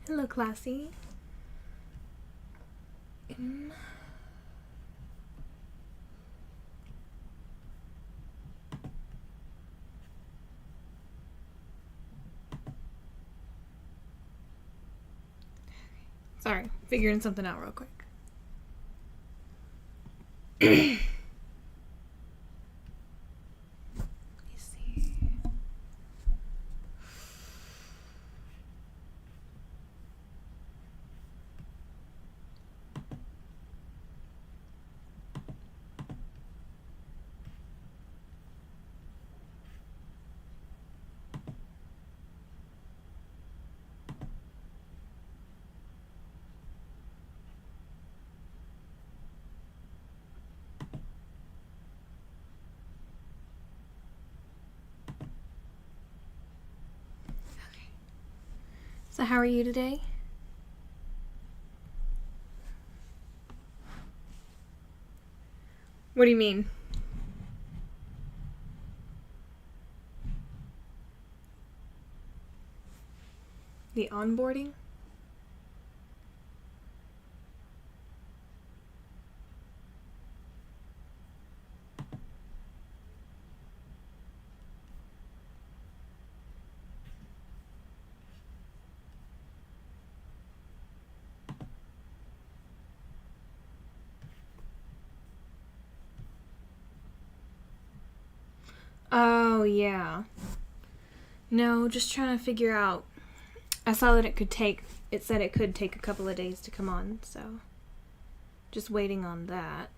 Hello, Classy. Sorry, figuring something out real quick. Let me see. So how are you today? What do you mean? The onboarding? Oh, yeah. No, just trying to figure out. I saw that it said it could take a couple of days to come on, so just waiting on that.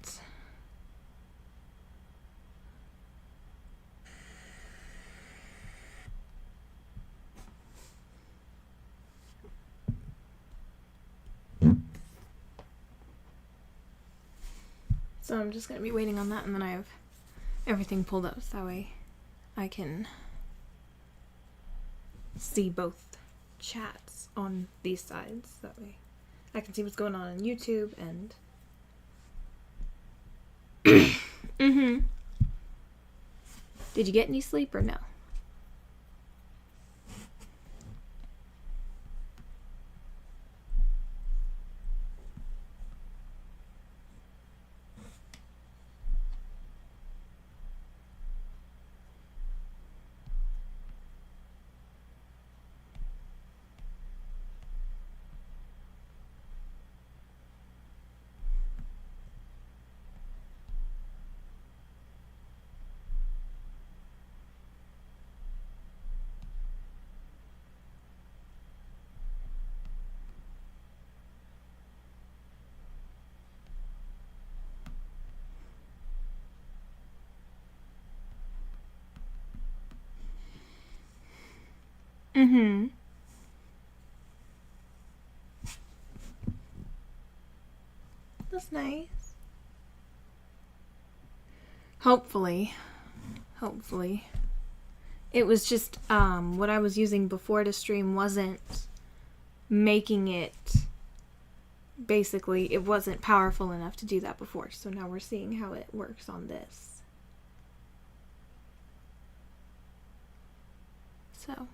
So I'm just going to be waiting on that, and then I have everything pulled up so that way I can see both chats on these sides. That way I can see what's going on YouTube and mm-hmm. Did you get any sleep or no? Mm-hmm. That's nice. Hopefully. It was just, what I was using before to stream wasn't making it, basically, it wasn't powerful enough to do that before. So now we're seeing how it works on this. So.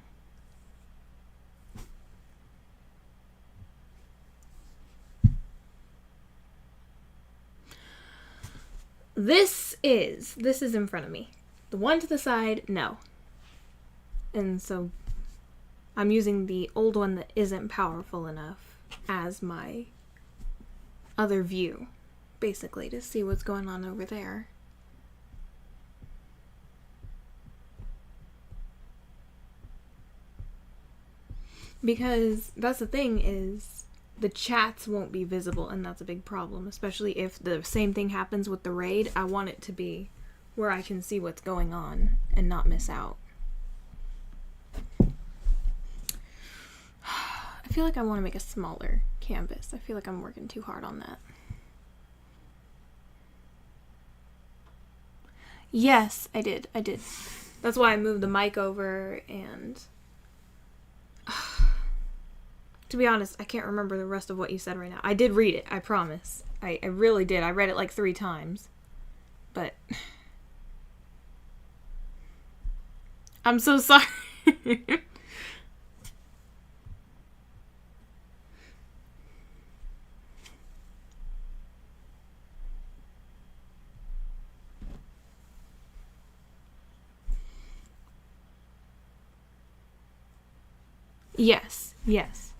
This is in front of me. The one to the side, no. And so I'm using the old one that isn't powerful enough as my other view, basically, to see what's going on over there. Because that's the thing, is the chats won't be visible, and that's a big problem, especially if the same thing happens with the raid. I want it to be where I can see what's going on and not miss out. I feel like I want to make a smaller canvas. I feel like I'm working too hard on that. Yes, I did. That's why I moved the mic over, and to be honest, I can't remember the rest of what you said right now. I did read it, I promise. I really did. I read it like 3 times. But I'm so sorry. Yes, yes.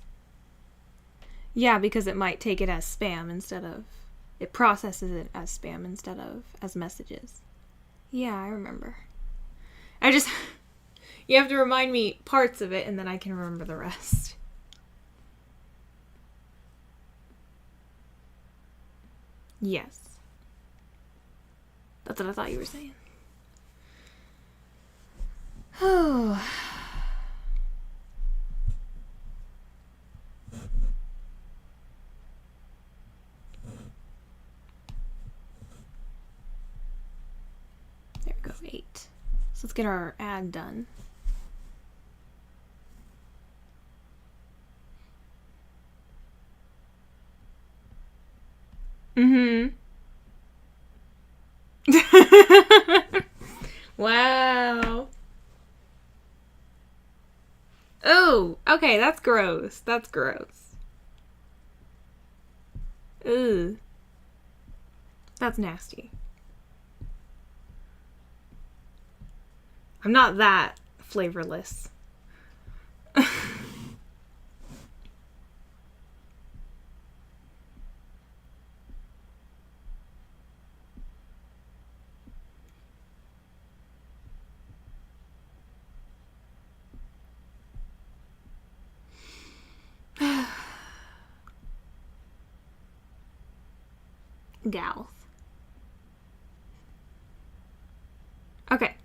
Yeah, because it might take it as spam instead of... It processes it as spam instead of as messages. Yeah, I remember. I just... You have to remind me parts of it, and then I can remember the rest. Yes. That's what I thought you were saying. Oh... There we go, 8. So let's get our ad done. Mm-hmm. Wow. Oh, okay, that's gross. That's gross. Ugh. That's nasty. I'm not that flavorless. Gals. Okay.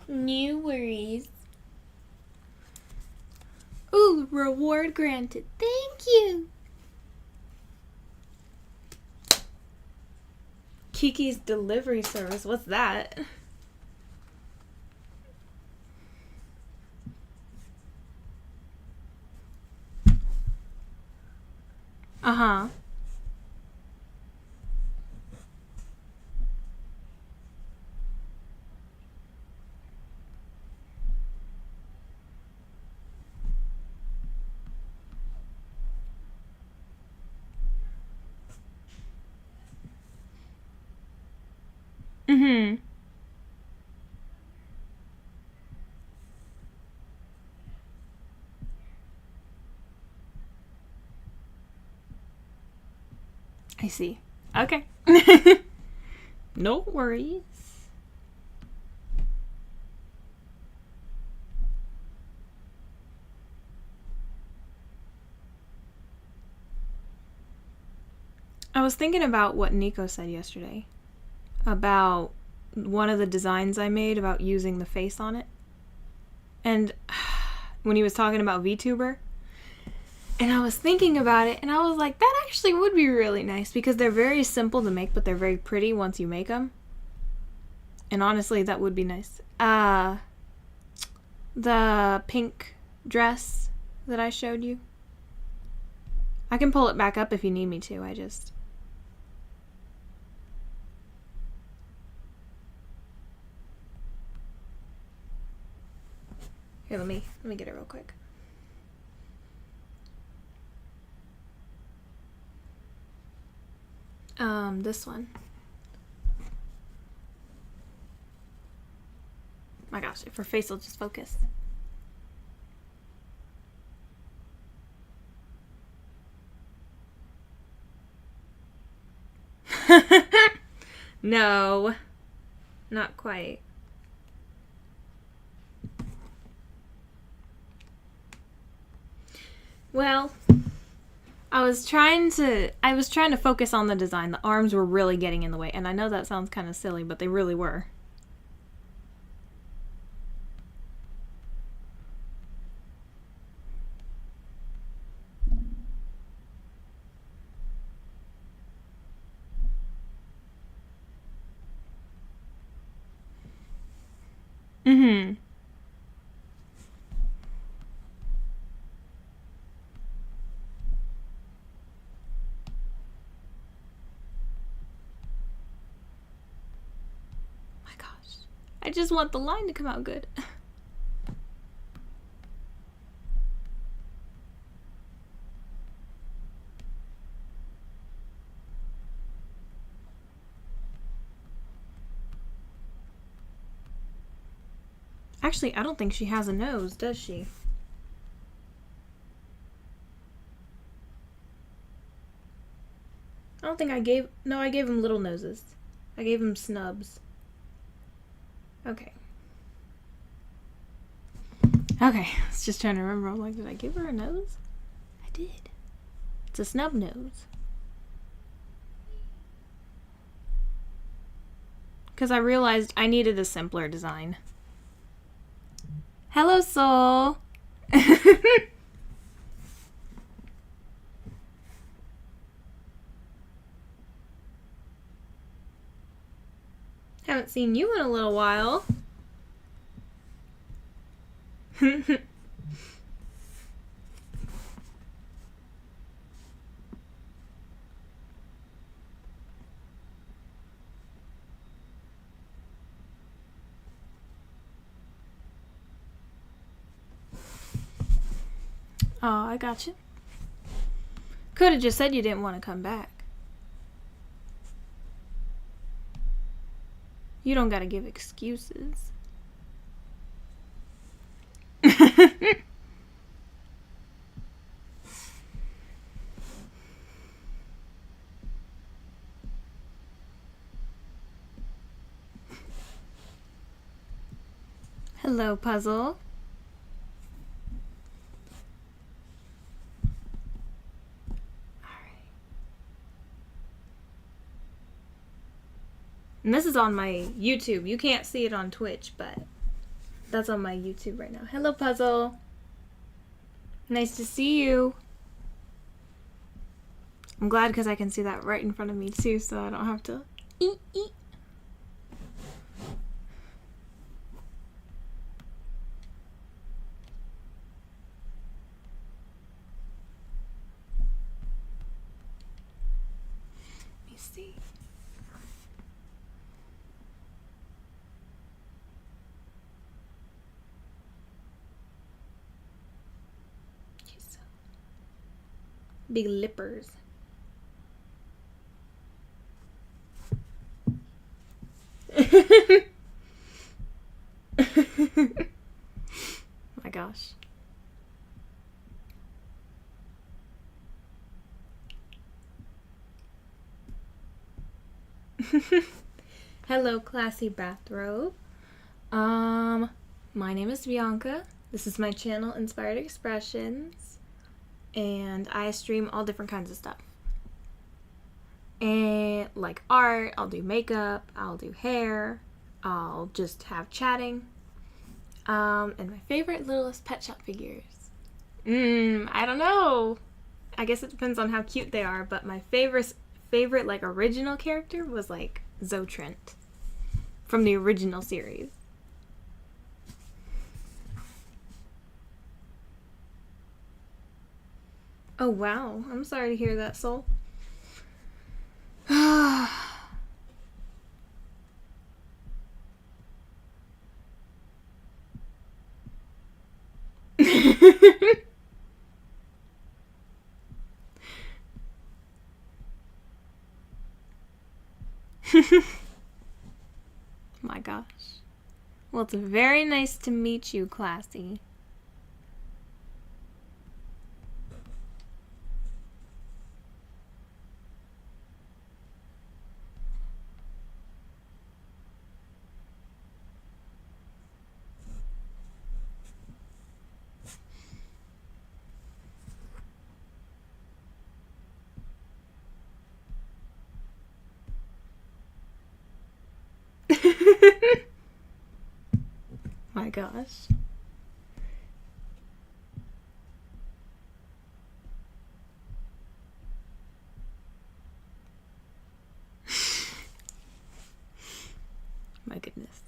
No worries. Ooh, reward granted. Thank you. Kiki's delivery service. What's that? Uh-huh. Mm-hmm. I see. Okay. No worries. I was thinking about what Nico said yesterday about one of the designs I made about using the face on it. And when he was talking about VTuber, and I was thinking about it, and I was like, that actually would be really nice because they're very simple to make, but they're very pretty once you make them. And honestly, that would be nice. The pink dress that I showed you. I can pull it back up if you need me to. Here, let me get it real quick. This one. My gosh, if her face will just focus. No, not quite. Well, I was trying to focus on the design. The arms were really getting in the way, and I know that sounds kind of silly, but they really were. Mm-hmm. My gosh. I just want the line to come out good. Actually, I don't think she has a nose, does she? I don't think I gave... No, I gave him little noses. I gave him snubs. Okay. Okay, I was just trying to remember. I'm like, did I give her a nose? I did. It's a snub nose. Because I realized I needed a simpler design. Hello, Soul! Haven't seen you in a little while. Oh, I got you. Could have just said you didn't want to come back. You don't gotta give excuses. Hello, Puzzle. And this is on my YouTube. You can't see it on Twitch, but that's on my YouTube right now. Hello, Puzzle. Nice to see you. I'm glad because I can see that right in front of me too, so I don't have to eat. Let me see. Big lippers. My gosh. Hello, classy bathrobe. My name is Bianca. This is my channel, Inspired Expressions, and I stream all different kinds of stuff. And like art, I'll do makeup, I'll do hair, I'll just have chatting. And my favorite littlest pet shop figures. I don't know. I guess it depends on how cute they are, but my favorite like original character was like Zotrent from the original series. Oh wow, I'm sorry to hear that, Soul. My gosh. Well, it's very nice to meet you, Classy. My gosh. My goodness.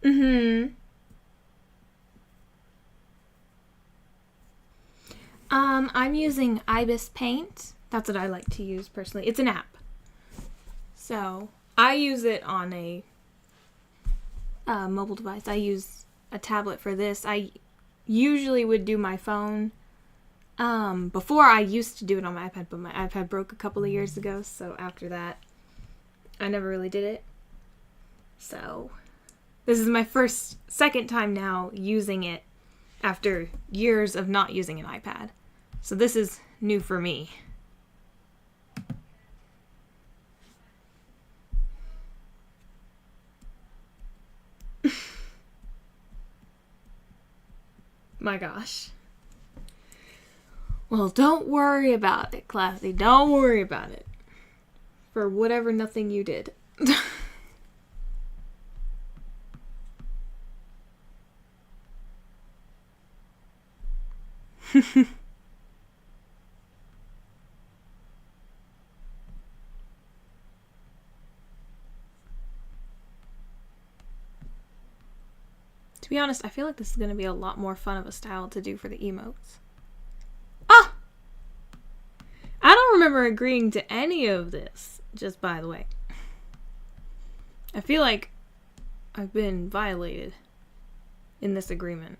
Mm-hmm. I'm using Ibis Paint. That's what I like to use personally. It's an app. So I use it on a mobile device. I use a tablet for this. I usually would do my phone. Before I used to do it on my iPad, but my iPad broke a couple of years ago, so after that, I never really did it. So this is my second time now using it after years of not using an iPad. So this is new for me. My gosh. Well, don't worry about it, Classy. Don't worry about it. For whatever nothing you did. To be honest, I feel like this is going to be a lot more fun of a style to do for the emotes. Ah! I don't remember agreeing to any of this, just by the way. I feel like I've been violated in this agreement.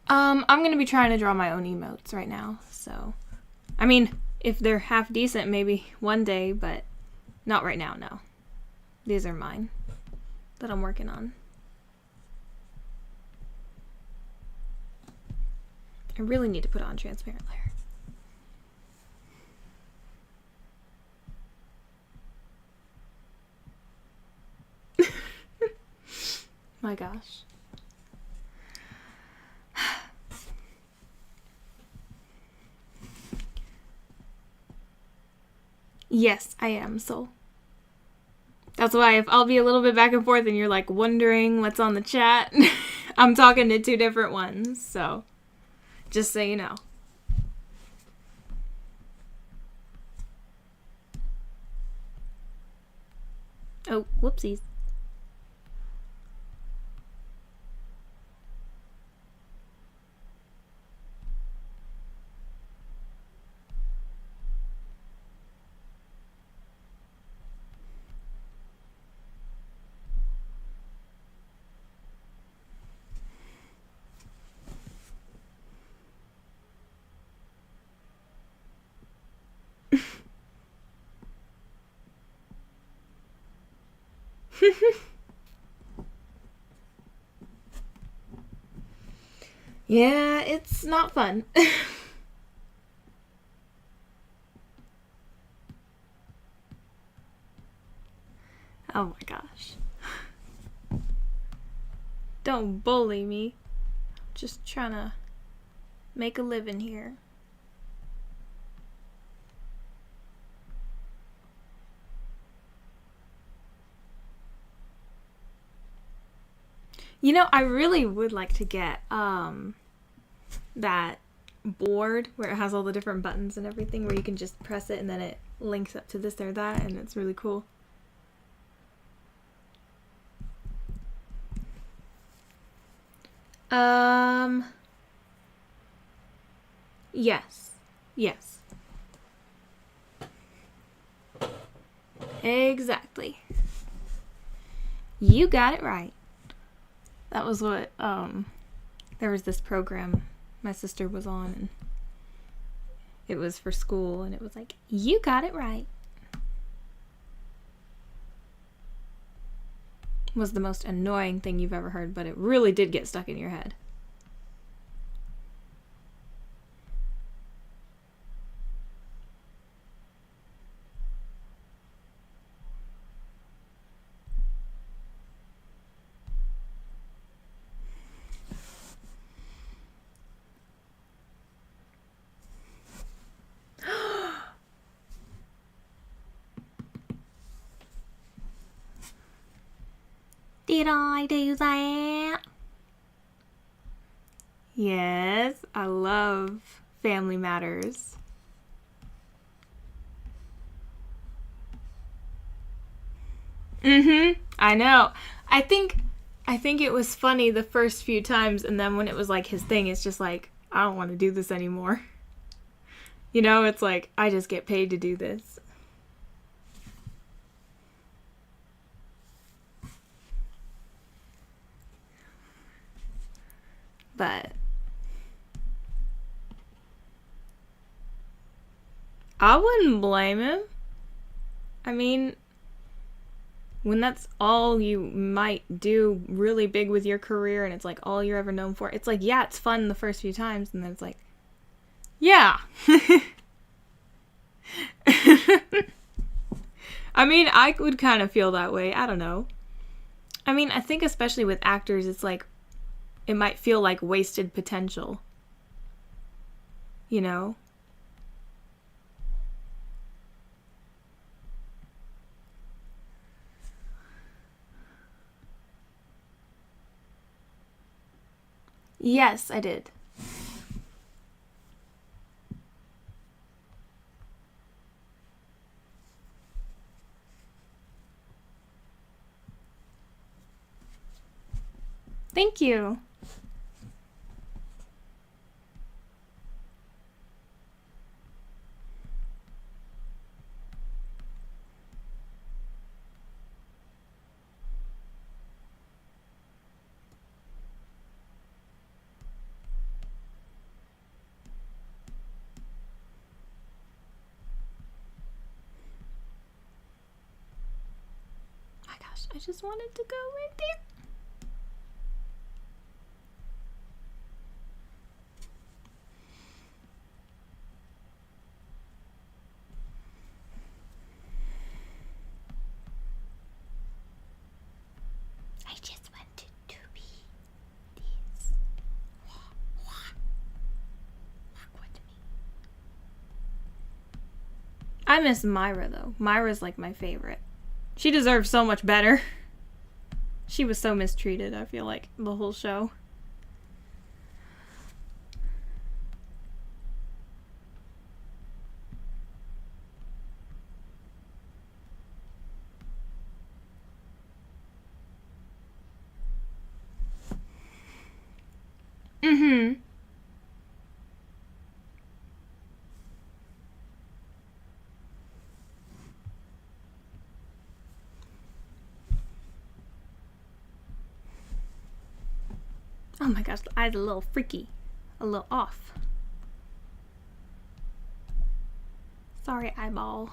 I'm going to be trying to draw my own emotes right now, so... I mean, if they're half decent, maybe one day, but not right now, no. These are mine that I'm working on. I really need to put on transparent layer. My gosh. Yes, I am, Soul. That's why if I'll be a little bit back and forth and you're like wondering what's on the chat, I'm talking to two different ones, so just so you know. Oh, whoopsies. Yeah, it's not fun. Oh my gosh. Don't bully me. Just trying to make a living here. You know, I really would like to get that board where it has all the different buttons and everything, where you can just press it and then it links up to this or that, and it's really cool. Yes. Yes. Exactly. You got it right. That was what, there was this program my sister was on, and it was for school, and it was like, you got it right. Was the most annoying thing you've ever heard, but it really did get stuck in your head. Did I do that? Yes, I love Family Matters. I know. I think it was funny the first few times, and then when it was like his thing, it's just like, I don't want to do this anymore. You know, it's like, I just get paid to do this. But I wouldn't blame him. I mean, when that's all you might do really big with your career and it's like all you're ever known for, it's like, yeah, it's fun the first few times, and then it's like, yeah. I mean, I would kind of feel that way. I don't know. I mean, I think especially with actors, it's like, it might feel like wasted potential. You know? Yes, I did. Thank you. My gosh, I just wanted to go right there. I just wanted to be this. Walk with me. I miss Myra, though. Myra's like my favorite. She deserves so much better. She was so mistreated, I feel like, the whole show. Mm-hmm. Oh my gosh, the eye's a little freaky. A little off. Sorry, eyeball.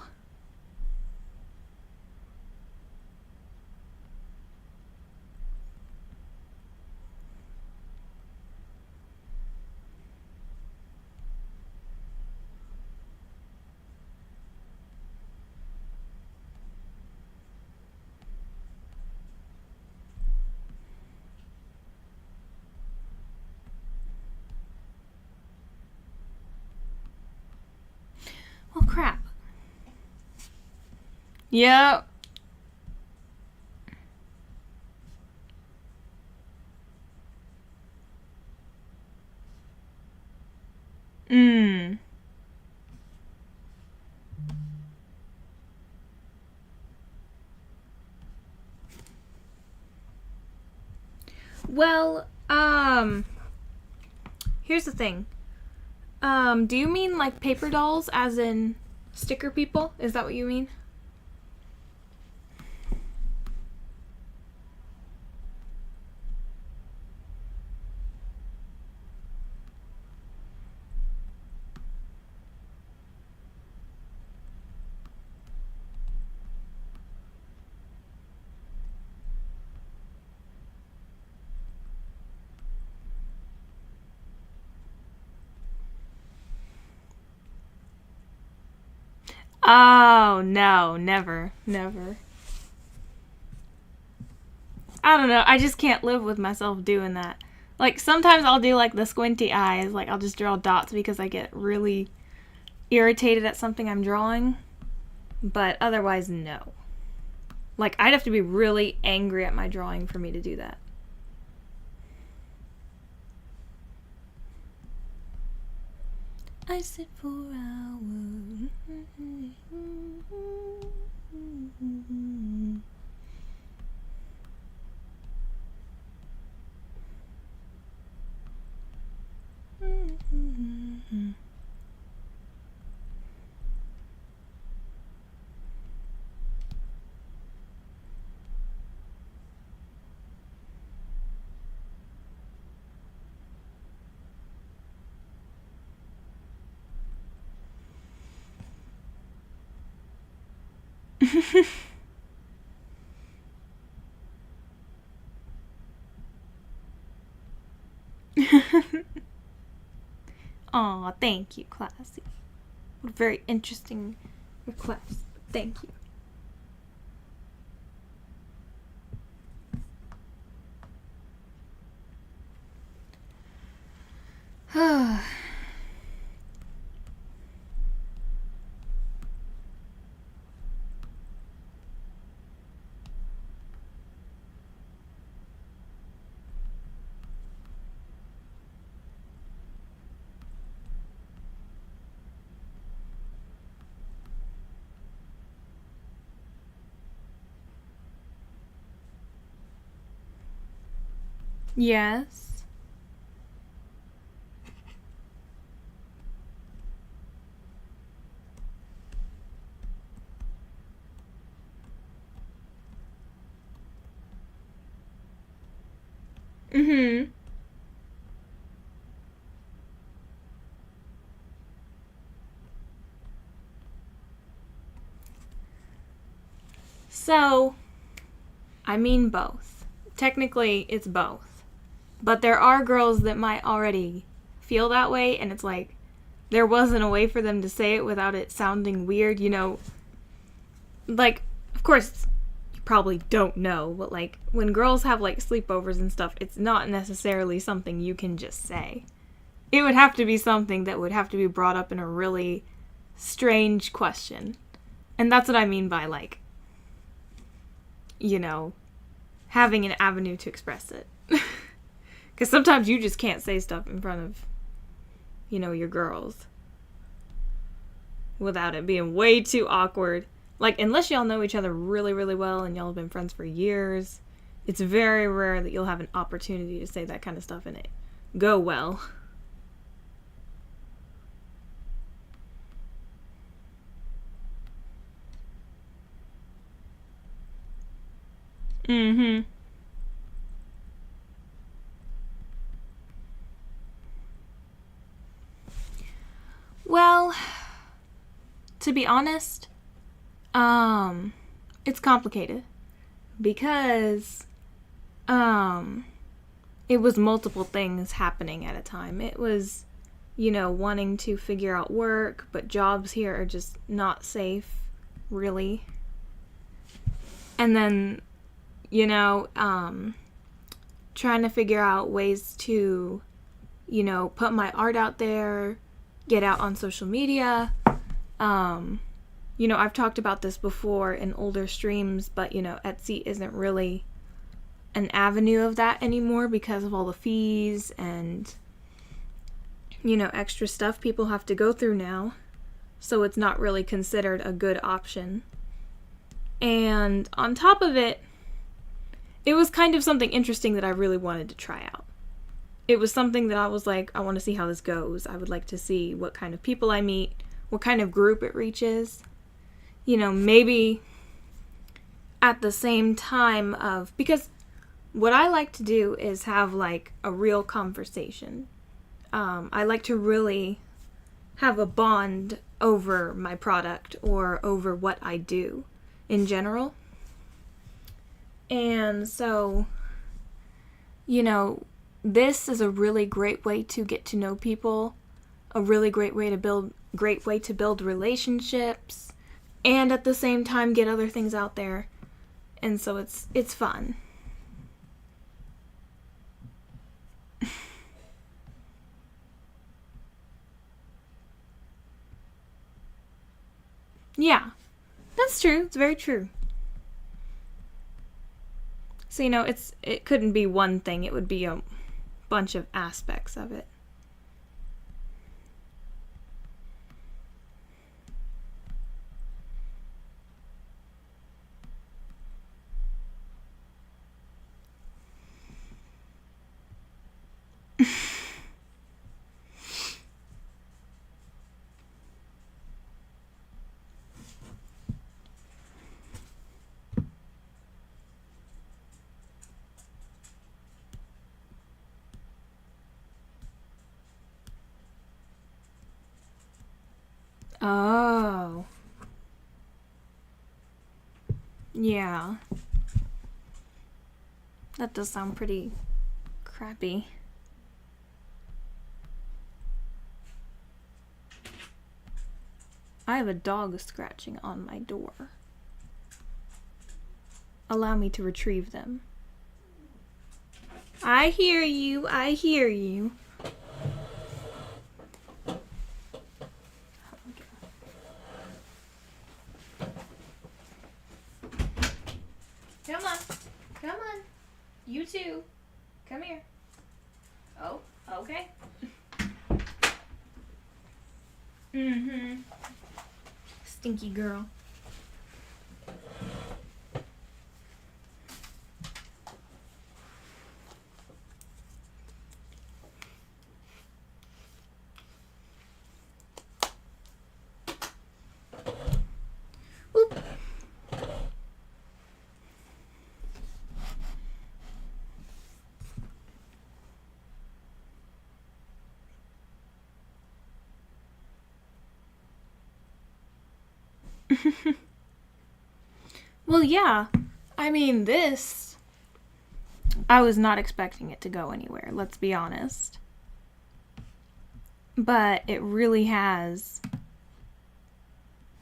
Oh crap. Yep. Mm. Well, here's the thing. Do you mean like paper dolls as in sticker people? Is that what you mean? Oh, no, never. Never. I don't know. I just can't live with myself doing that. Like, sometimes I'll do, like, the squinty eyes. Like, I'll just draw dots because I get really irritated at something I'm drawing. But otherwise, no. Like, I'd have to be really angry at my drawing for me to do that. I sit for hours. Aw, thank you, Classy. What a very interesting request. Thank you. Yes. Mm-hmm. So, I mean both. Technically, it's both. But there are girls that might already feel that way, and it's like, there wasn't a way for them to say it without it sounding weird, you know? Like, of course, you probably don't know, but like, when girls have like sleepovers and stuff, it's not necessarily something you can just say. It would have to be something that would have to be brought up in a really strange question. And that's what I mean by, like, you know, having an avenue to express it. Because sometimes you just can't say stuff in front of, you know, your girls without it being way too awkward. Like, unless y'all know each other really, really well and y'all have been friends for years, it's very rare that you'll have an opportunity to say that kind of stuff and it go well. Mm-hmm. Well, to be honest, it's complicated because, it was multiple things happening at a time. It was, you know, wanting to figure out work, but jobs here are just not safe, really. And then, you know, trying to figure out ways to, you know, put my art out there, get out on social media. You know, I've talked about this before in older streams, but, you know, Etsy isn't really an avenue of that anymore because of all the fees and, you know, extra stuff people have to go through now. So it's not really considered a good option. And on top of it, it was kind of something interesting that I really wanted to try out. It was something that I was like, I want to see how this goes. I would like to see what kind of people I meet, what kind of group it reaches. You know, maybe at the same time of, because what I like to do is have like a real conversation. I like to really have a bond over my product or over what I do in general. And so, you know, this is a really great way to get to know people, a really great way to build relationships, and at the same time get other things out there. And so it's fun. Yeah, that's true. It's very true. So, you know, it couldn't be one thing. It would be a bunch of aspects of it. Oh. Yeah. That does sound pretty crappy. I have a dog scratching on my door. Allow me to retrieve them. I hear you. I hear you. Come on. Come on. You too. Come here. Oh, okay. Mm-hmm. Stinky girl. Oop. Well, yeah. I mean, this... I was not expecting it to go anywhere, let's be honest. But it really has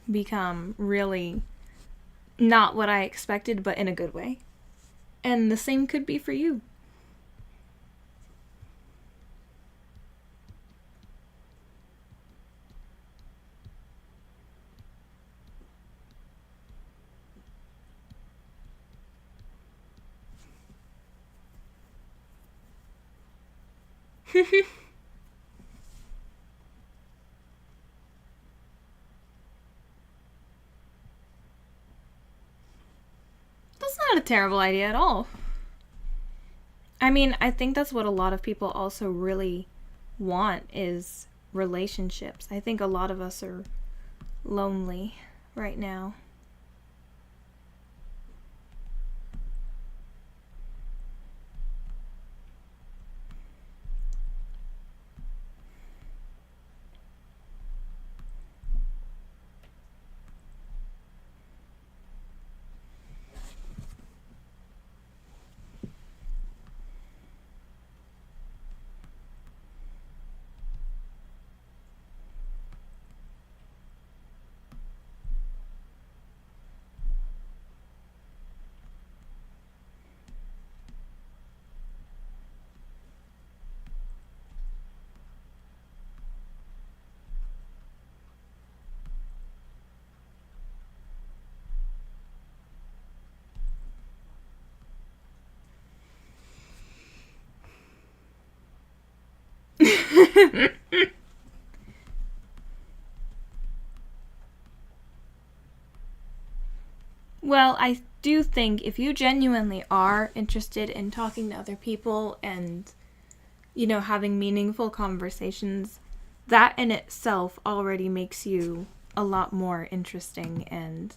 become really not what I expected, but in a good way. And the same could be for you. That's not a terrible idea at all. I mean, I think that's what a lot of people also really want is relationships. I think a lot of us are lonely right now. Well, I do think if you genuinely are interested in talking to other people and, you know, having meaningful conversations, that in itself already makes you a lot more interesting and...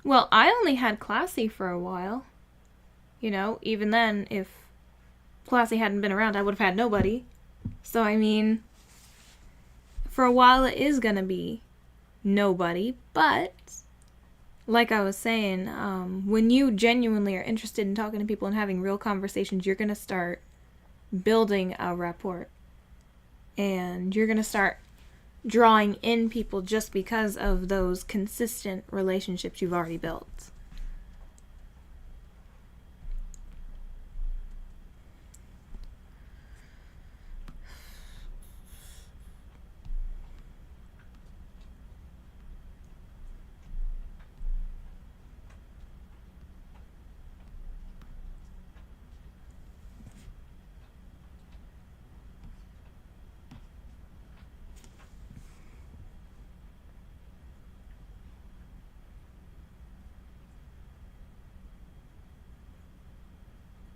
Well, I only had Classy for a while. You know, even then, if Classy hadn't been around, I would have had nobody. So, I mean, for a while it is gonna be nobody, but like I was saying, when you genuinely are interested in talking to people and having real conversations, you're gonna start building a rapport. And you're gonna start drawing in people just because of those consistent relationships you've already built.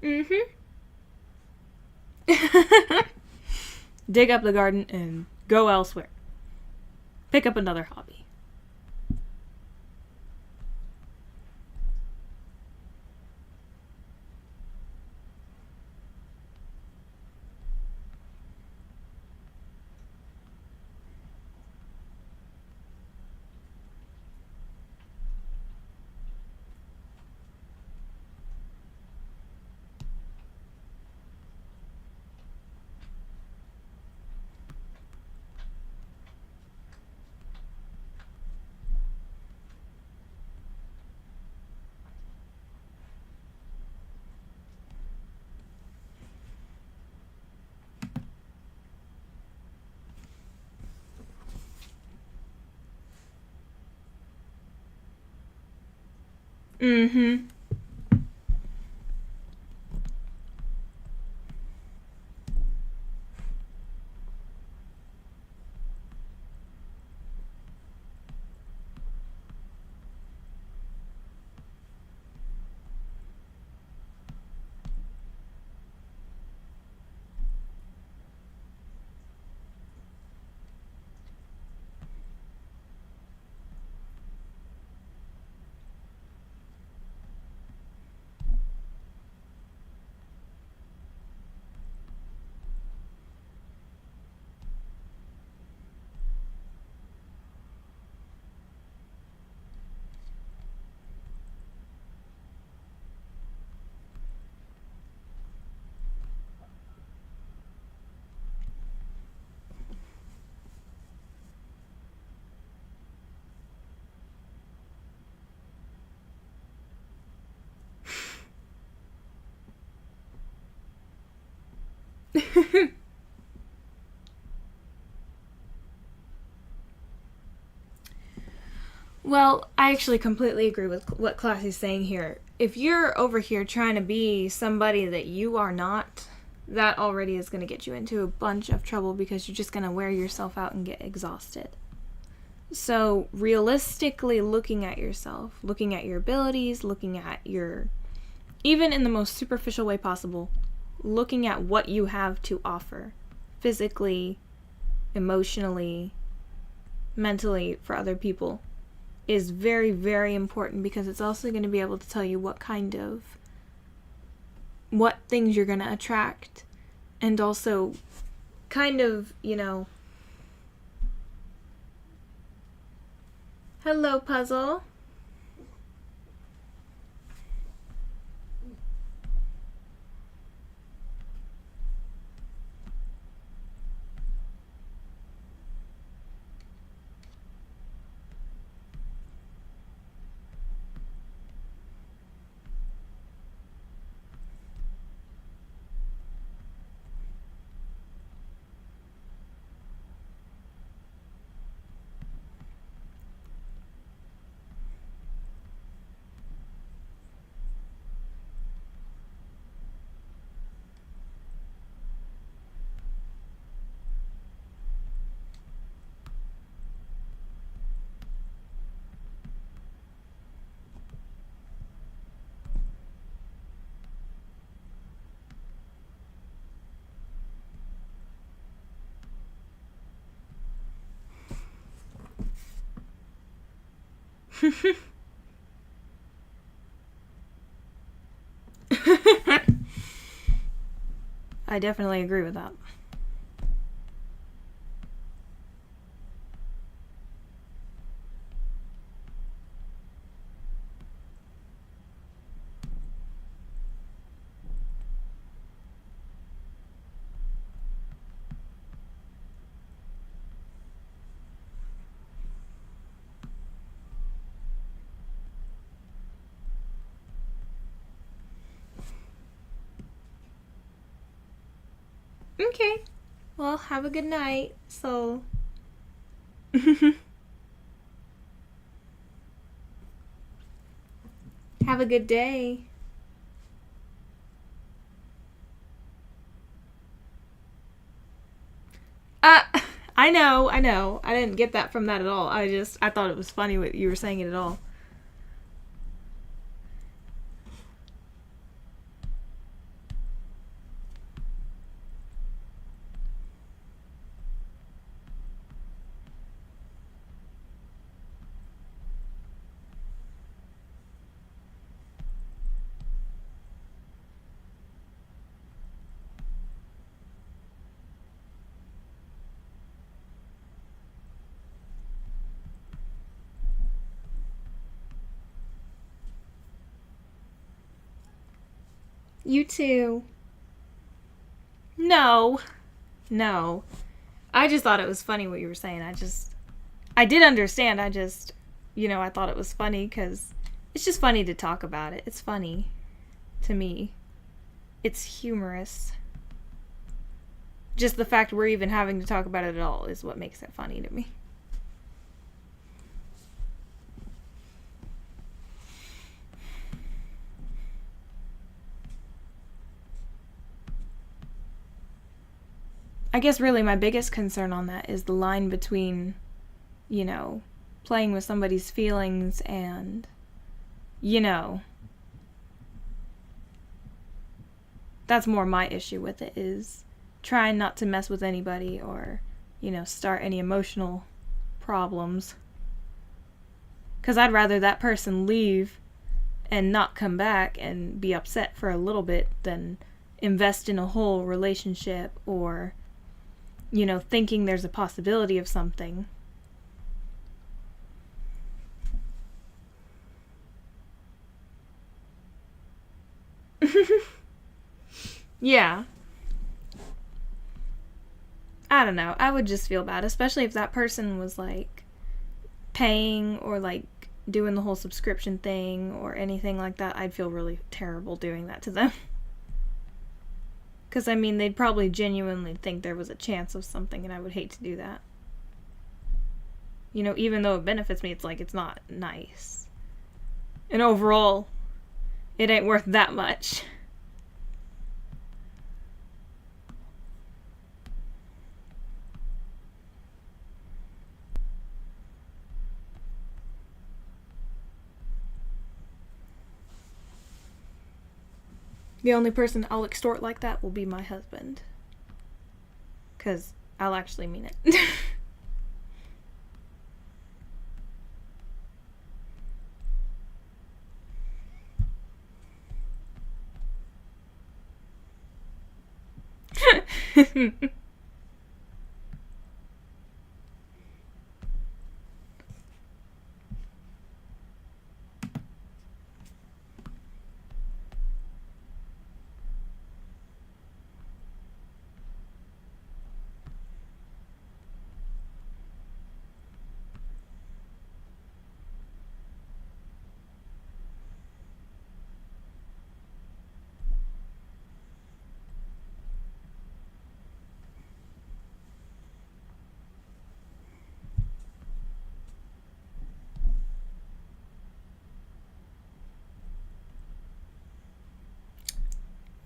Mm-hmm. Dig up the garden and go elsewhere. Pick up another hobby. Mm-hmm. Well, I actually completely agree with what Classy's saying here. If you're over here trying to be somebody that you are not, that already is going to get you into a bunch of trouble because you're just going to wear yourself out and get exhausted. So, realistically looking at yourself, looking at your abilities, looking at your, even in the most superficial way possible, looking at what you have to offer physically, emotionally, mentally for other people is very, very important because it's also going to be able to tell you what things you're going to attract, and also kind of, hello, puzzle. I definitely agree with that. Okay. Well, have a good night, soul. Have a good day. Uh, I know. I didn't get that from that at all. I thought it was funny what you were saying it at all. You too. No. No. I just thought it was funny what you were saying. I did understand. I thought it was funny because it's just funny to talk about it. It's funny to me. It's humorous. Just the fact we're even having to talk about it at all is what makes it funny to me. I guess really my biggest concern on that is the line between, you know, playing with somebody's feelings and, you know, that's more my issue with it, is trying not to mess with anybody or, you know, start any emotional problems. Because I'd rather that person leave and not come back and be upset for a little bit than invest in a whole relationship or, you know, thinking there's a possibility of something. Yeah. I don't know. I would just feel bad, especially if that person was like paying or like doing the whole subscription thing or anything like that. I'd feel really terrible doing that to them. Because, I mean, they'd probably genuinely think there was a chance of something, and I would hate to do that. You know, even though it benefits me, it's like, it's not nice. And overall, it ain't worth that much. The only person I'll extort like that will be my husband. Because I'll actually mean it.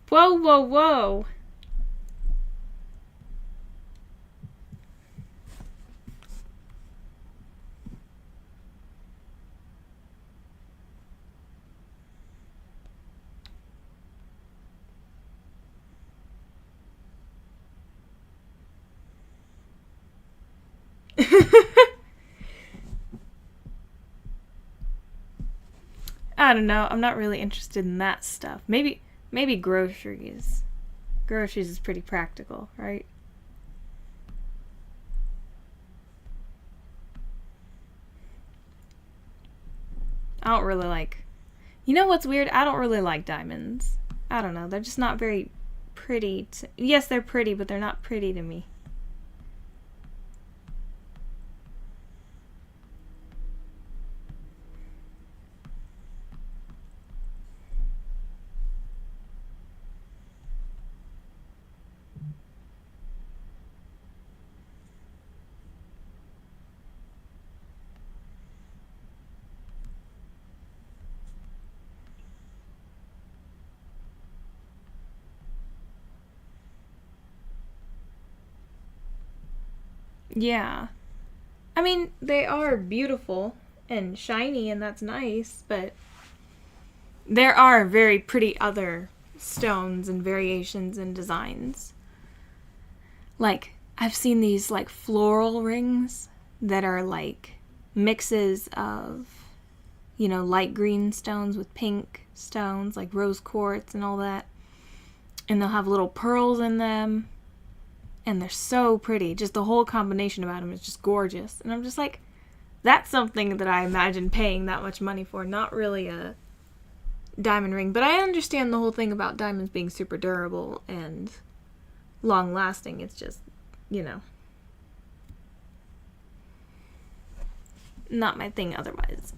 Whoa, whoa, whoa. I don't know. I'm not really interested in that stuff. Maybe groceries. Groceries is pretty practical, right? I don't really like... You know what's weird? I don't really like diamonds. I don't know. They're just not very pretty. Yes, they're pretty, but they're not pretty to me. Yeah. I mean, they are beautiful and shiny, and that's nice, but there are very pretty other stones and variations and designs. Like, I've seen these, like, floral rings that are, like, mixes of, you know, light green stones with pink stones, like rose quartz and all that. And they'll have little pearls in them. And they're so pretty. Just the whole combination about them is just gorgeous. And I'm just like, that's something that I imagine paying that much money for. Not really a diamond ring. But I understand the whole thing about diamonds being super durable and long lasting. It's just, you know, not my thing otherwise.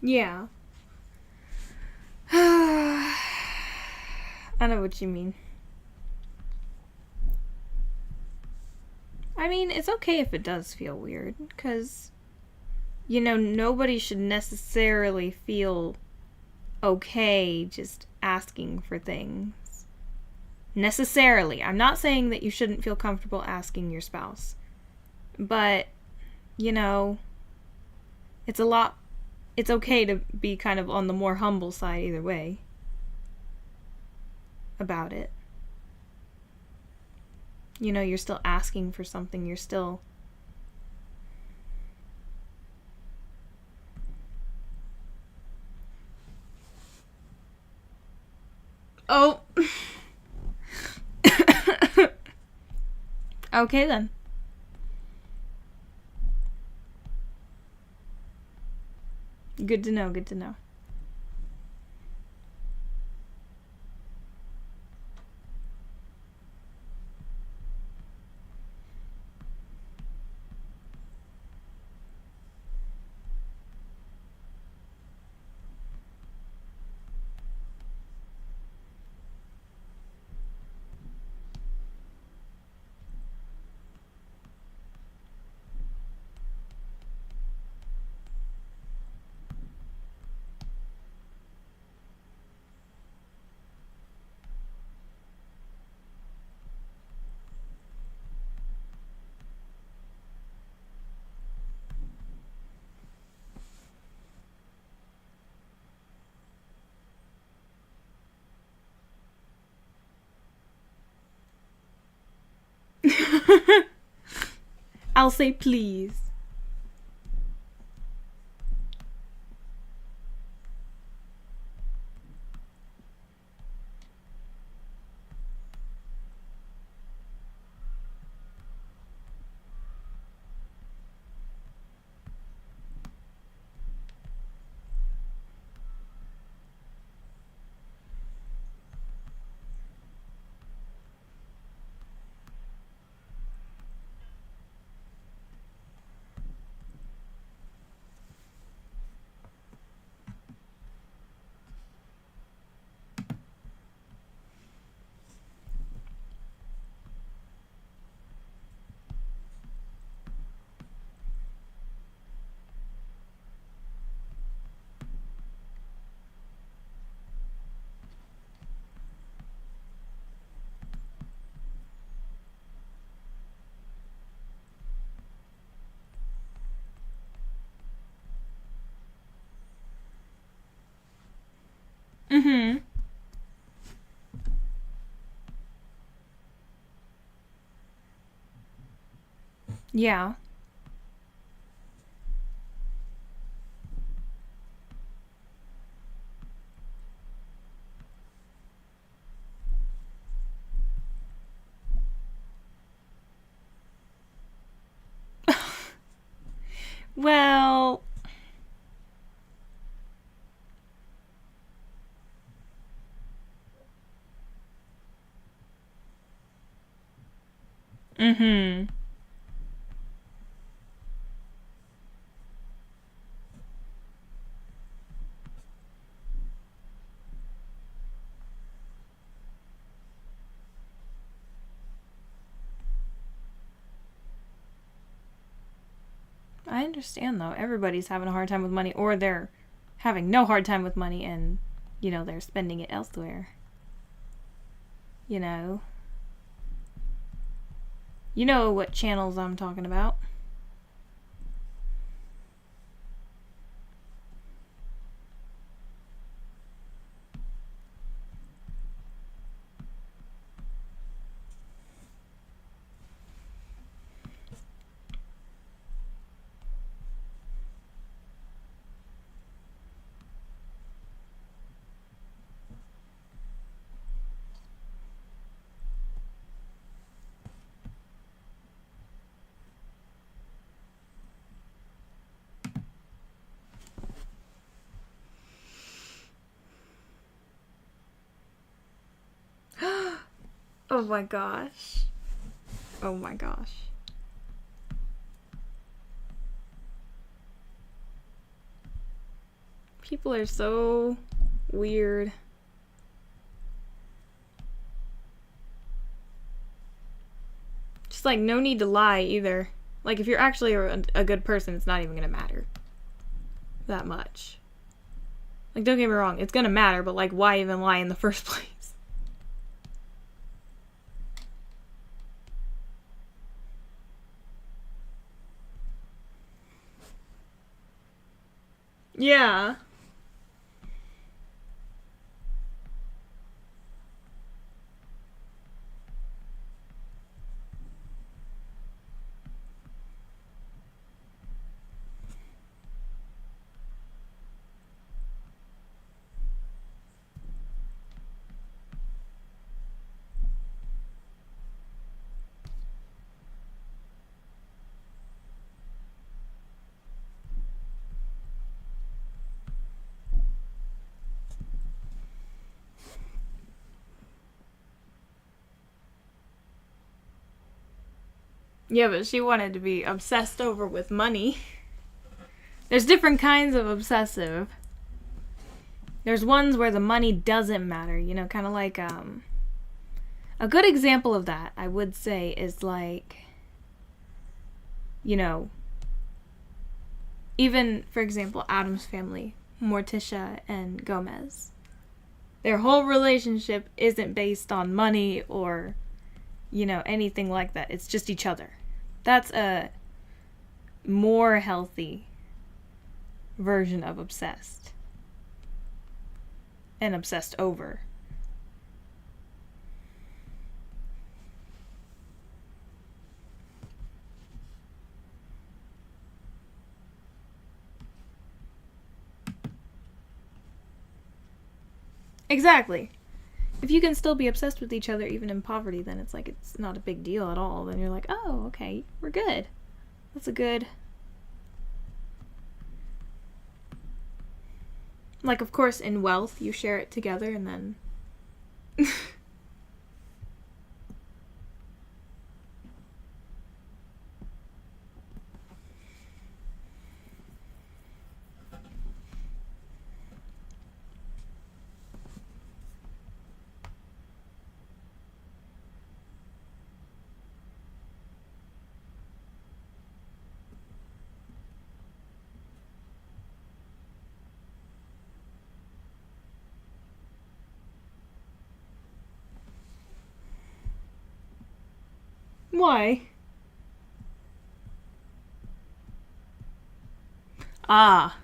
Yeah. I know what you mean. I mean, it's okay if it does feel weird, because, nobody should necessarily feel okay just asking for things. Necessarily. I'm not saying that you shouldn't feel comfortable asking your spouse. But, you know, it's a lot. It's okay to be kind of on the more humble side either way about it. You're still asking for something. You're still. Oh. Okay then. Good to know, good to know. I'll say please. Mm-hmm. Yeah. Well. Mm-hmm. I understand though. Everybody's having a hard time with money, or they're having no hard time with money and, they're spending it elsewhere. You know. You know what channels I'm talking about. Oh my gosh. Oh my gosh. People are so weird. Just like no need to lie either. Like if you're actually a good person, it's not even gonna matter that much. Like don't get me wrong, it's gonna matter, but like why even lie in the first place? Yeah. Yeah, but she wanted to be obsessed over with money. There's different kinds of obsessive. There's ones where the money doesn't matter, you know, kind of like a good example of that, I would say, is like, you know, even for example, Adam's family, Morticia and Gomez. Their whole relationship isn't based on money or, you know, anything like that. It's just each other. That's a more healthy version of obsessed. And obsessed over. Exactly. If you can still be obsessed with each other even in poverty, then it's like it's not a big deal at all. Then you're like, oh, okay, we're good. That's a good... Like, of course, in wealth, you share it together and then... Why? Ah.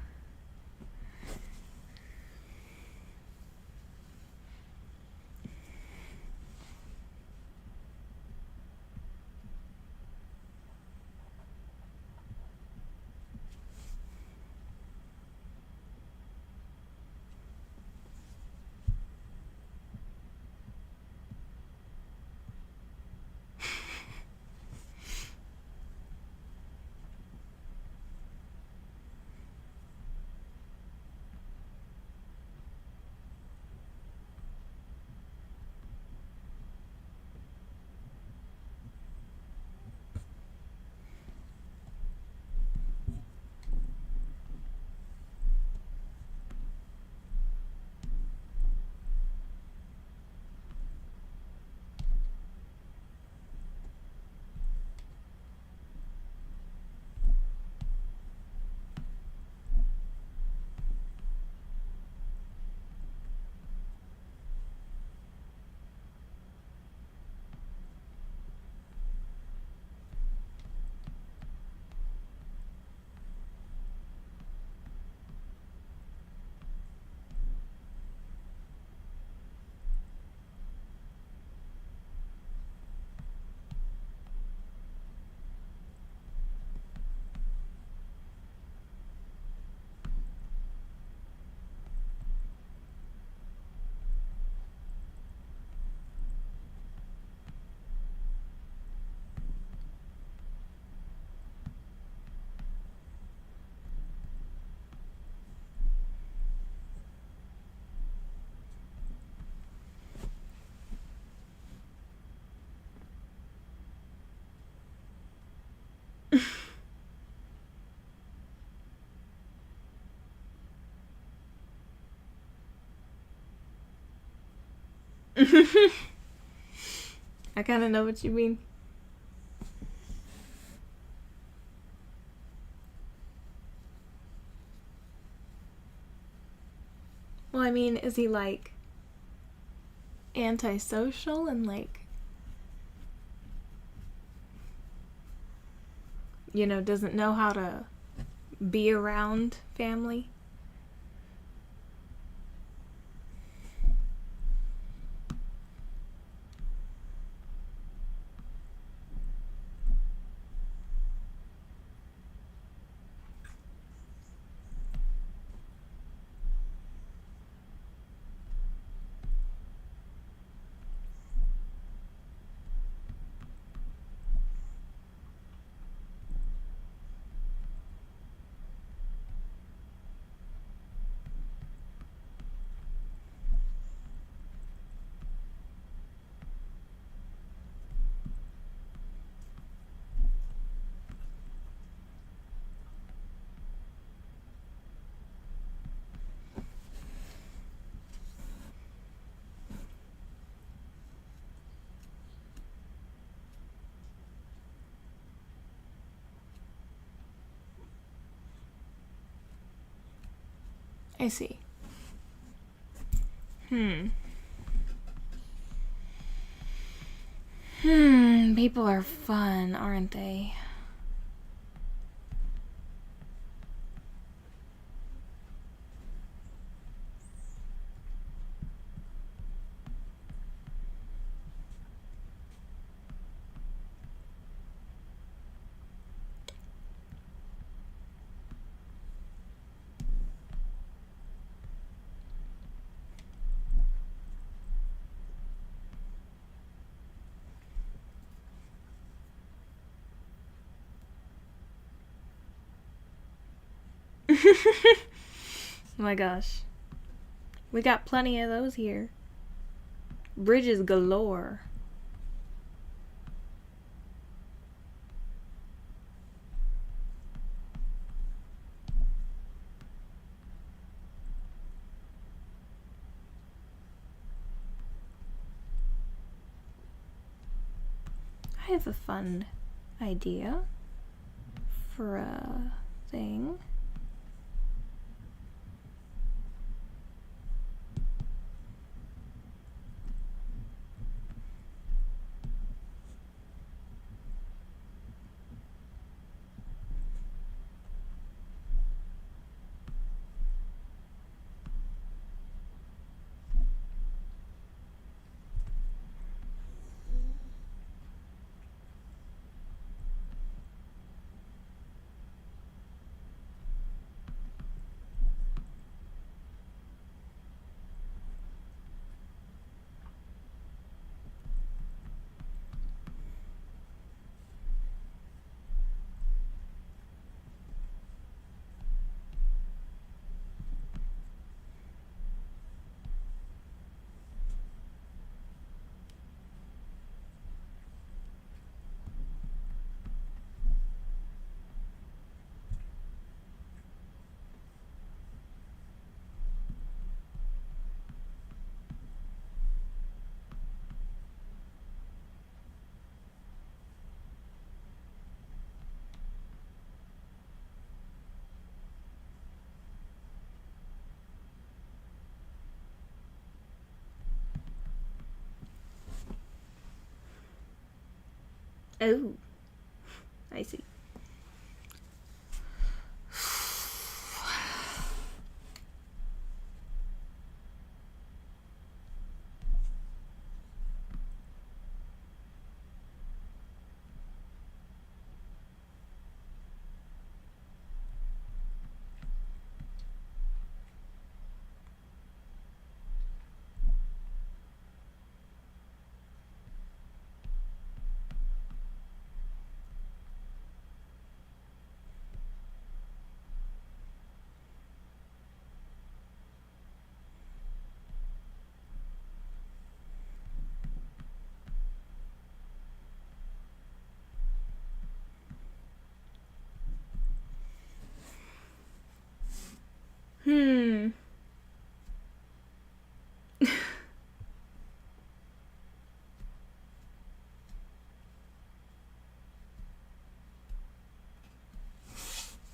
I kind of know what you mean. Well, I mean, is he like antisocial and like, you know, doesn't know how to be around family? I see. People are fun, aren't they? Oh my gosh. We got plenty of those here. Bridges galore. I have a fun idea for a thing. Oh, I see.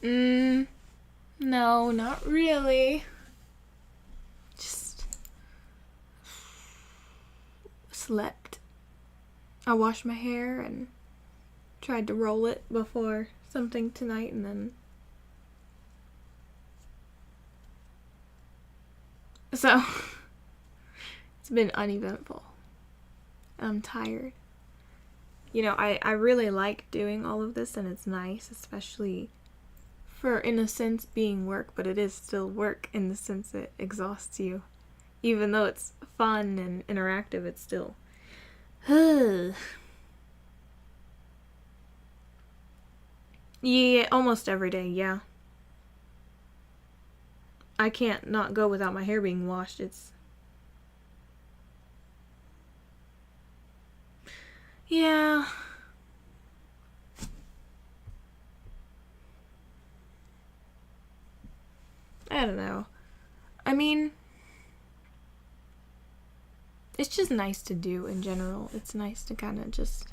No, not really. Just slept. I washed my hair and tried to roll it before something tonight, and then so it's been uneventful. I'm tired. You know, I really like doing all of this, and it's nice, especially for, in a sense, being work, but it is still work in the sense it exhausts you. Even though it's fun and interactive, it's still... Yeah, almost every day, yeah. I can't not go without my hair being washed. It's... Yeah. I don't know. I mean, it's just nice to do in general. It's nice to kind of just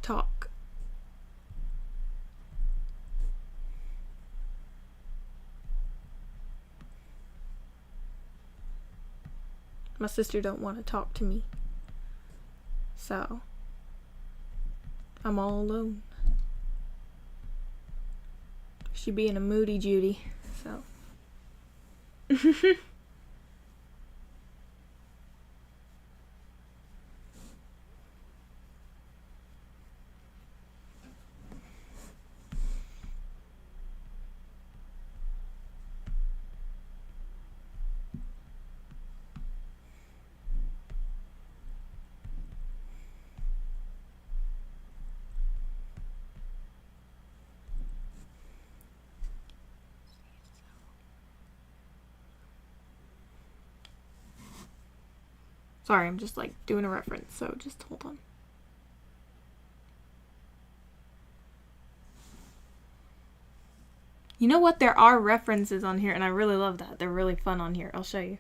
talk. My sister don't want to talk to me, so I'm all alone. She being a moody Judy, so. Sorry, I'm just like doing a reference, so just hold on. You know what? There are references on here, and I really love that. They're really fun on here. I'll show you.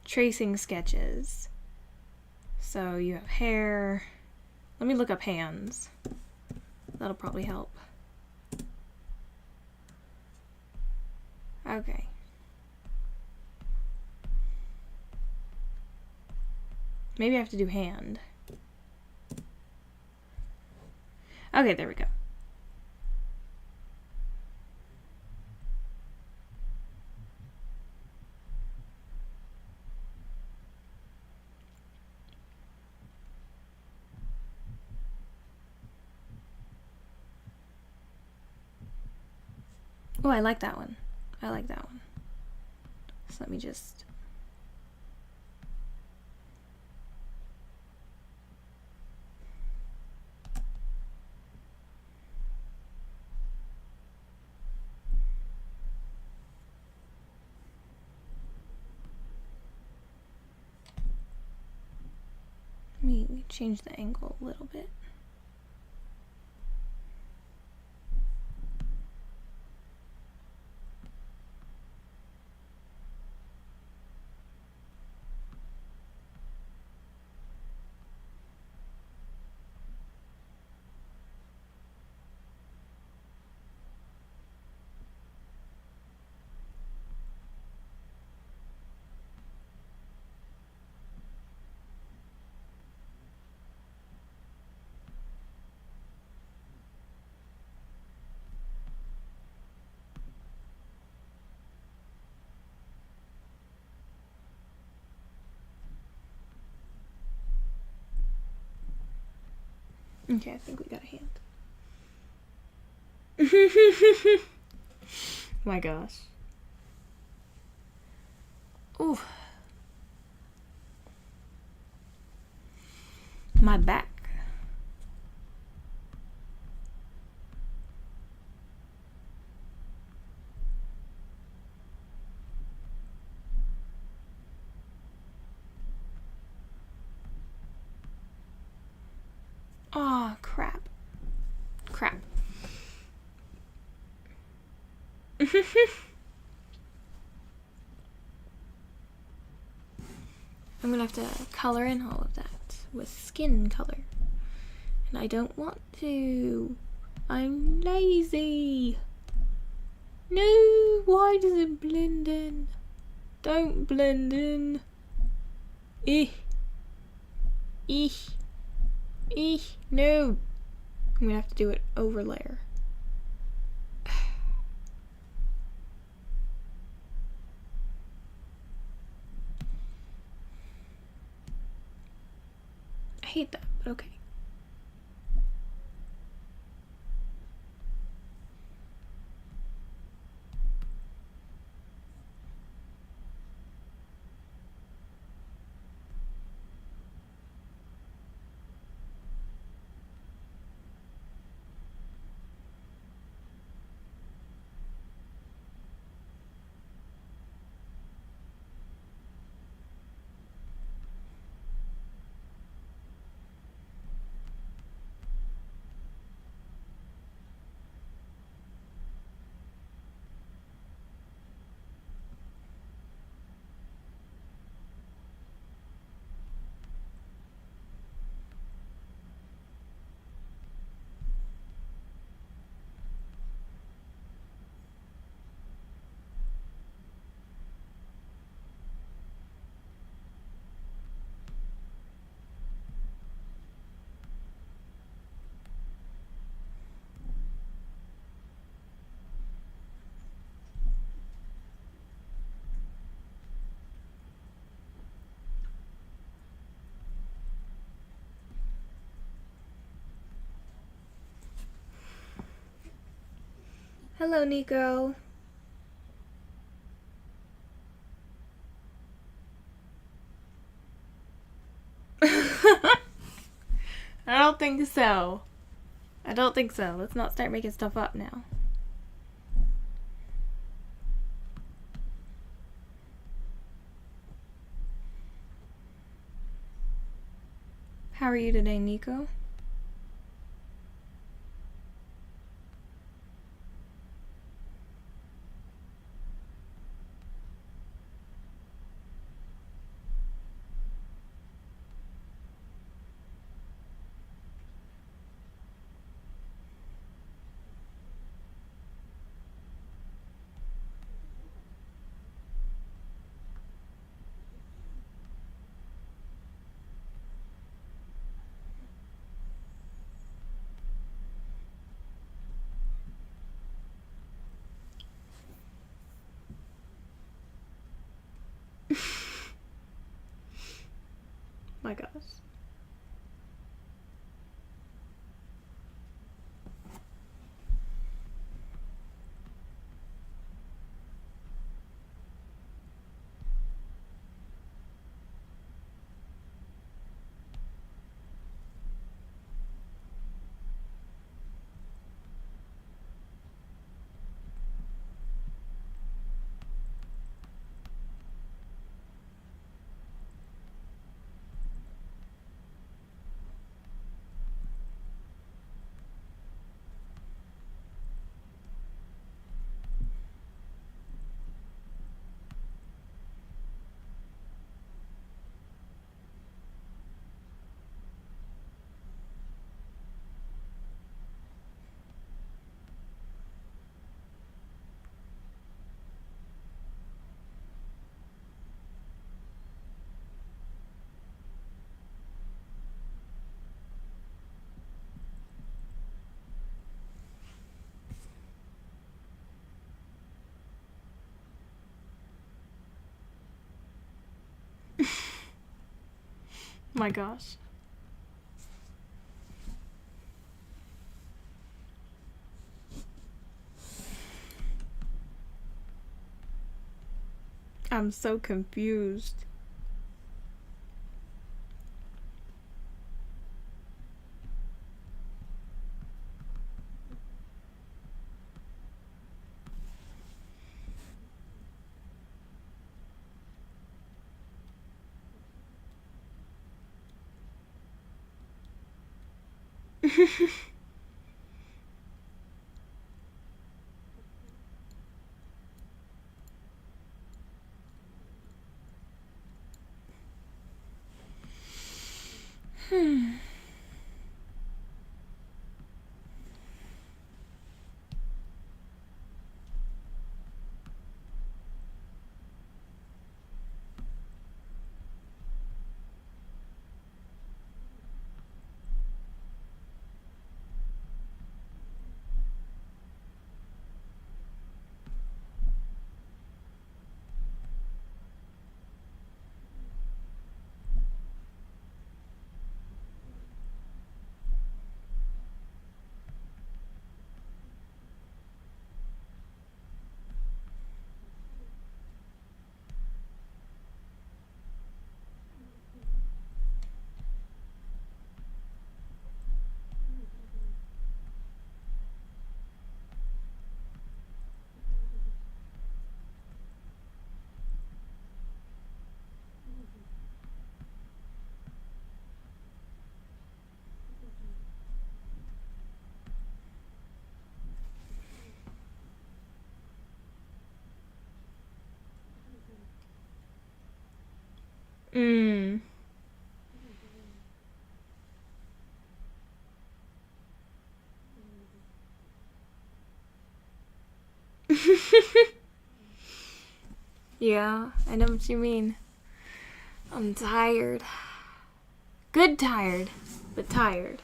Tracing sketches. So you have hair. Let me look up hands. That'll probably help. Okay. Maybe I have to do hand. Okay, there we go. Oh, I like that one. I like that one. So let me just... Let me change the angle a little bit. Okay, I think we got a hand. My gosh. Ooh. My back. Oh, crap. Crap. I'm gonna have to color in all of that with skin color. And I don't want to. I'm lazy. No, why does it blend in? Don't blend in. Eh. Eesh. Eesh. No. I'm gonna have to do it over layer. I hate that, but okay. Hello, Nico. I don't think so. I don't think so. Let's not start making stuff up now. How are you today, Nico? My gosh. My gosh. I'm so confused. Mm. Yeah, I know what you mean. I'm tired. Good tired, but tired.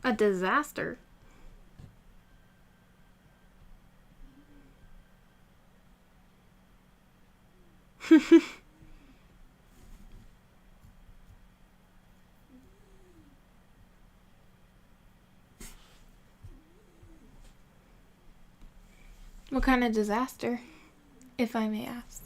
A disaster. What kind of disaster, if I may ask?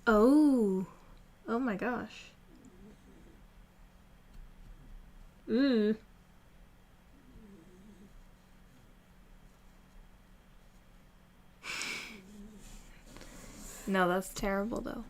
Oh. Oh my gosh. Ooh. No, that's terrible though.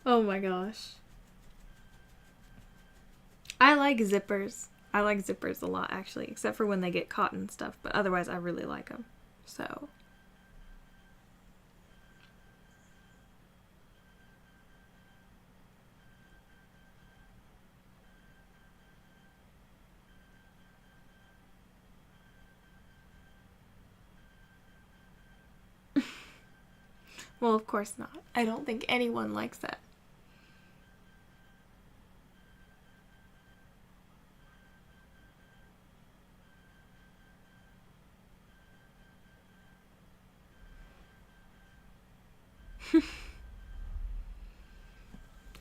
Oh my gosh. I like zippers. I like zippers a lot, actually, except for when they get caught and stuff. But otherwise, I really like them. So. Well, of course not. I don't think anyone likes that.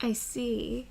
I see.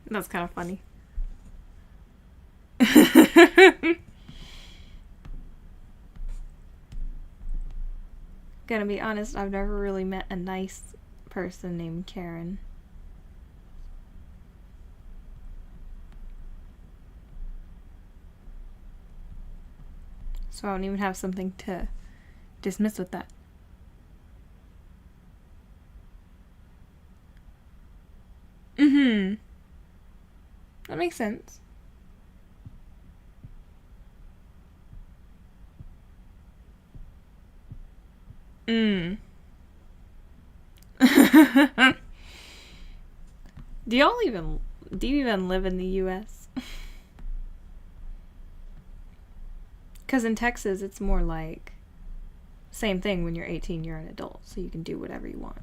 That's kind of funny. Gonna be honest, I've never really met a nice person named Karen. So I don't even have something to dismiss with that. Mm-hmm. That makes sense. Mm. Do you even live in the US? Cuz in Texas it's more like same thing. When you're 18 you're an adult, so you can do whatever you want.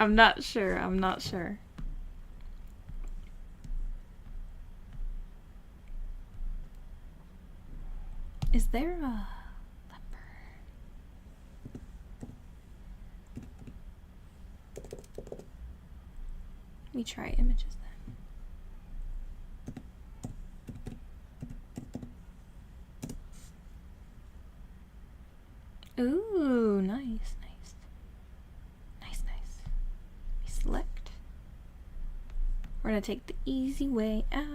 I'm not sure. I'm not sure. Is there a leopard? Let me try images then. Ooh, nice, nice. Nice, nice. Let me select. We're gonna take the easy way out.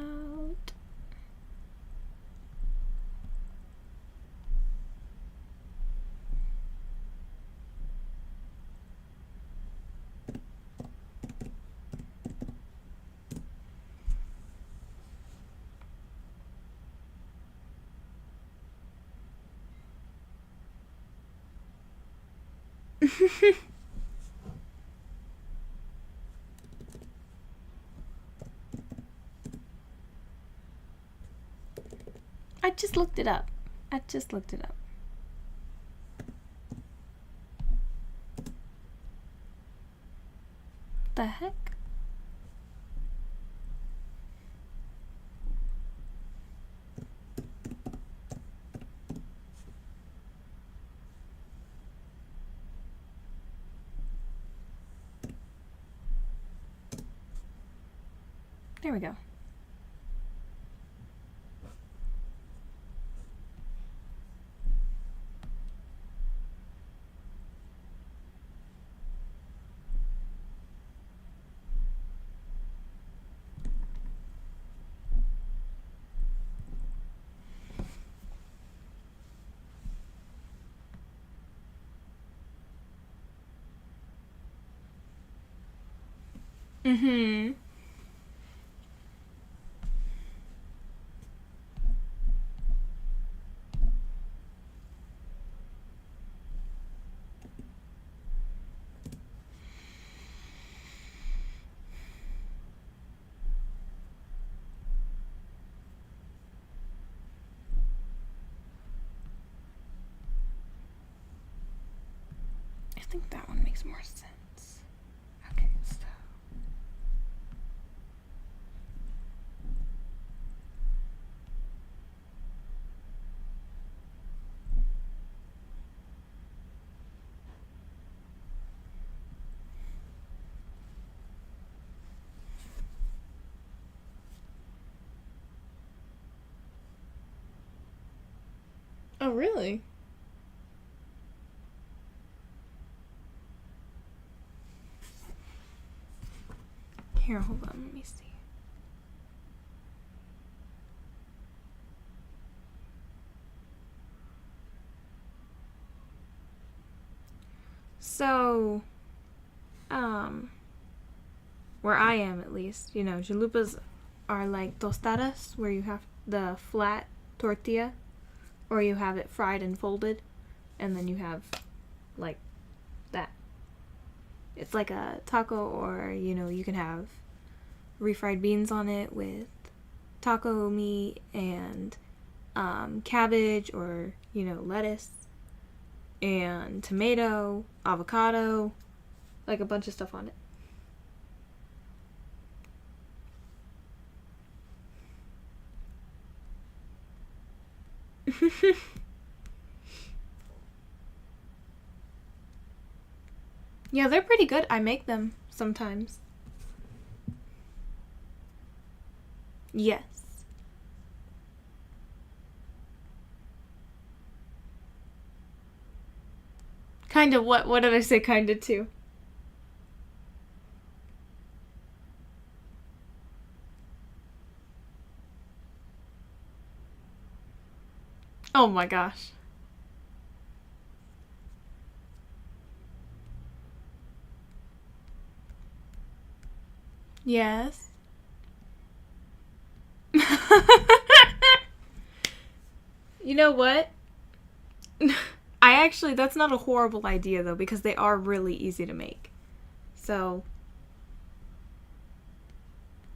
I just looked it up. The heck? There we go. Mm-hmm. I think that one makes more sense. Okay, so oh, really? Here, hold on, let me see. So, where I am at least, you know, chalupas are like tostadas, where you have the flat tortilla, or you have it fried and folded, and then you have like that. It's like a taco, or you know, you can have refried beans on it with taco meat and cabbage, or you know, lettuce and tomato, avocado, like a bunch of stuff on it. Yeah, they're pretty good. I make them sometimes. Yes. Kind of what? What did I say kind of to? Oh my gosh. Yes. You know what? I actually, that's not a horrible idea though, because they are really easy to make. So,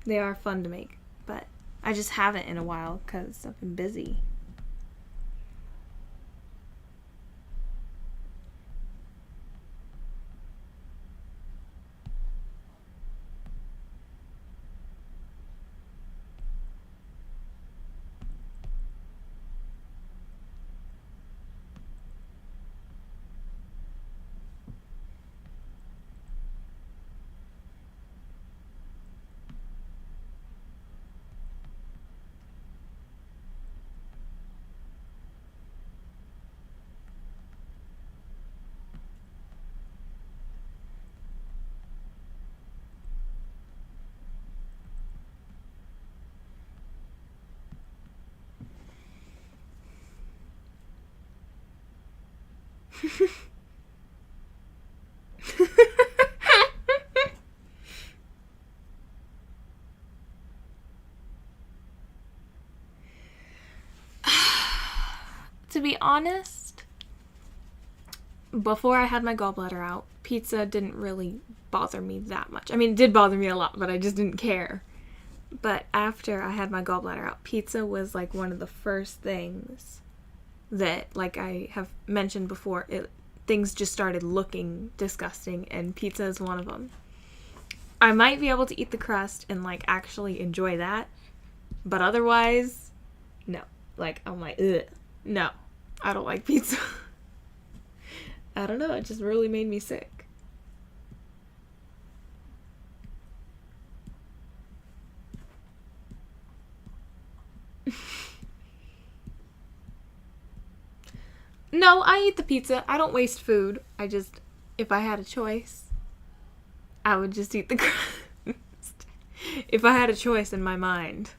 they are fun to make. But I just haven't in a while because I've been busy. To be honest, before I had my gallbladder out, pizza didn't really bother me that much. I mean, it did bother me a lot, but I just didn't care. But after I had my gallbladder out, pizza was like one of the first things that, like I have mentioned before, things just started looking disgusting, and pizza is one of them. I might be able to eat the crust and like actually enjoy that, but otherwise, no. Like, I'm like, ugh, no, I don't like pizza. I don't know, it just really made me sick. No, I eat the pizza. I don't waste food. If I had a choice, I would just eat the crust. If I had a choice in my mind.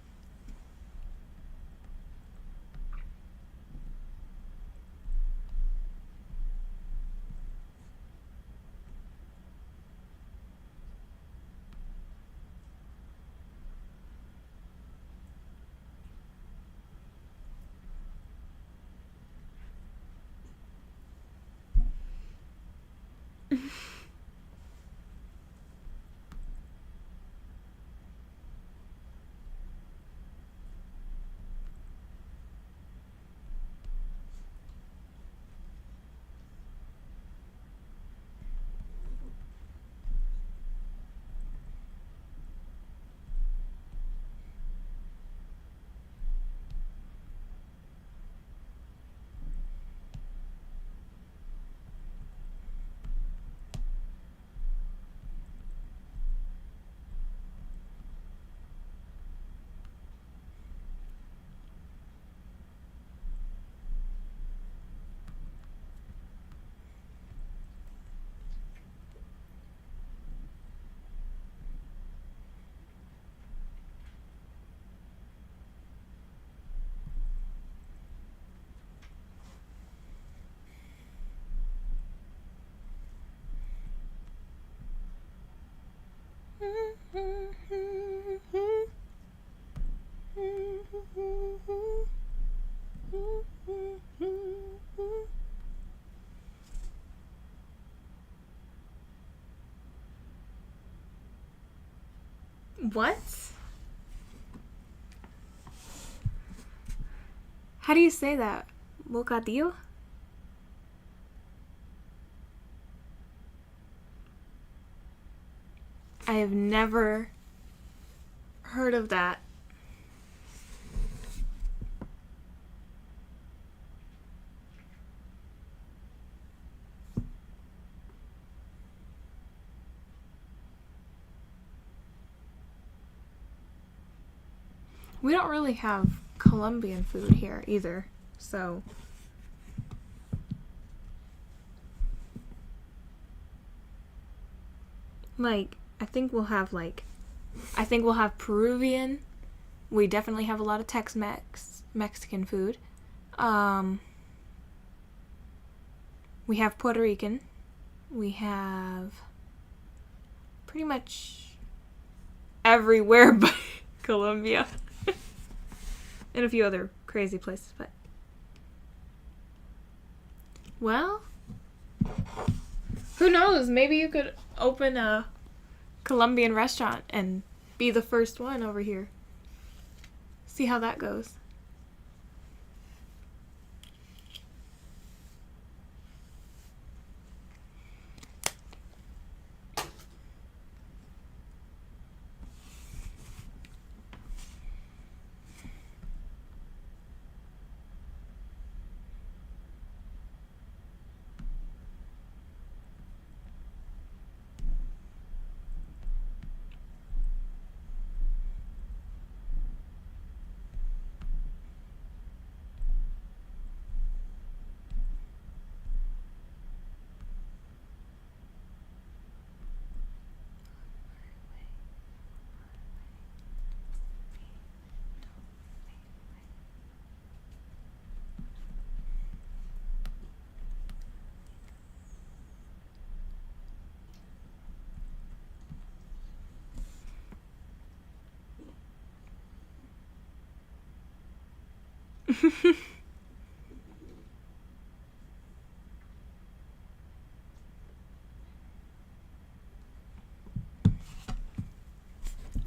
What? How do you say that? Bocadillo? I have never heard of that. We don't really have Colombian food here either, so like I think we'll have Peruvian. We definitely have a lot of Tex-Mex, Mexican food. We have Puerto Rican. We have pretty much everywhere but Colombia. And a few other crazy places, but well, who knows? Maybe you could open a Colombian restaurant and be the first one over here. See how that goes.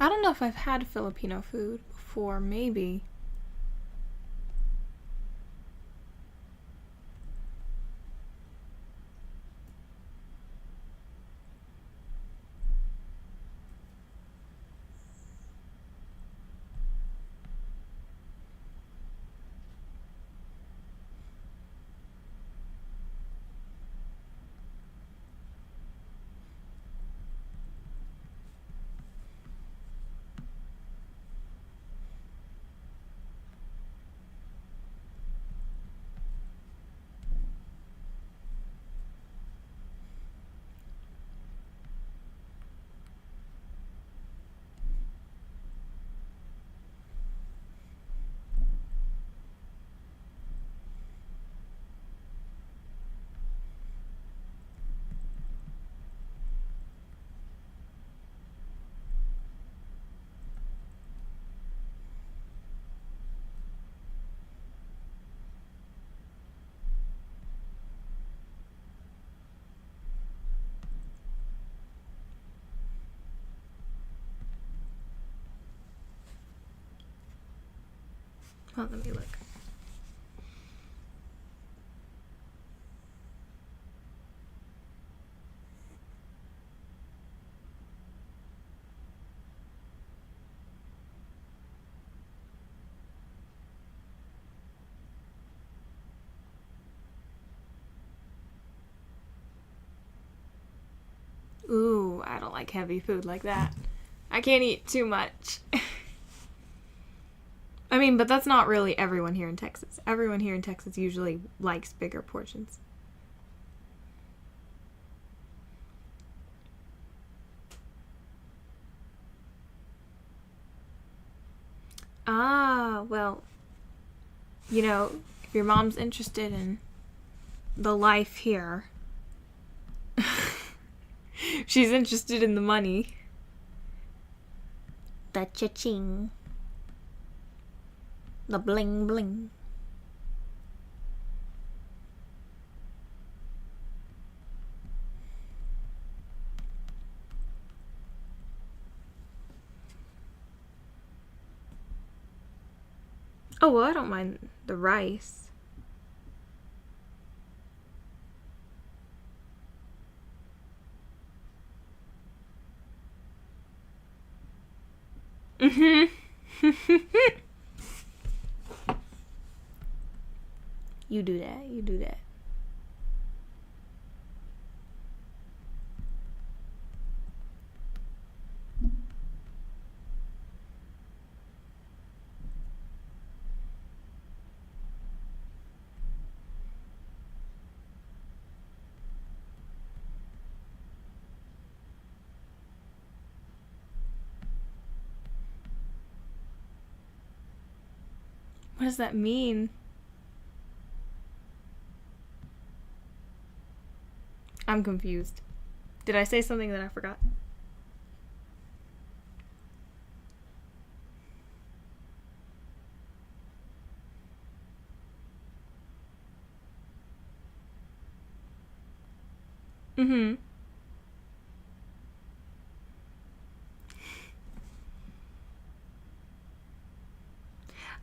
I don't know if I've had Filipino food before, maybe. Well, let me look. Ooh, I don't like heavy food like that. I can't eat too much. I mean, but that's not really everyone here in Texas. Everyone here in Texas usually likes bigger portions. Ah, well, you know, if your mom's interested in the life here, she's interested in the money. The cha-ching. The bling bling. Oh, well, I don't mind the rice. You do that. You do that. What does that mean? I'm confused. Did I say something that I forgot? Mm-hmm.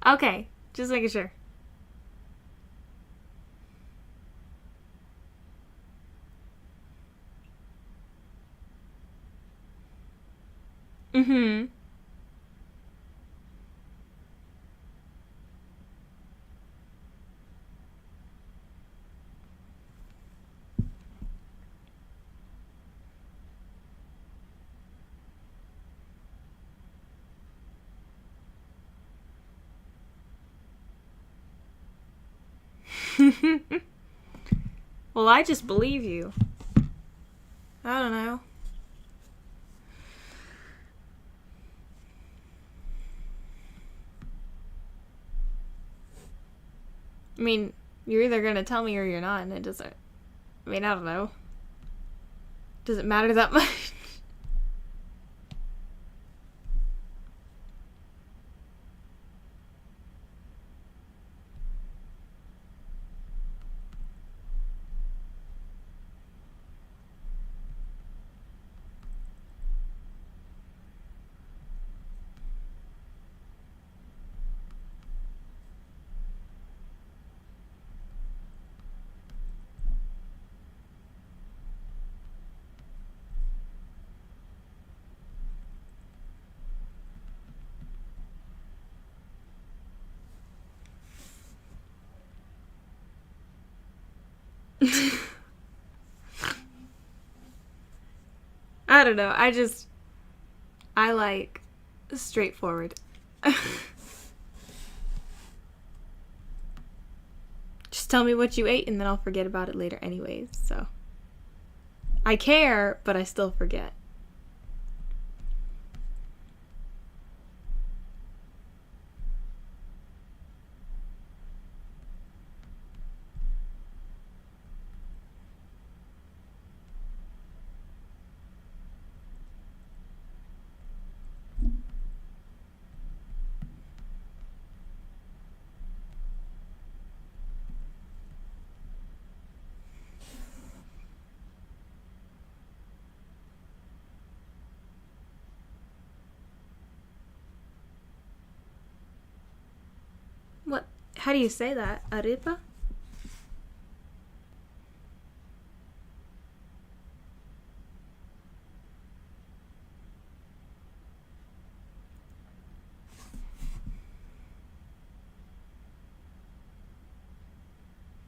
Okay, just making sure. Mm-hmm. Well, I just believe you. I don't know. I mean, you're either gonna tell me or you're not, and it doesn't. I mean, I don't know. Does it matter that much? I don't know. I like straightforward. Just tell me what you ate and then I'll forget about it later anyways, so. I care, but I still forget. What? How do you say that? Arepa?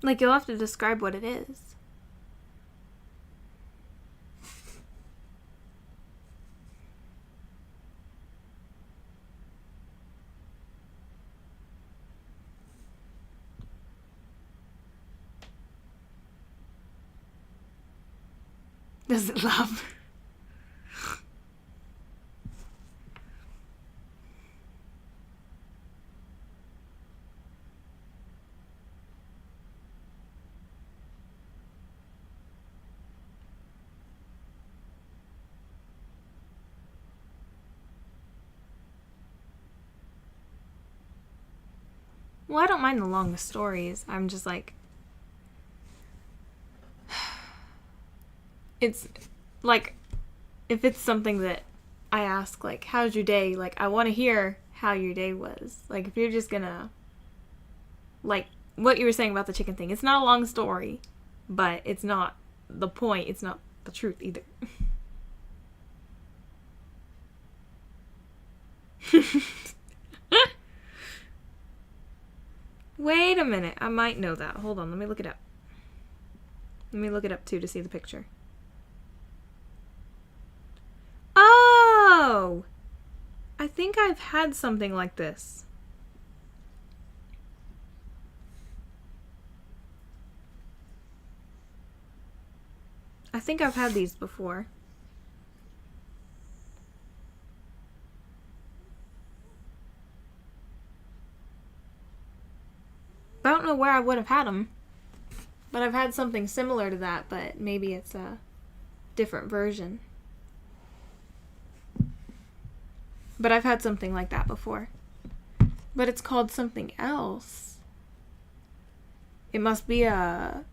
Like, you'll have to describe what it is. Does it love? Well, I don't mind the long stories. I'm just like... It's like, if it's something that I ask, like, how's your day? Like, I want to hear how your day was. Like, if you're just gonna... Like, what you were saying about the chicken thing. It's not a long story, but it's not the point. It's not the truth either. Wait a minute. I might know that. Hold on. Let me look it up. Let me look it up, too, to see the picture. Oh! I think I've had something like this. I think I've had these before. I don't know where I would have had them. But I've had something similar to that, but maybe it's a different version. But I've had something like that before. But it's called something else. It must be a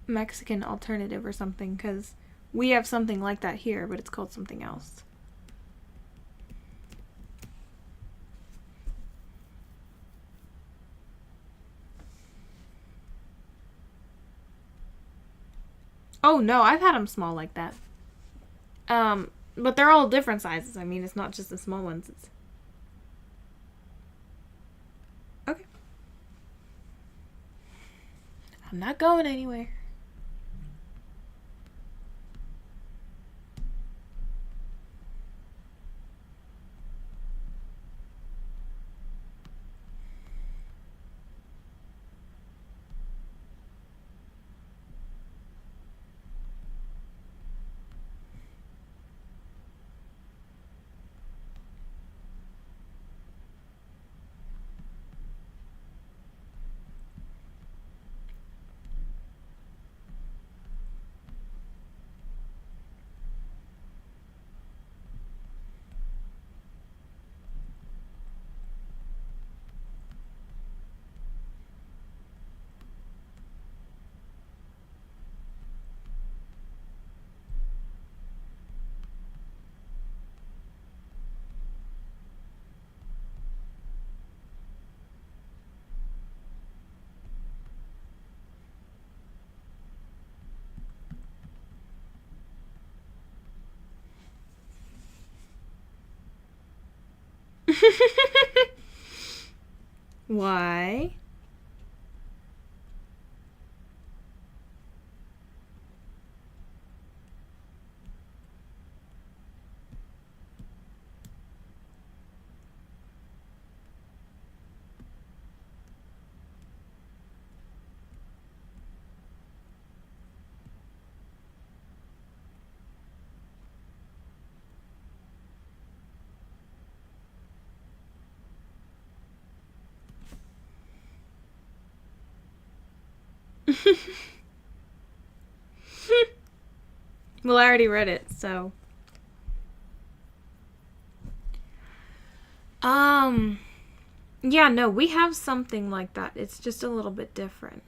Mexican alternative or something, because we have something like that here, but it's called something else. Oh no, I've had them small like that. But they're all different sizes. I mean, it's not just the small ones. It's... Okay. I'm not going anywhere. Why? Well, I already read it, so. Yeah, no, we have something like that. It's just a little bit different.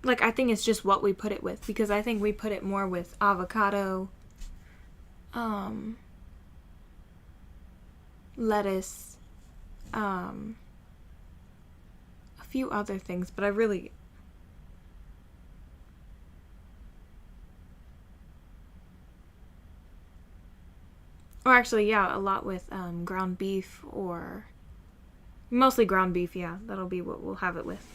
Like, I think it's just what we put it with, because I think we put it more with avocado, lettuce, a few other things, but I really. Or actually, yeah, a lot with ground beef, or mostly ground beef, yeah. That'll be what we'll have it with.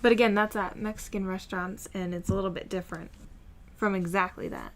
But again, that's at Mexican restaurants, and it's a little bit different from exactly that.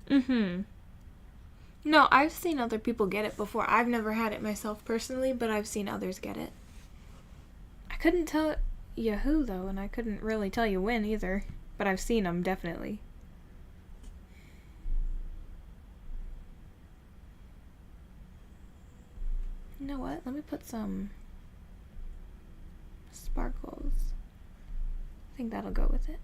Mm-hmm. No, I've seen other people get it before. I've never had it myself personally, but I've seen others get it. I couldn't tell you who, though, and I couldn't really tell you when either. But I've seen them, definitely. You know what? Let me put some sparkles. I think that'll go with it.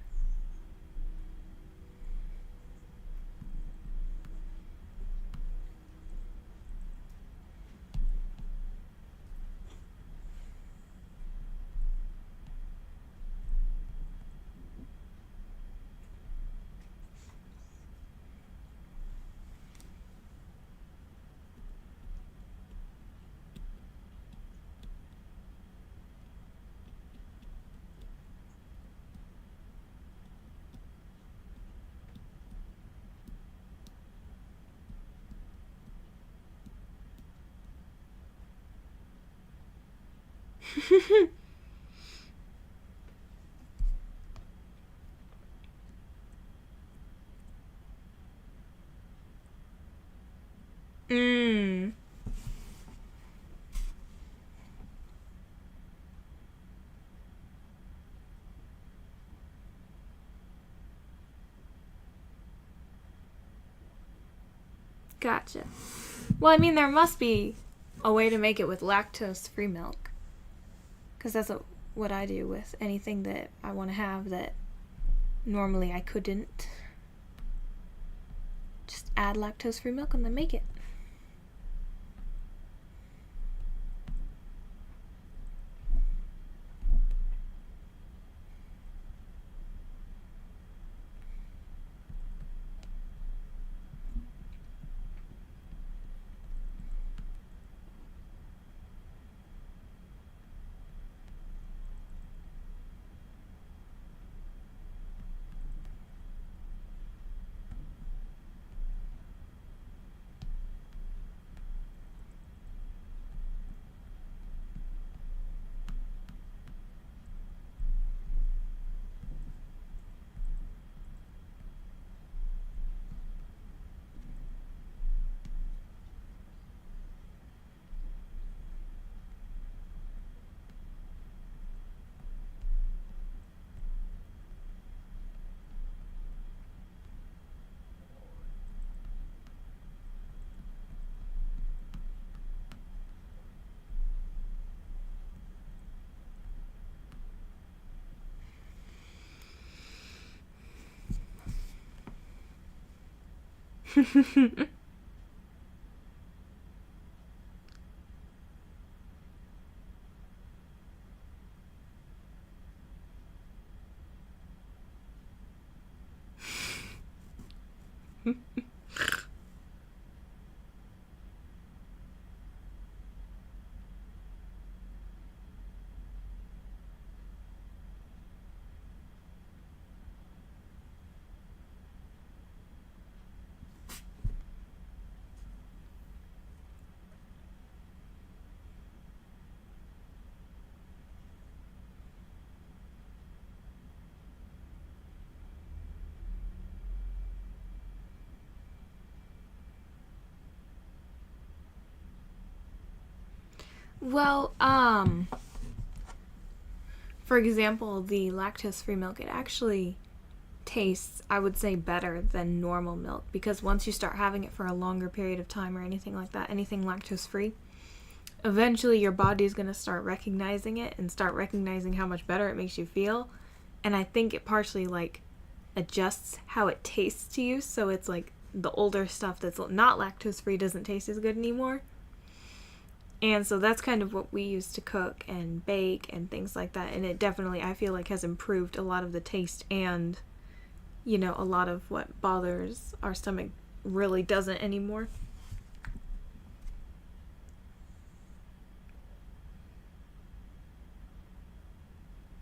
Mmm. Gotcha. Well, I mean, there must be a way to make it with lactose-free milk. Because that's what I do with anything that I want to have that normally I couldn't. Just add lactose-free milk and then make it. Well, for example, the lactose-free milk, it actually tastes, I would say, better than normal milk, because once you start having it for a longer period of time or anything like that, anything lactose-free, eventually your body is going to start recognizing it and start recognizing how much better it makes you feel. And I think it partially, like, adjusts how it tastes to you, so it's like the older stuff that's not lactose-free doesn't taste as good anymore. And so that's kind of what we use to cook and bake and things like that. And it definitely, I feel like, has improved a lot of the taste, and, you know, a lot of what bothers our stomach really doesn't anymore.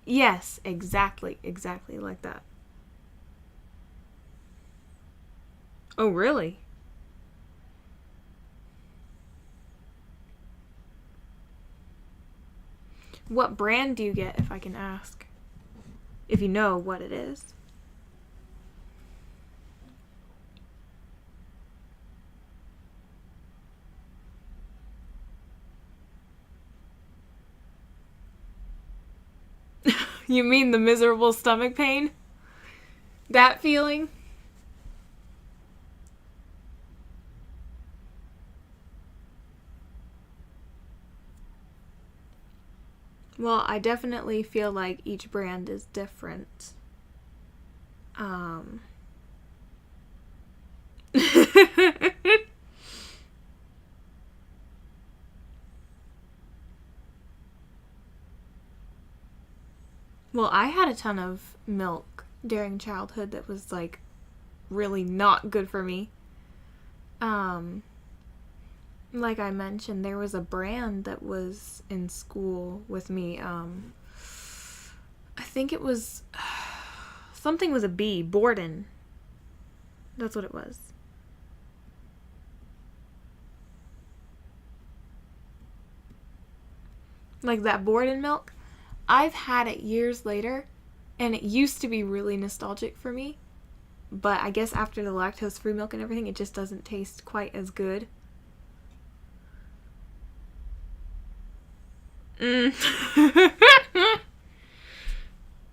Yes, exactly like that. Oh, really? What brand do you get, if I can ask? If you know what it is. You mean the miserable stomach pain? That feeling? Well, I definitely feel like each brand is different. Um. Well, I had a ton of milk during childhood that was, like, really not good for me. Um, like I mentioned, there was a brand that was in school with me. I think it was something with a B, Borden. That's what it was. Like that Borden milk. I've had it years later, and it used to be really nostalgic for me. But I guess after the lactose-free milk and everything, it just doesn't taste quite as good. Mm.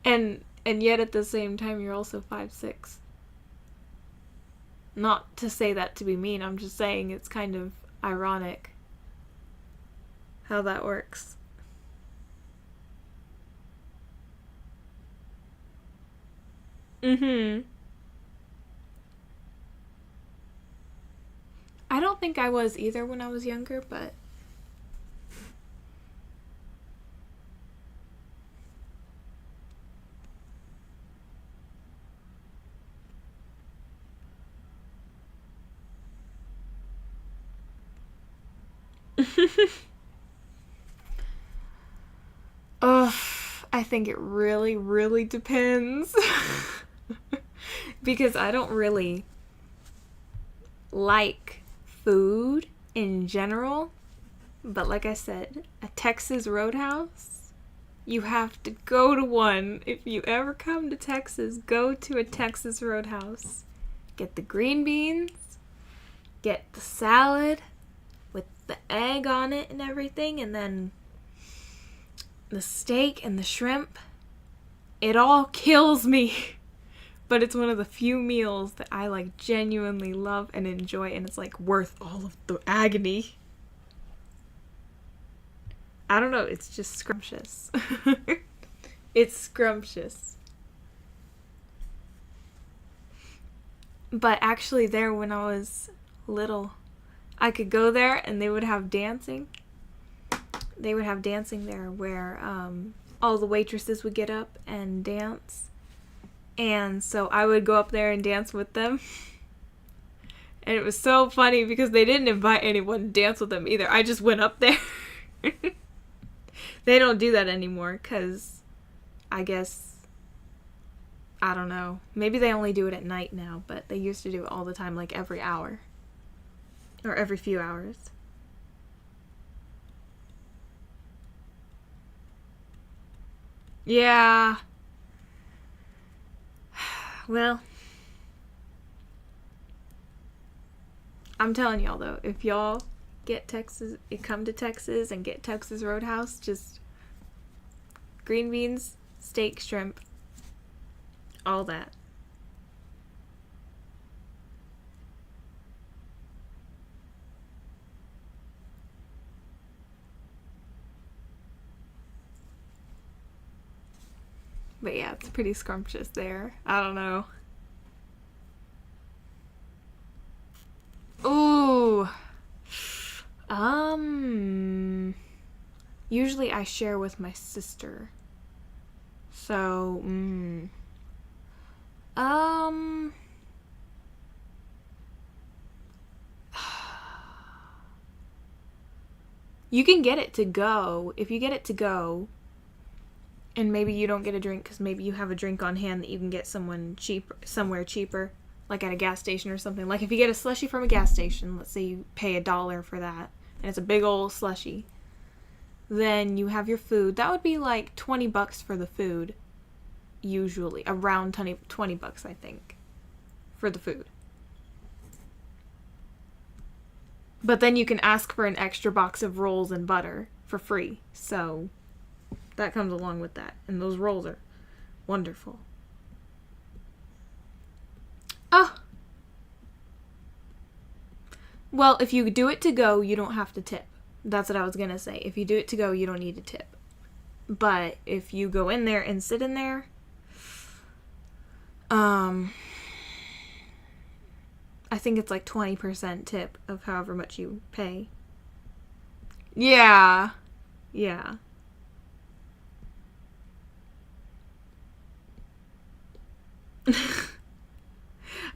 and yet at the same time, you're also 5'6". Not to say that to be mean, I'm just saying it's kind of ironic how that works. Mm-hmm. I don't think I was either when I was younger, but ugh, I think it really, really depends. Because I don't really like food in general, but like I said, a Texas Roadhouse, you have to go to one. If you ever come to Texas, go to a Texas Roadhouse. Get the green beans, get the salad with the egg on it and everything, and then the steak and the shrimp. It all kills me. But it's one of the few meals that I, like, genuinely love and enjoy, and it's, like, worth all of the agony. I don't know, it's just scrumptious. It's scrumptious. But actually there when I was little, I could go there and they would have dancing. They would have dancing there where all the waitresses would get up and dance. And so I would go up there and dance with them. And it was so funny because they didn't invite anyone to dance with them either. I just went up there. They don't do that anymore because I guess, I don't know. Maybe they only do it at night now, but they used to do it all the time, like every hour. Or every few hours. Yeah. Well, I'm telling y'all though, if y'all come to Texas and get Texas Roadhouse, just green beans, steak, shrimp, all that. But yeah, it's pretty scrumptious there. I don't know. Ooh. Usually I share with my sister. So, you can get it to go. If you get it to go, and maybe you don't get a drink because maybe you have a drink on hand that you can get somewhere cheaper, like at a gas station or something. Like if you get a slushie from a gas station, let's say you pay $1 for that, and it's a big old slushie, then you have your food. That would be like $20 for the food, usually. Around $20, I think, for the food. But then you can ask for an extra box of rolls and butter for free. So that comes along with that. And those rolls are wonderful. Oh. Well, if you do it to go, you don't have to tip. That's what I was going to say. If you do it to go, you don't need to tip. But if you go in there and sit in there, I think it's like 20% tip of however much you pay. Yeah. Yeah.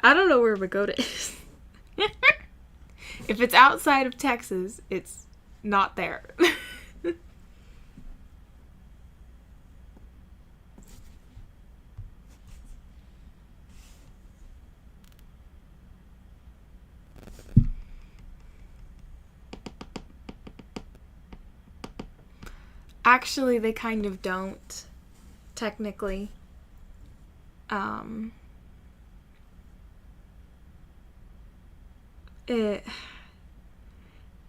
I don't know where Pagoda is. If it's outside of Texas, it's not there. Actually, they kind of don't, technically.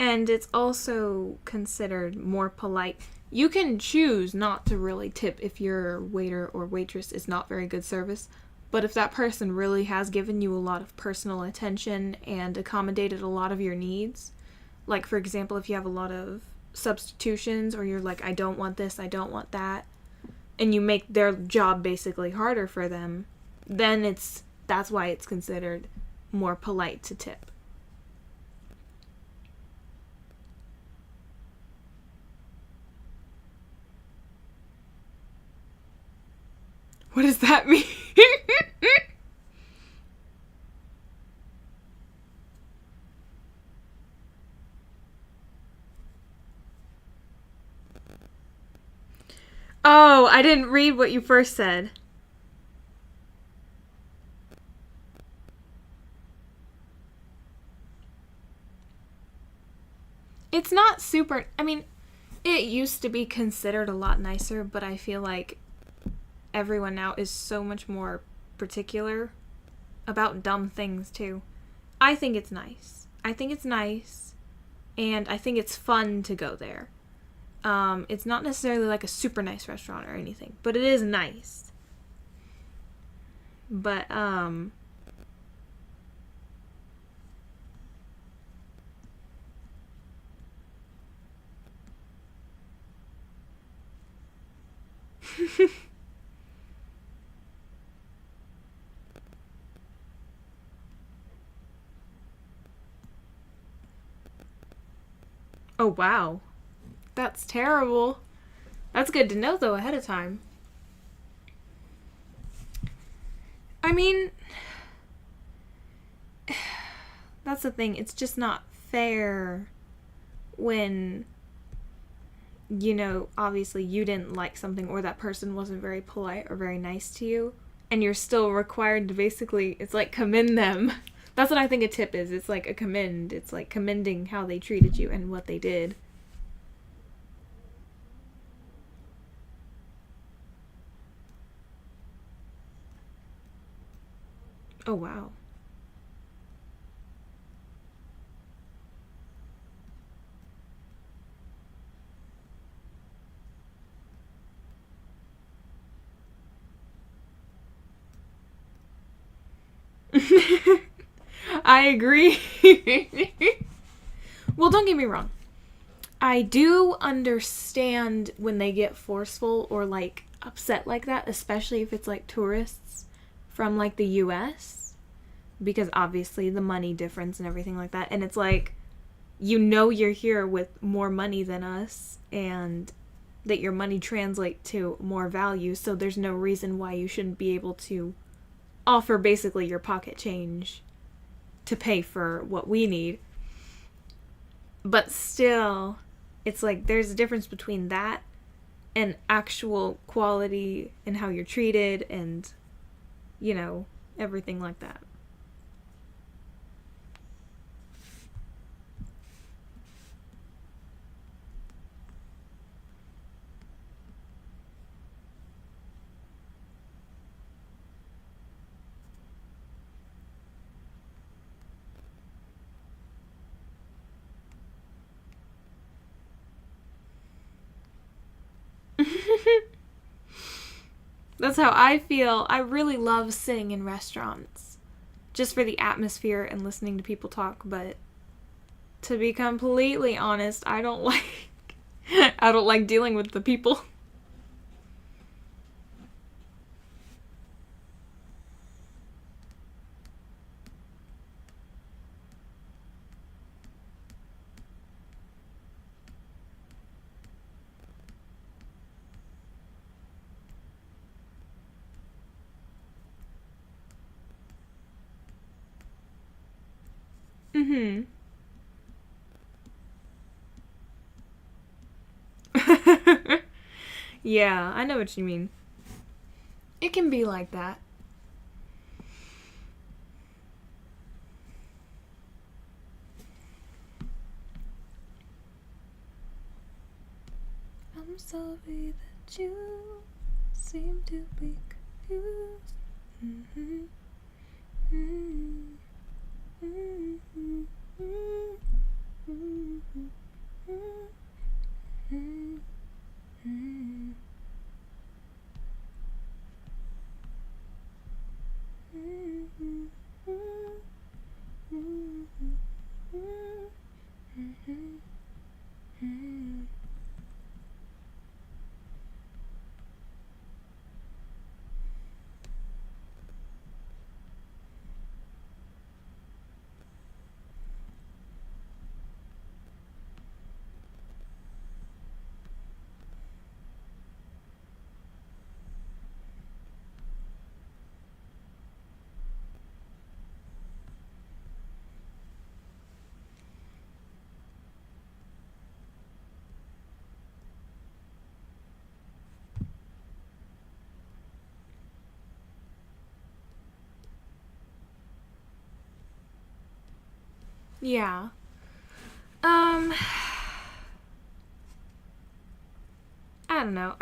And it's also considered more polite. You can choose not to really tip if your waiter or waitress is not very good service, but if that person really has given you a lot of personal attention and accommodated a lot of your needs, like for example, if you have a lot of substitutions or you're like, I don't want this, I don't want that, and you make their job basically harder for them, then that's why it's considered more polite to tip. What does that mean? Oh, I didn't read what you first said. It's not super... I mean, it used to be considered a lot nicer, but I feel like everyone now is so much more particular about dumb things, too. I think it's nice. And I think it's fun to go there. It's not necessarily like a super nice restaurant or anything, but it is nice. But, Oh, wow. That's terrible. That's good to know, though, ahead of time. I mean, that's the thing. It's just not fair when, obviously you didn't like something or that person wasn't very polite or very nice to you, and you're still required to basically, it's like commend them. That's what I think a tip is. It's like a commend. It's like commending how they treated you and what they did. Oh, wow. I agree. Well, don't get me wrong. I do understand when they get forceful or like upset like that, especially if it's like tourists from like the US, because obviously the money difference and everything like that. And it's like, you're here with more money than us and that your money translates to more value, so there's no reason why you shouldn't be able to offer basically your pocket change to pay for what we need. But still, it's like there's a difference between that and actual quality and how you're treated and, everything like that. That's how I feel. I really love sitting in restaurants just for the atmosphere and listening to people talk, but to be completely honest, I don't like I don't like dealing with the people. Mhm. Yeah, I know what you mean. It can be like that. I'm sorry that you seem to be confused. Mm-hmm. Mm-hmm. Mm-hmm. Mm-hmm. Mm-hmm. Yeah. Um, I don't know.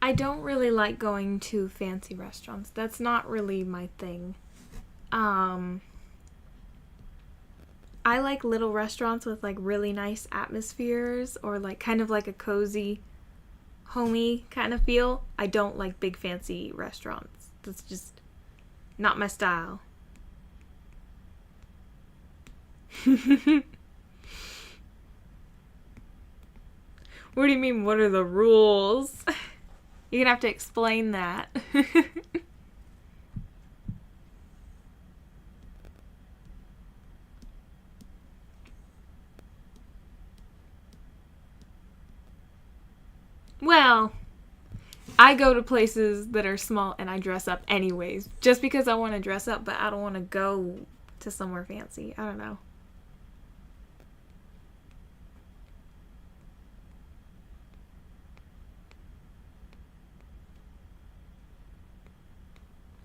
I don't really like going to fancy restaurants. That's not really my thing. Um, I like little restaurants with like really nice atmospheres or like kind of like a cozy, homey kind of feel. I don't like big fancy restaurants. That's just not my style. What do you mean, what are the rules? You're gonna have to explain that. Well, I go to places that are small and I dress up anyways. Just because I want to dress up, but I don't want to go to somewhere fancy. I don't know.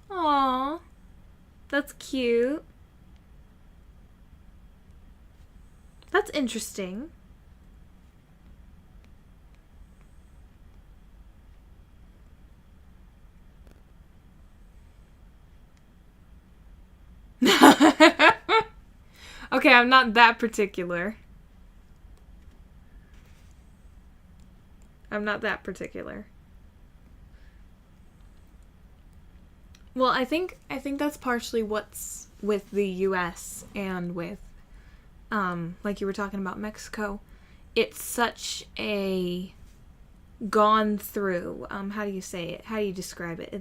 Aww. That's cute. That's interesting. Okay, I'm not that particular. I'm not that particular. Well, I think that's partially what's with the US and with like you were talking about Mexico. It's such a gone through, how do you say it? How do you describe it?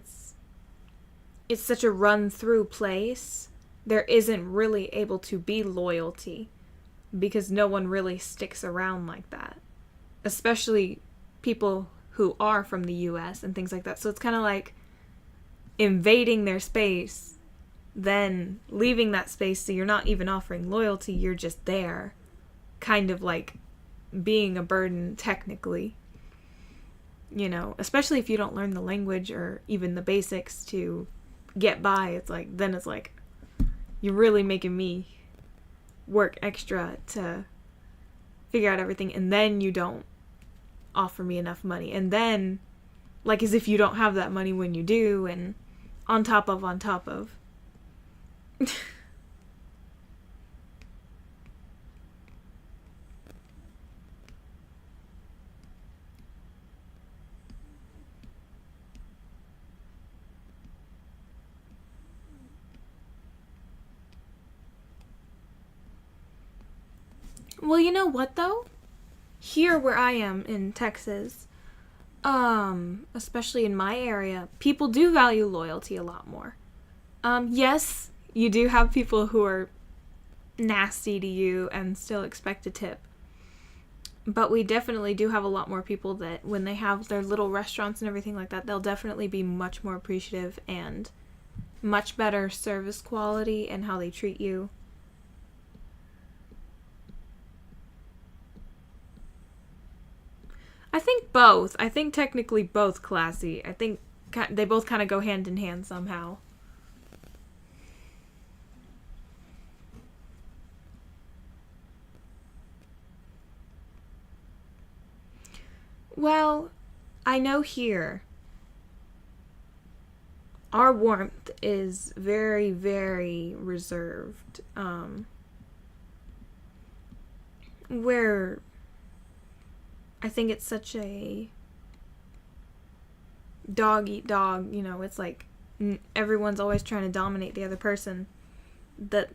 It's such a run through place. There isn't really able to be loyalty because no one really sticks around like that. Especially people who are from the US and things like that. So it's kind of like invading their space, then leaving that space, so you're not even offering loyalty, you're just there. Kind of like being a burden, technically. You know, especially if you don't learn the language or even the basics to get by, then it's like, you're really making me work extra to figure out everything, and then you don't offer me enough money. And then, like, as if you don't have that money when you do, and on top of. Well, you know what, though? Here where I am in Texas, especially in my area, people do value loyalty a lot more. Yes, you do have people who are nasty to you and still expect a tip. But we definitely do have a lot more people that when they have their little restaurants and everything like that, they'll definitely be much more appreciative and much better service quality and how they treat you. I think both. I think technically both classy. I think they both kind of go hand in hand somehow. Well, I know here our warmth is very, very reserved. Where I think it's such a dog eat dog, it's like everyone's always trying to dominate the other person, that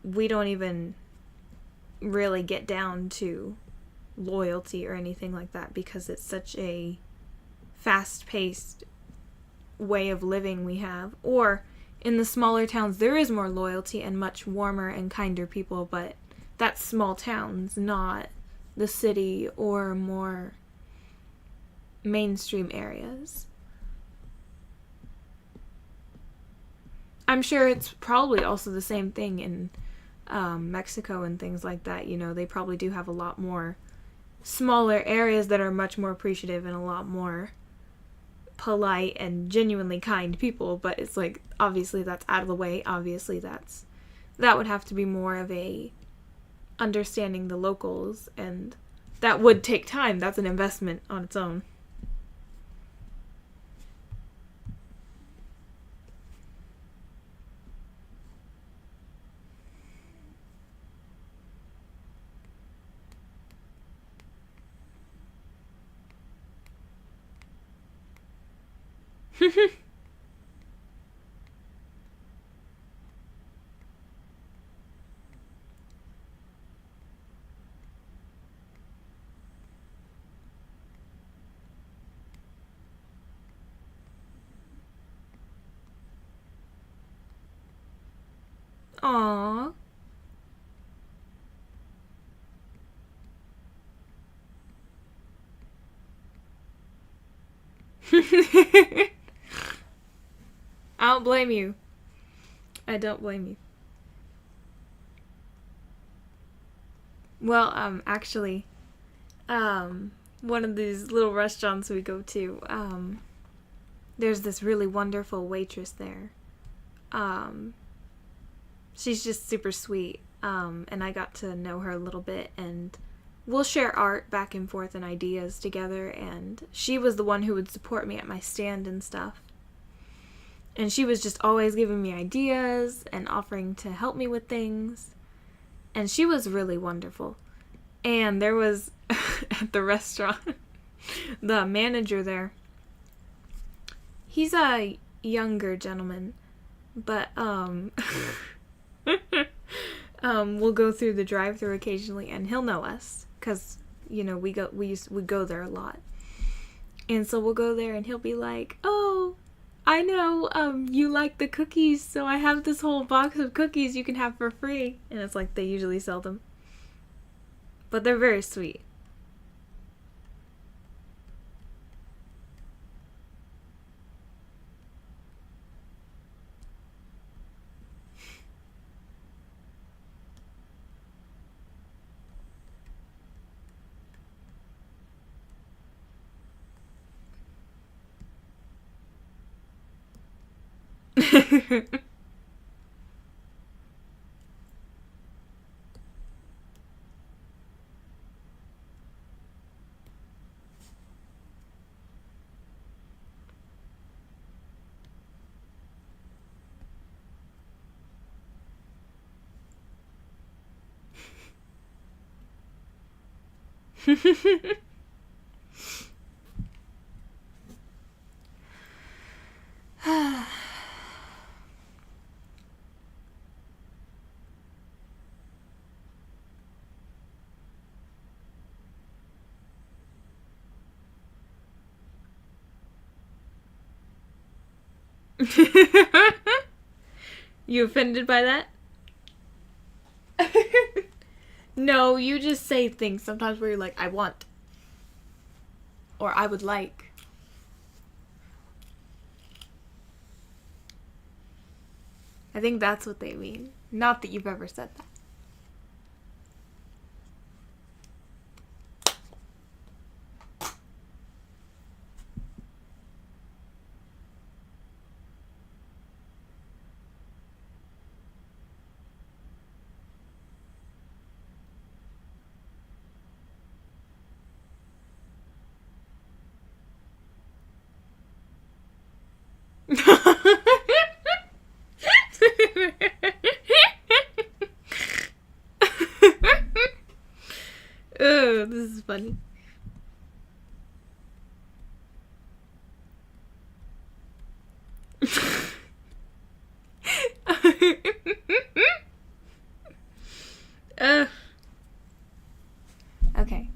we don't even really get down to loyalty or anything like that because it's such a fast-paced way of living we have. Or in the smaller towns there is more loyalty and much warmer and kinder people, but that's small towns, not the city or more mainstream areas. I'm sure it's probably also the same thing in Mexico and things like that. They probably do have a lot more smaller areas that are much more appreciative and a lot more polite and genuinely kind people, but it's like, obviously that's out of the way. Obviously that would have to be more of a understanding the locals, and that would take time. That's an investment on its own. Aww. I don't blame you. I don't blame you. Well, actually, one of these little restaurants we go to, there's this really wonderful waitress there. Um, she's just super sweet. And I got to know her a little bit, and we'll share art back and forth and ideas together. And she was the one who would support me at my stand and stuff. And she was just always giving me ideas and offering to help me with things. And she was really wonderful. And there was, at the restaurant, the manager there. He's a younger gentleman, but, we'll go through the drive-thru occasionally, and he'll know us, because, you know, we go there a lot. And so we'll go there, and he'll be like, oh, I know, you like the cookies, so I have this whole box of cookies you can have for free. And it's like, they usually sell them. But they're very sweet. You offended by that? No, you just say things sometimes where you're like, I want. Or I would like. I think that's what they mean. Not that you've ever said that. Oh, this is funny. Okay.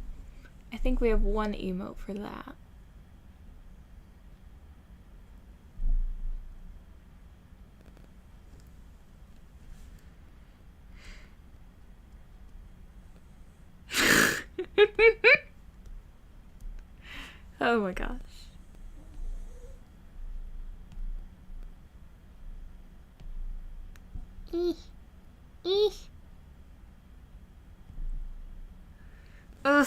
I think we have one emote for that. Oh my gosh. Ugh.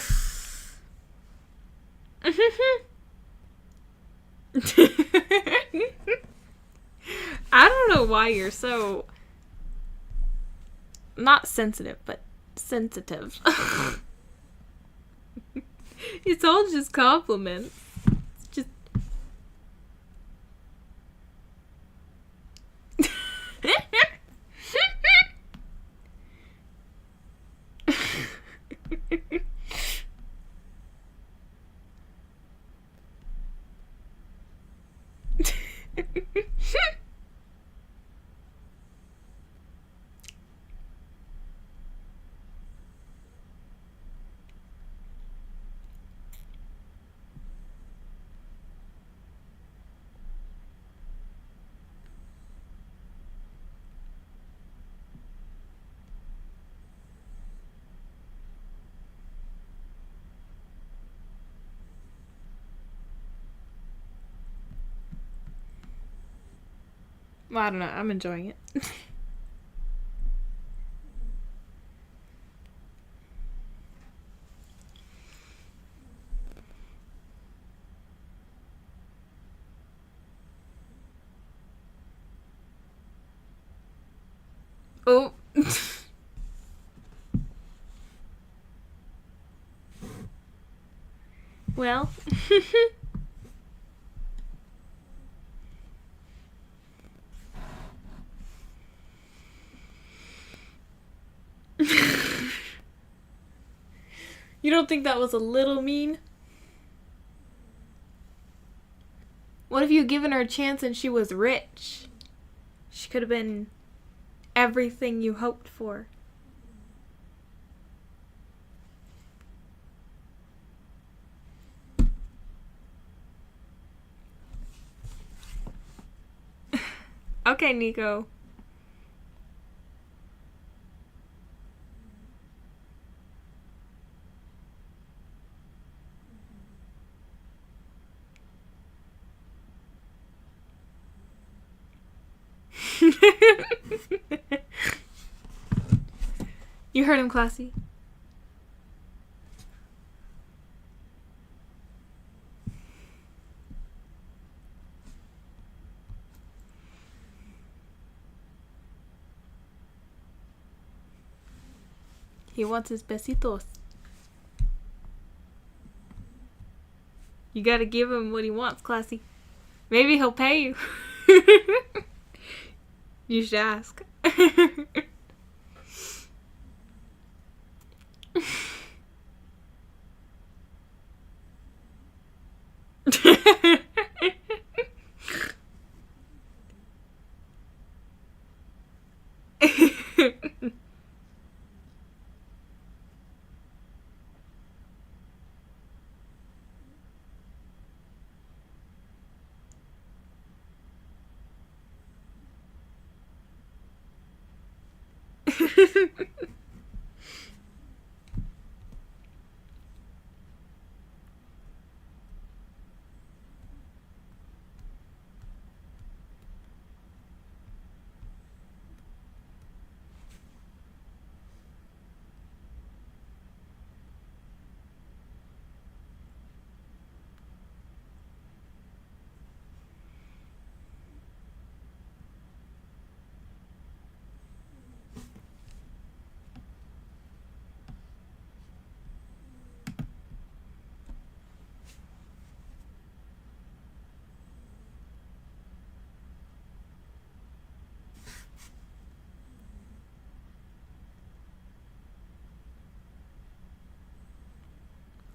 I don't know why you're so not sensitive, but sensitive. It's all just compliments. It's just Well, I don't know. I'm enjoying it. Oh. Well. You don't think that was a little mean? What if you given her a chance and she was rich? She could have been everything you hoped for. Okay, Nico. You heard him, Classy. He wants his besitos. You gotta give him what he wants, Classy. Maybe he'll pay you. You should ask.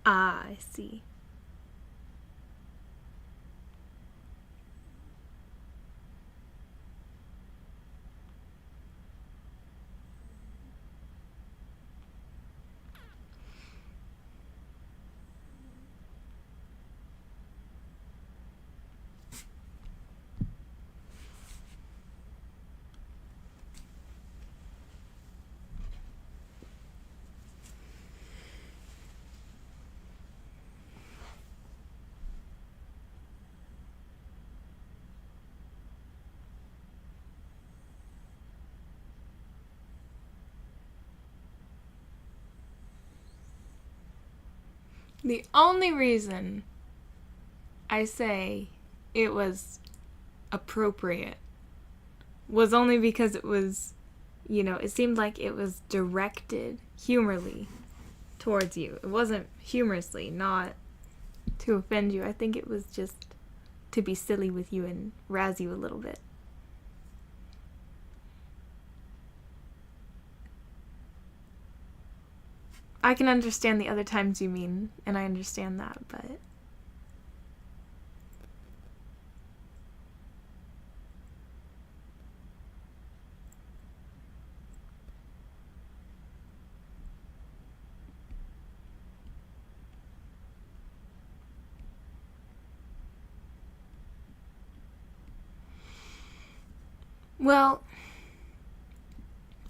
Ah, I see. The only reason I say it was appropriate was only because it was, it seemed like it was directed humorly towards you. It wasn't humorously, not to offend you. I think it was just to be silly with you and razz you a little bit. I can understand the other times you mean, and I understand that, but... Well,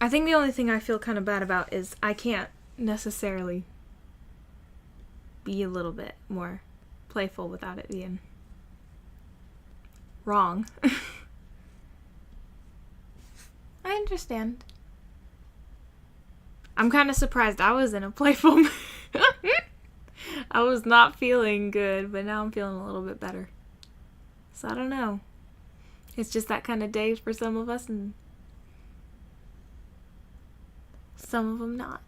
I think the only thing I feel kind of bad about is I can't necessarily be a little bit more playful without it being wrong. understand. I'm kind of surprised I was in a playful mood. I was not feeling good, but now I'm feeling a little bit better. So I don't know. It's just that kind of day for some of us and some of them not.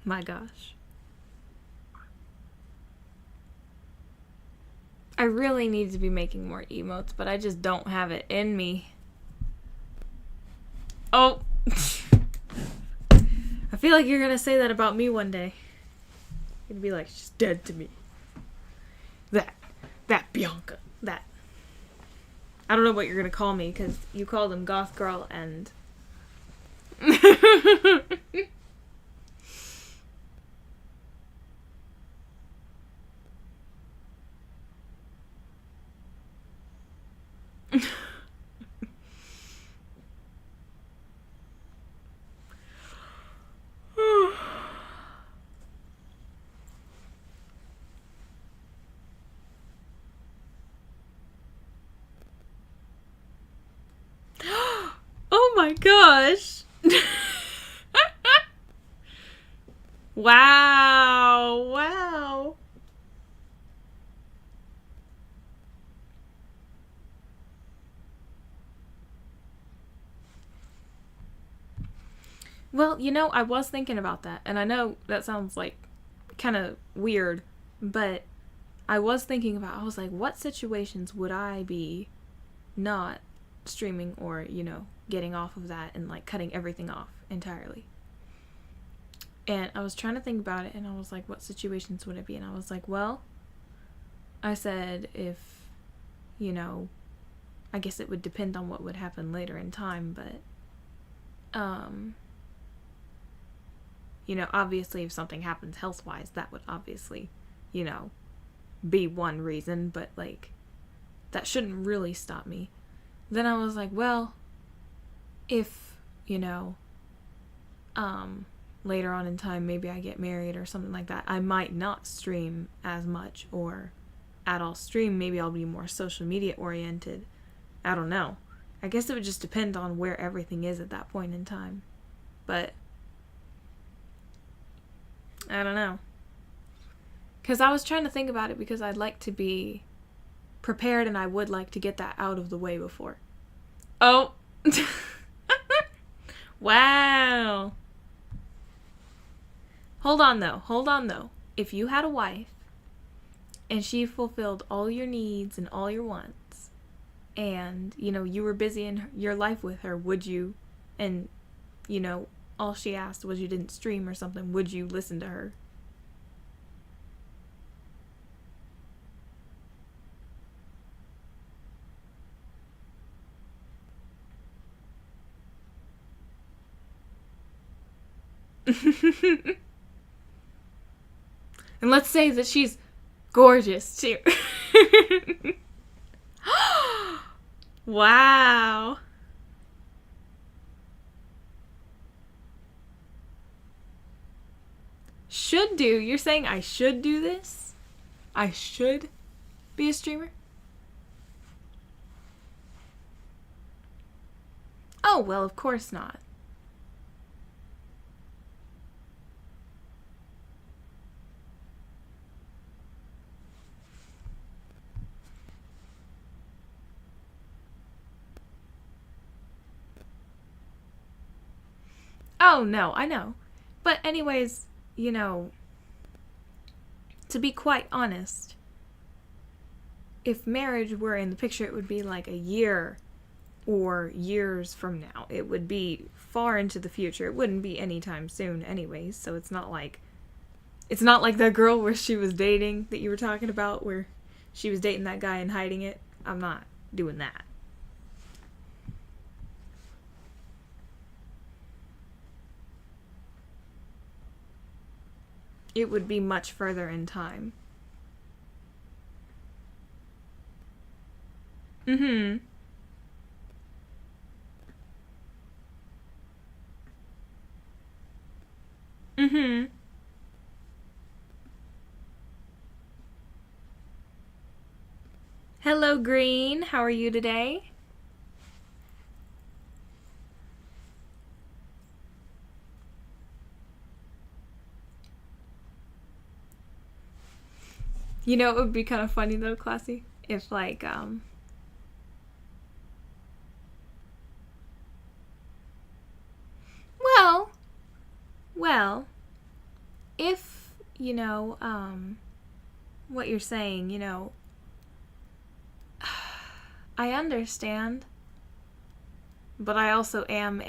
My gosh. I really need to be making more emotes, but I just don't have it in me. Oh. I feel like you're gonna say that about me one day. You're gonna be like, she's dead to me. That Bianca. That. I don't know what you're gonna call me, because you call them Goth Girl and... Oh my gosh. Wow. Well, I was thinking about that, and I know that sounds like kind of weird, but I was thinking about, I was like, what situations would I be not streaming or, getting off of that and like cutting everything off entirely? And I was trying to think about it, and I was like, what situations would it be? And I was like, well, I said if, I guess it would depend on what would happen later in time, but, obviously if something happens health-wise, that would obviously, be one reason, but like, that shouldn't really stop me. Then I was like, well, if, later on in time, maybe I get married or something like that, I might not stream as much or at all stream. Maybe I'll be more social media oriented. I don't know. I guess it would just depend on where everything is at that point in time. But I don't know. Because I was trying to think about it, because I'd like to be prepared, and I would like to get that out of the way before. Oh. Wow. Hold on though. If you had a wife and she fulfilled all your needs and all your wants, and, you were busy in your life with her, would you, and, all she asked was you didn't stream or something, would you listen to her? And let's say that she's gorgeous too. Wow. Should do? You're saying I should do this? I should be a streamer? Oh, well, of course not. Oh, no, I know. But anyways, to be quite honest, if marriage were in the picture, it would be like a year or years from now. It would be far into the future. It wouldn't be anytime soon anyways, so it's not like It's not like that girl where she was dating that you were talking about, where she was dating that guy and hiding it. I'm not doing that. It would be much further in time. Mm-hmm. Mm-hmm. Hello, Green. How are you today? You know, it would be kind of funny though, Classy, if like, well, well, if, what you're saying, I understand, but I also am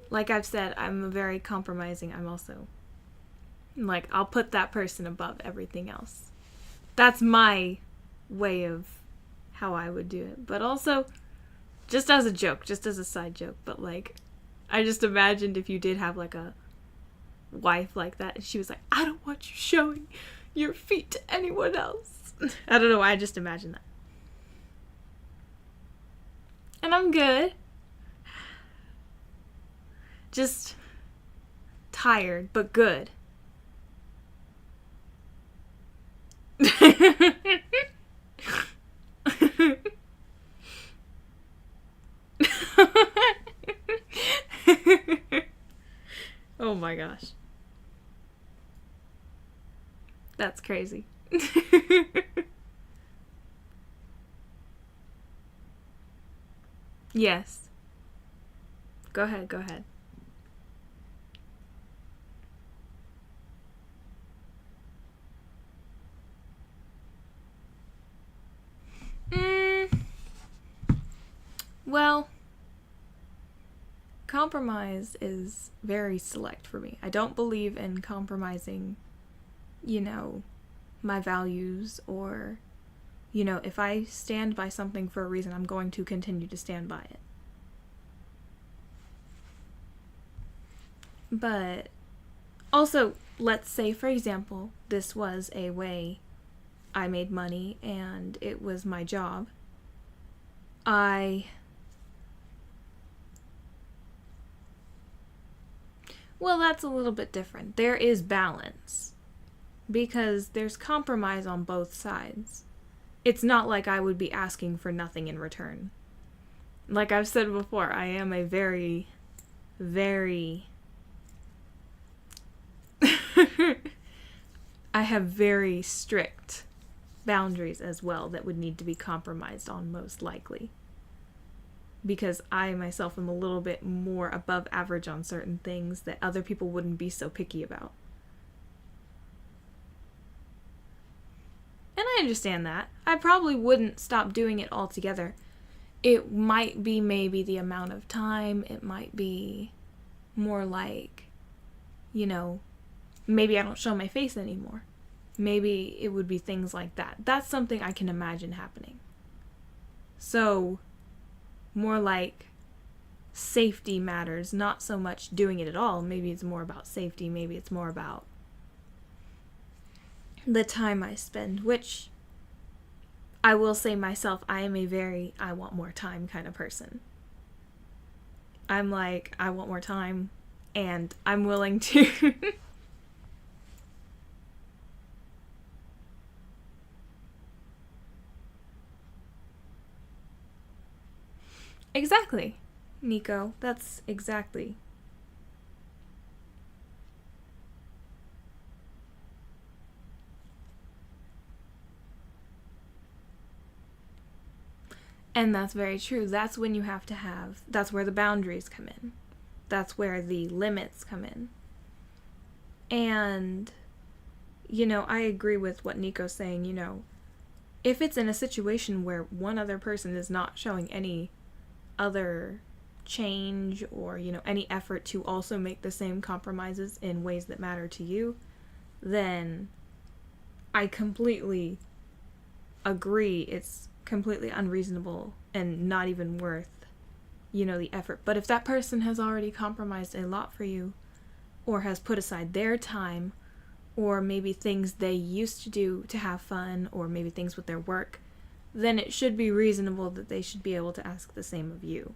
like I've said, I'm a very compromising, I'm also, like, I'll put that person above everything else. That's my way of how I would do it. But also, just as a joke, just as a side joke, but like, I just imagined if you did have like a wife like that and she was like, I don't want you showing your feet to anyone else. I don't know why, I just imagined that. And I'm good. Just tired, but good. Oh my gosh. That's crazy. Yes. Go ahead, go ahead. Mm, well, compromise is very select for me. I don't believe in compromising, my values or, if I stand by something for a reason, I'm going to continue to stand by it. But also, let's say, for example, this was a way I made money and it was my job. Well, that's a little bit different. There is balance because there's compromise on both sides. It's not like I would be asking for nothing in return. Like I've said before, I am a very, very. I have very strict boundaries as well that would need to be compromised on, most likely. Because I myself am a little bit more above average on certain things that other people wouldn't be so picky about. And I understand that. I probably wouldn't stop doing it altogether. It might be maybe the amount of time. It might be more like, maybe I don't show my face anymore. Maybe it would be things like that. That's something I can imagine happening. So, more like safety matters, not so much doing it at all. Maybe it's more about safety. Maybe it's more about the time I spend, which I will say myself, I am a very I want more time kind of person. I'm like, I want more time, and I'm willing to. Exactly, Nico. That's exactly. And that's very true. That's when you have to have, that's where the boundaries come in. That's where the limits come in. And, I agree with what Nico's saying, if it's in a situation where one other person is not showing any other change or, any effort to also make the same compromises in ways that matter to you, then I completely agree it's completely unreasonable and not even worth, the effort. But if that person has already compromised a lot for you, or has put aside their time, or maybe things they used to do to have fun, or maybe things with their work, then it should be reasonable that they should be able to ask the same of you.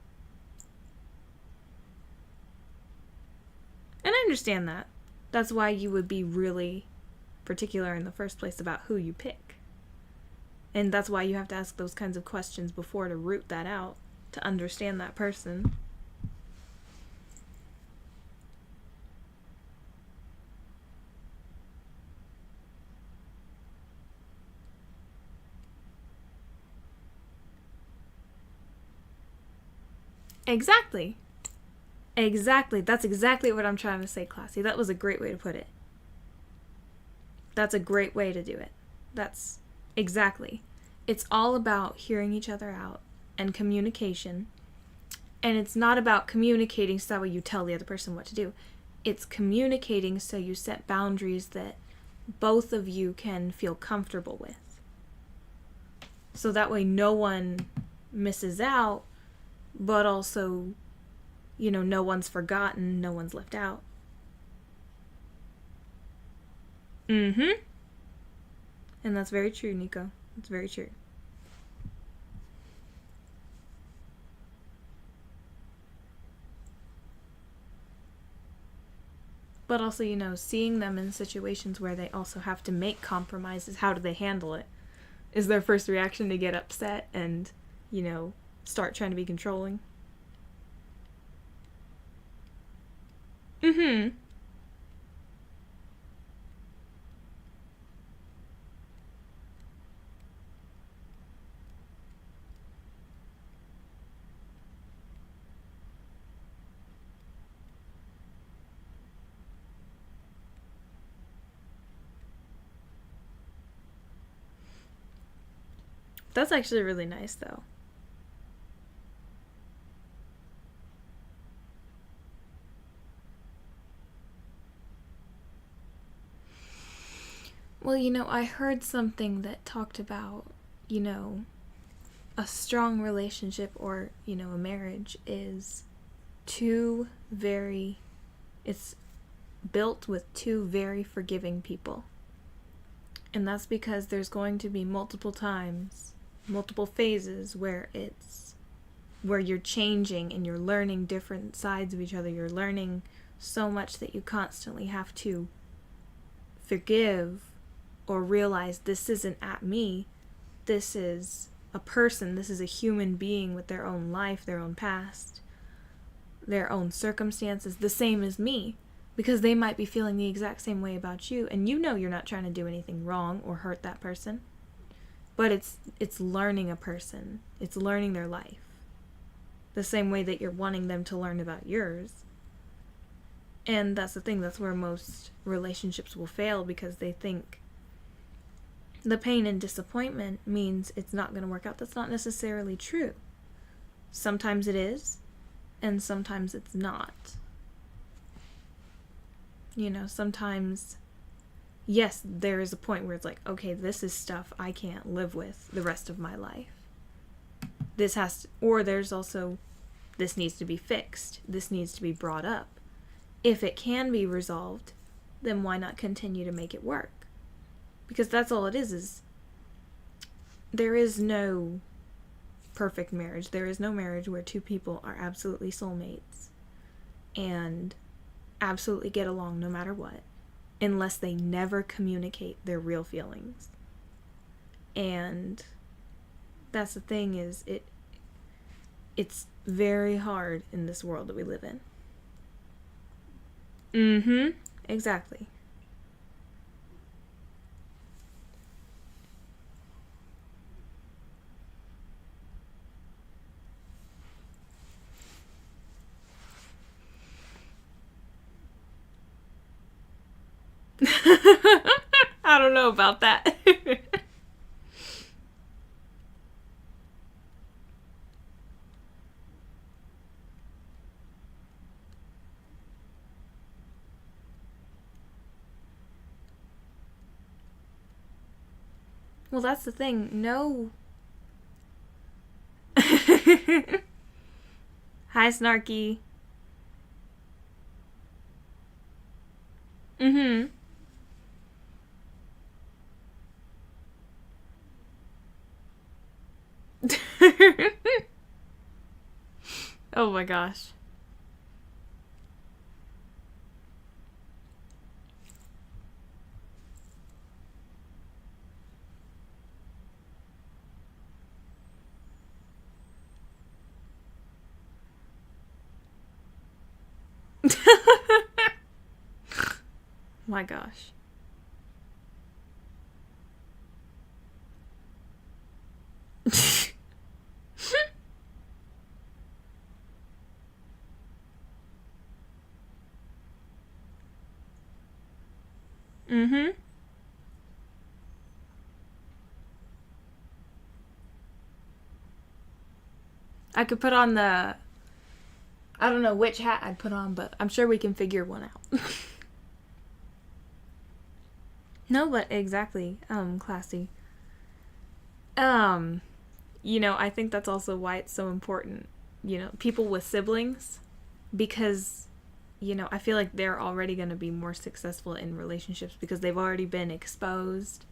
And I understand that. That's why you would be really particular in the first place about who you pick. And that's why you have to ask those kinds of questions before to root that out, to understand that person. Exactly. Exactly. That's exactly what I'm trying to say, Classy. That was a great way to put it. That's a great way to do it. That's exactly. It's all about hearing each other out and communication. And it's not about communicating so that way you tell the other person what to do. It's communicating so you set boundaries that both of you can feel comfortable with. So that way no one misses out, but also, no one's forgotten, no one's left out. And that's very true, Nico. It's very true. But also, seeing them in situations where they also have to make compromises, how do they handle it? Is their first reaction to get upset and, start trying to be controlling? That's actually really nice, though. Well, I heard something that talked about, a strong relationship or, a marriage is it's built with two very forgiving people. And that's because there's going to be multiple times, multiple phases where you're changing and you're learning different sides of each other. You're learning so much that you constantly have to forgive or realize this isn't at me. This is a person. This is a human being with their own life, their own past, their own circumstances, the same as me. Because they might be feeling the exact same way about you, and you're not trying to do anything wrong or hurt that person. But it's learning a person. It's learning their life. The same way that you're wanting them to learn about yours. And that's the thing, that's where most relationships will fail, because they think the pain and disappointment means it's not going to work out. That's not necessarily true. Sometimes it is, and sometimes it's not. Sometimes, yes, there is a point where it's like, okay, this is stuff I can't live with the rest of my life. Or there's also, this needs to be fixed. This needs to be brought up. If it can be resolved, then why not continue to make it work? Because that's all it is there is no perfect marriage. There is no marriage where two people are absolutely soulmates and absolutely get along no matter what, unless they never communicate their real feelings. And that's the thing, is it's very hard in this world that we live in. Exactly. I don't know about that. Well, that's the thing. No. Hi, Snarky. Mm-hmm. Oh my gosh. My gosh. Mm-hmm. I could put on the... I don't know which hat I'd put on, but I'm sure we can figure one out. No, but exactly. Classy. Um, I think that's also why it's so important, people with siblings, because, I feel like they're already going to be more successful in relationships because they've already been exposed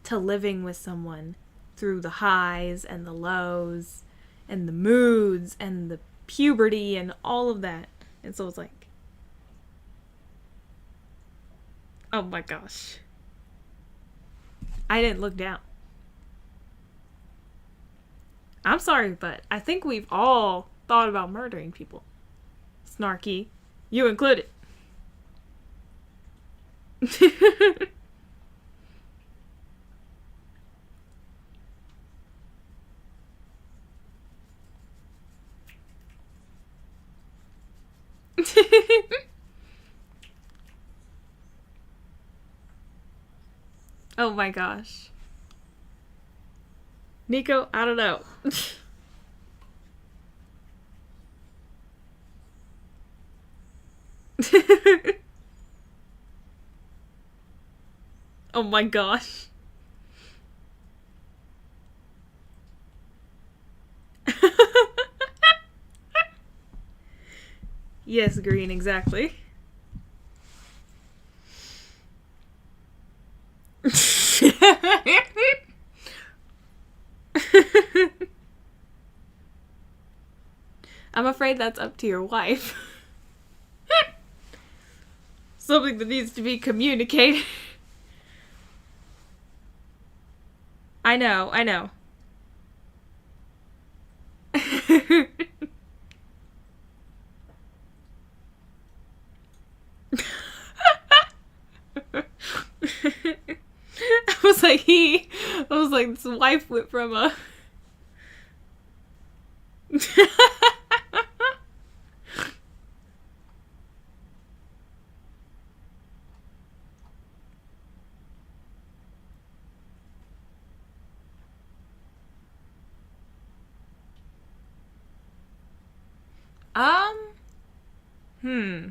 to living with someone through the highs and the lows and the moods and the puberty and all of that. And so it's like, oh my gosh. I didn't look down. I'm sorry, but I think we've all thought about murdering people. Snarky. You included. Oh my gosh. Nico, I don't know. Oh my gosh. Yes, green, exactly. I'm afraid that's up to your wife. Something that needs to be communicated. I know. I was like, this wife went from a... um, hmm.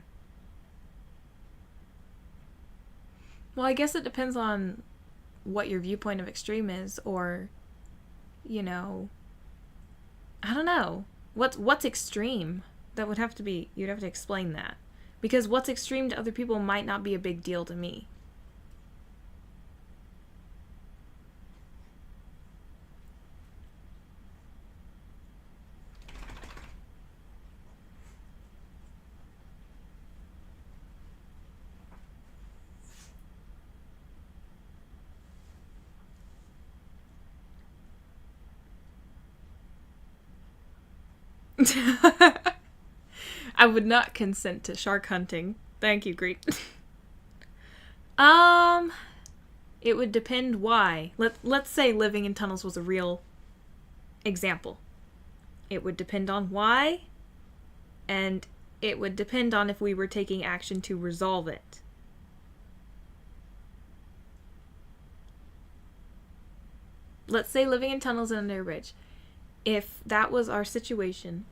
Well, I guess it depends on what your viewpoint of extreme is, or, you know, I don't know. What's extreme? That would have to be, you'd have to explain that. Because what's extreme to other people might not be a big deal to me. I would not consent to shark hunting. Thank you, Greek. It would depend why. Let's say living in tunnels was a real example. It would depend on why, and it would depend on if we were taking action to resolve it. Let's say living in tunnels and under a bridge. If that was our situation,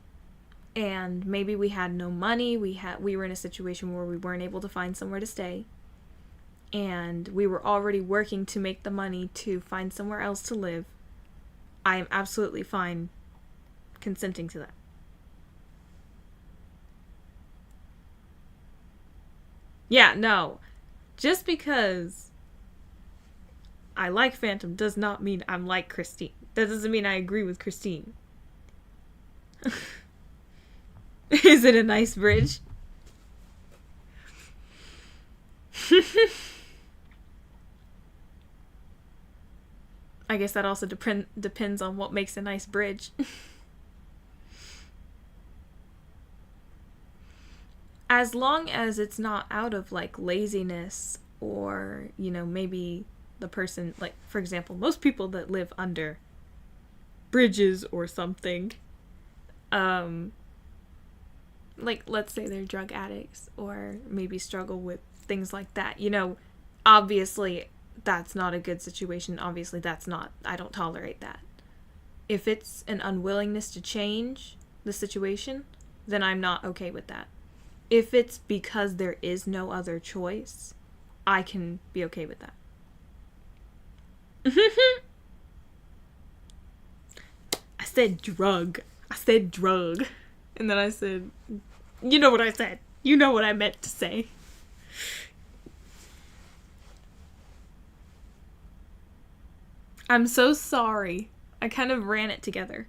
and maybe we had no money, we were in a situation where we weren't able to find somewhere to stay, and we were already working to make the money to find somewhere else to live, I am absolutely fine consenting to that. Yeah, no. Just because I like Phantom does not mean I'm like Christine. That doesn't mean I agree with Christine. Is it a nice bridge? I guess that also depends on what makes a nice bridge. As long as it's not out of like laziness or, maybe the person, like, for example, most people that live under bridges or something, like, let's say they're drug addicts or maybe struggle with things like that, obviously that's not a good situation. Obviously I don't tolerate that. If it's an unwillingness to change the situation, then I'm not okay with that. If it's because there is no other choice, I can be okay with that. I said drug. And then I said, you know what I said. You know what I meant to say. I'm so sorry. I kind of ran it together.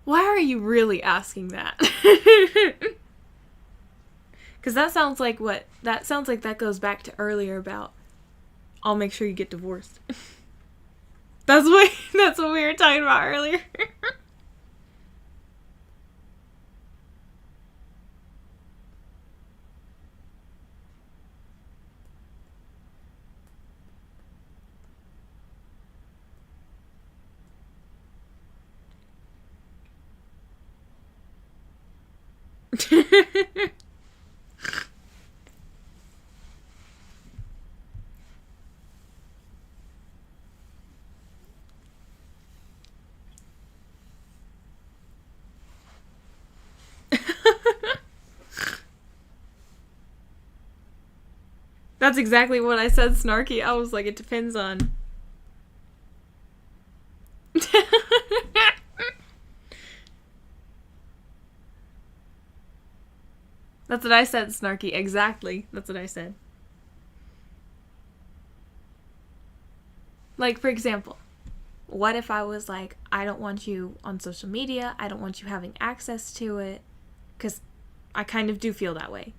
Why are you really asking that? Because that sounds like that goes back to earlier about I'll make sure you get divorced. That's what we were talking about earlier. That's exactly what I said, snarky. I was like, it depends on. That's what I said, snarky. Exactly. That's what I said. Like, for example, what if I was like, I don't want you on social media. I don't want you having access to it. Because I kind of do feel that way.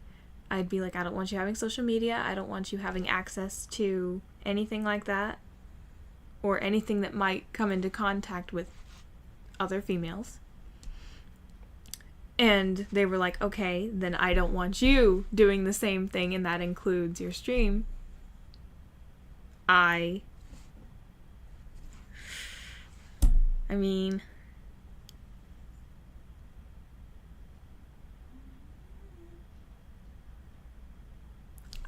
I'd be like, I don't want you having social media. I don't want you having access to anything like that. Or anything that might come into contact with other females. And they were like, okay, then I don't want you doing the same thing, and that includes your stream. I mean,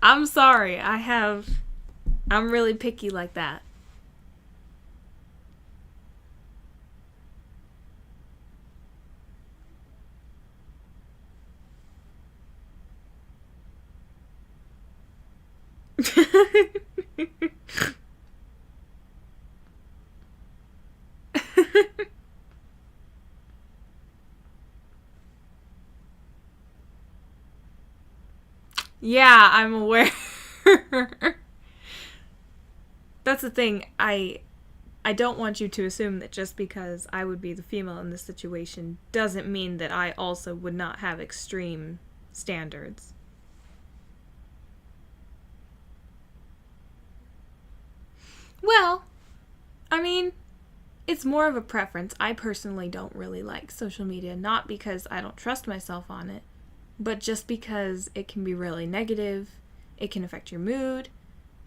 I'm sorry. I'm really picky like that. Yeah, I'm aware. That's the thing. I don't want you to assume that just because I would be the female in this situation doesn't mean that I also would not have extreme standards. Well, I mean, it's more of a preference. I personally don't really like social media, not because I don't trust myself on it, but just because it can be really negative, it can affect your mood,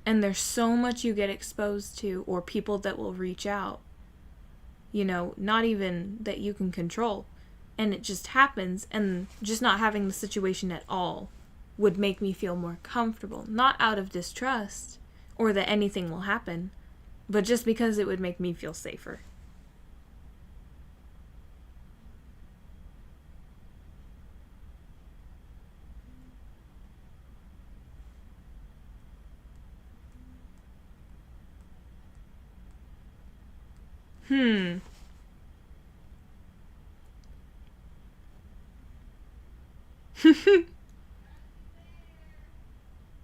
and there's so much you get exposed to, or people that will reach out, not even that you can control, and it just happens, and just not having the situation at all would make me feel more comfortable, not out of distrust, or that anything will happen, but just because it would make me feel safer. Hmm.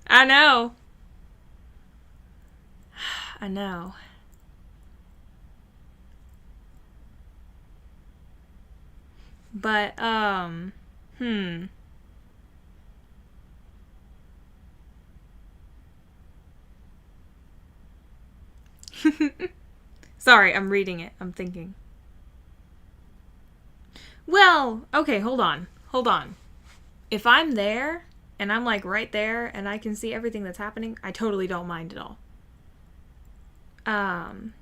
I know. I know. But, hmm. Sorry, I'm reading it. I'm thinking. Well, okay, hold on. Hold on. If I'm there and I'm like right there and I can see everything that's happening, I totally don't mind at all. Um,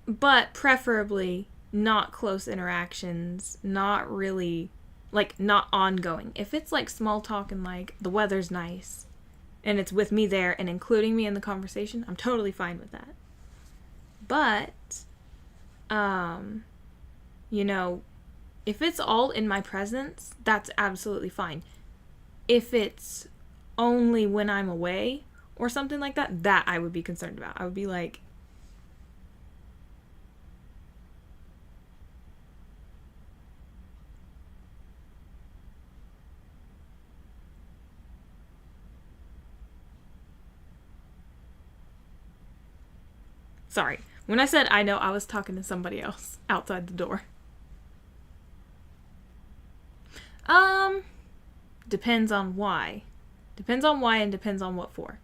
but preferably not close interactions, not really, like, not ongoing. If it's like small talk and like the weather's nice and it's with me there and including me in the conversation, I'm totally fine with that. But, um, you know, if it's all in my presence, that's absolutely fine. If it's only when I'm away or something like that, that I would be concerned about. I would be like, sorry. When I said I know, I was talking to somebody else outside the door. Um, Depends on why. Depends on why and depends on what for.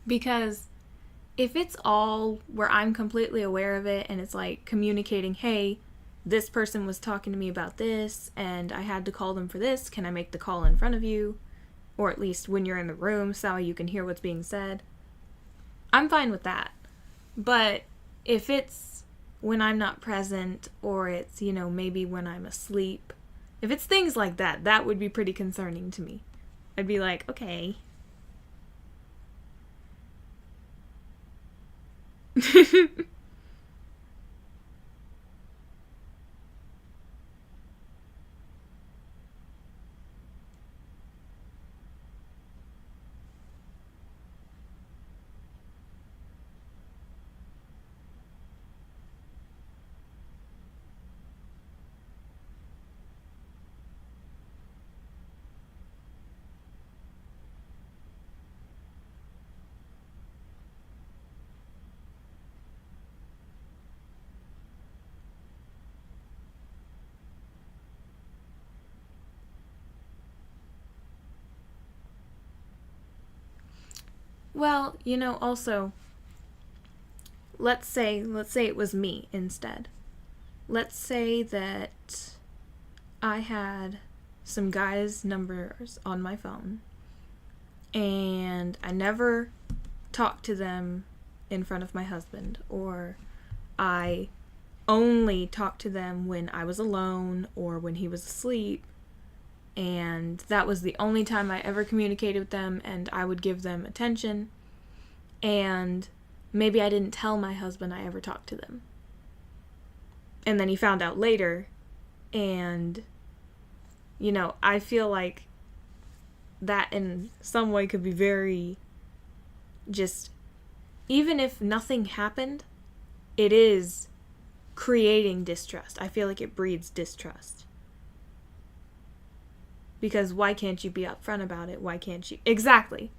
Because if it's all where I'm completely aware of it and it's like communicating, hey, this person was talking to me about this and I had to call them for this, can I make the call in front of you? Or at least when you're in the room so you can hear what's being said. I'm fine with that. But if it's when I'm not present or it's, maybe when I'm asleep, if it's things like that, that would be pretty concerning to me. I'd be like, okay. Well, also, let's say it was me instead. Let's say that I had some guys' numbers on my phone and I never talked to them in front of my husband, or I only talked to them when I was alone or when he was asleep, and that was the only time I ever communicated with them and I would give them attention, and maybe I didn't tell my husband I ever talked to them. And then he found out later, and, I feel like that in some way could be very just, even if nothing happened, it is creating distrust. I feel like it breeds distrust. Because why can't you be upfront about it? Why can't you? Exactly.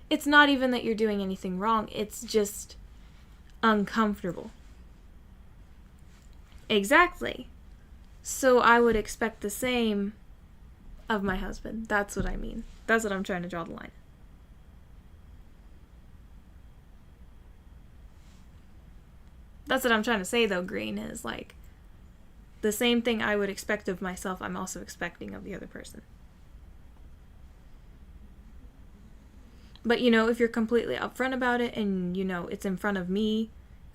It's not even that you're doing anything wrong. It's just uncomfortable. Exactly. So I would expect the same of my husband. That's what I mean. That's what I'm trying to draw the line. That's what I'm trying to say, though, Green, is like the same thing I would expect of myself, I'm also expecting of the other person. But, if you're completely upfront about it and, it's in front of me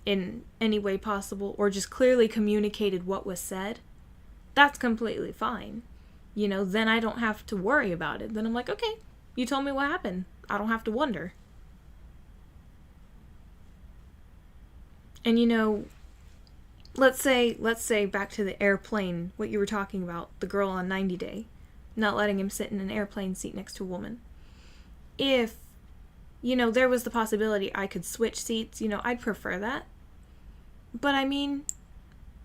in any way possible, or just clearly communicated what was said, that's completely fine. Then I don't have to worry about it. Then I'm like, okay, you told me what happened. I don't have to wonder. And, let's say back to the airplane, what you were talking about, the girl on 90 Day, not letting him sit in an airplane seat next to a woman. If, there was the possibility I could switch seats, I'd prefer that. But I mean,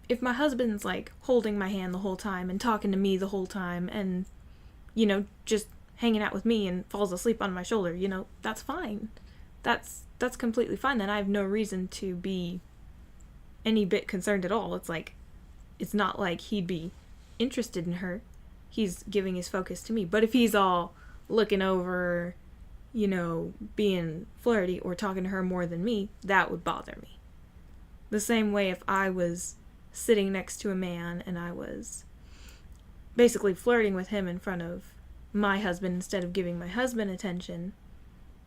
if my husband's like holding my hand the whole time and talking to me the whole time and, just hanging out with me and falls asleep on my shoulder, that's fine. That's completely fine. Then I have no reason to be any bit concerned at all. It's not like he'd be interested in her. He's giving his focus to me. But if he's all looking over, being flirty or talking to her more than me, that would bother me. The same way if I was sitting next to a man and I was basically flirting with him in front of my husband instead of giving my husband attention,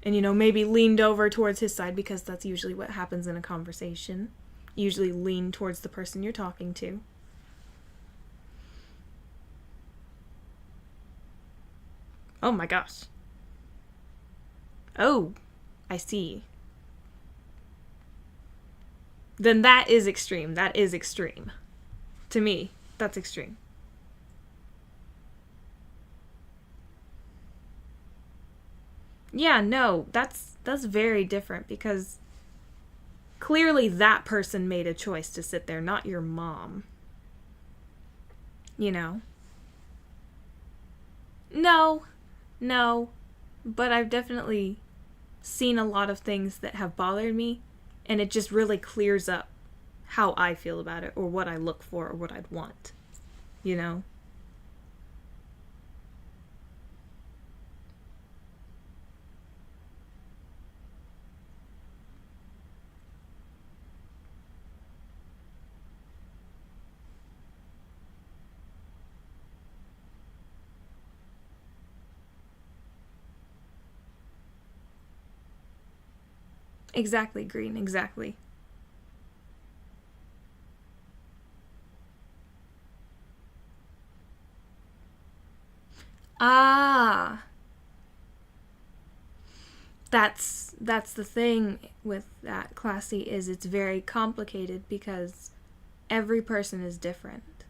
and maybe leaned over towards his side, because that's usually what happens in a conversation. You usually lean towards the person you're talking to. Oh my gosh. Oh, I see. Then that is extreme. That is extreme. To me, that's extreme. Yeah, no, that's very different, because clearly that person made a choice to sit there, not your mom. No, no, but I've definitely seen a lot of things that have bothered me, and it just really clears up how I feel about it, or what I look for, or what I'd want, you know? Exactly, Green, exactly. Ah, that's the thing with that, Classy, is it's very complicated because every person is different.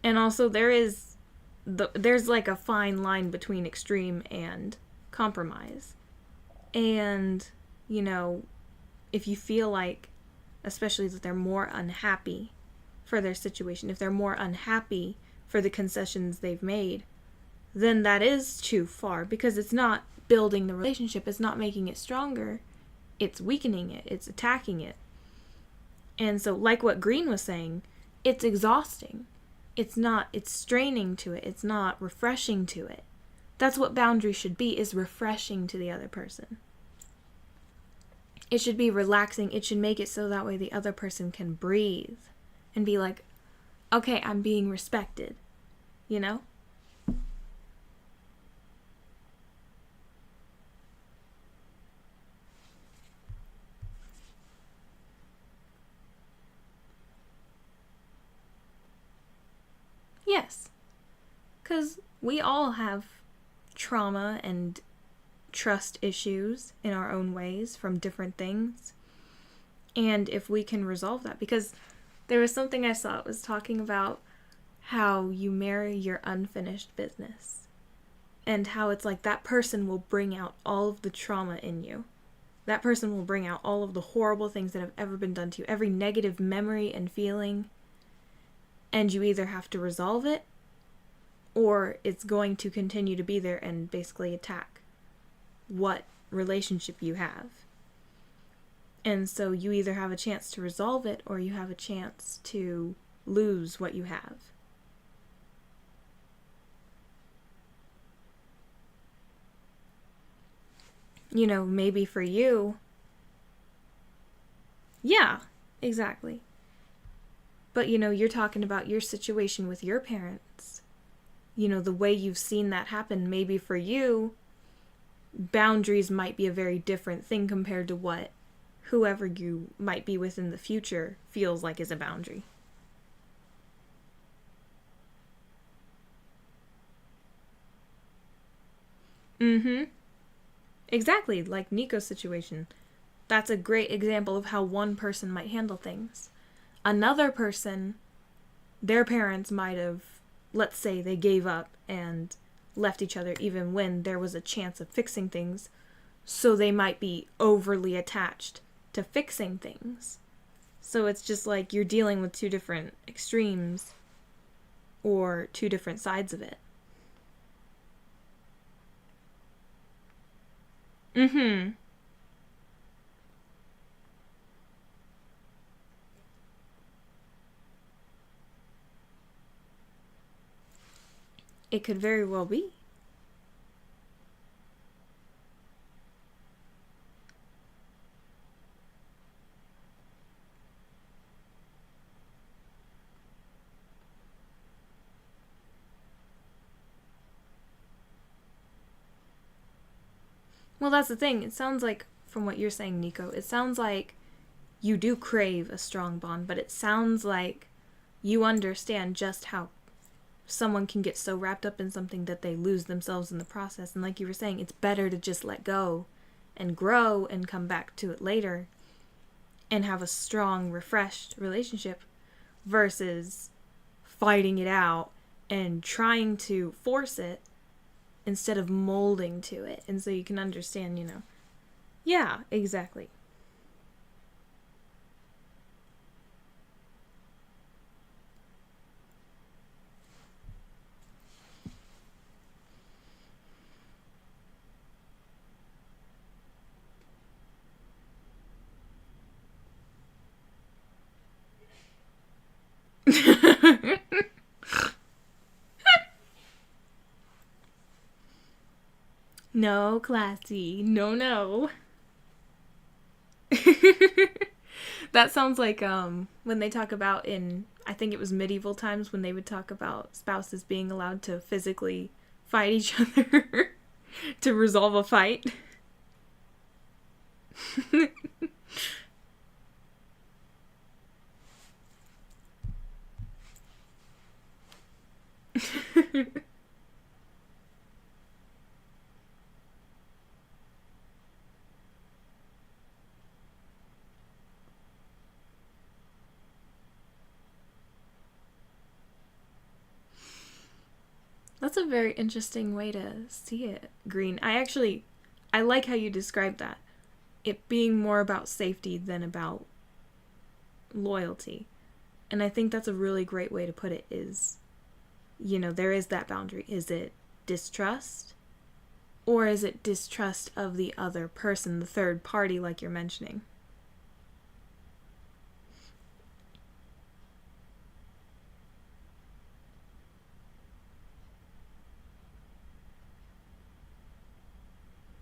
And also there's like a fine line between extreme and compromise. And, you know, if you feel like, especially that they're more unhappy for their situation, if they're more unhappy for the concessions they've made, then that is too far, because it's not building the relationship, it's not making it stronger, it's weakening it, it's attacking it. And so, like what Green was saying, it's exhausting. It's straining to it, it's not refreshing to it. That's what boundaries should be, is refreshing to the other person. It should be relaxing. It should make it so that way the other person can breathe and be like, okay, I'm being respected, you know? Yes, because we all have trauma and trust issues in our own ways from different things. And if we can resolve that, because there was something I saw, it was talking about how you marry your unfinished business, and how it's like that person will bring out all of the trauma in you. That person will bring out all of the horrible things that have ever been done to you, every negative memory and feeling, and you either have to resolve it, or it's going to continue to be there and basically attack what relationship you have. And so you either have a chance to resolve it, or you have a chance to lose what you have. You know, maybe for you, yeah, exactly. But, you know, you're talking about your situation with your parents. You know, the way you've seen that happen, maybe for you, boundaries might be a very different thing compared to what whoever you might be with in the future feels like is a boundary. Mm-hmm. Exactly, like Nico's situation. That's a great example of how one person might handle things. Another person, their parents might have, let's say they gave up and left each other even when there was a chance of fixing things, so they might be overly attached to fixing things. So it's just like you're dealing with two different extremes or two different sides of it. Mm-hmm. It could very well be. Well, that's the thing. It sounds like, from what you're saying, Nico, it sounds like you do crave a strong bond, but it sounds like you understand just how someone can get so wrapped up in something that they lose themselves in the process. And like you were saying, it's better to just let go and grow and come back to it later and have a strong, refreshed relationship versus fighting it out and trying to force it instead of molding to it. And so you can understand, Yeah, exactly. No, classy. No, no. That sounds like when they talk about in, I think it was medieval times, when they would talk about spouses being allowed to physically fight each other to resolve a fight. That's a very interesting way to see it, Green. I like how you described that. It being more about safety than about loyalty. And I think that's a really great way to put it is, there is that boundary. Is it distrust? Or is it distrust of the other person, the third party, like you're mentioning?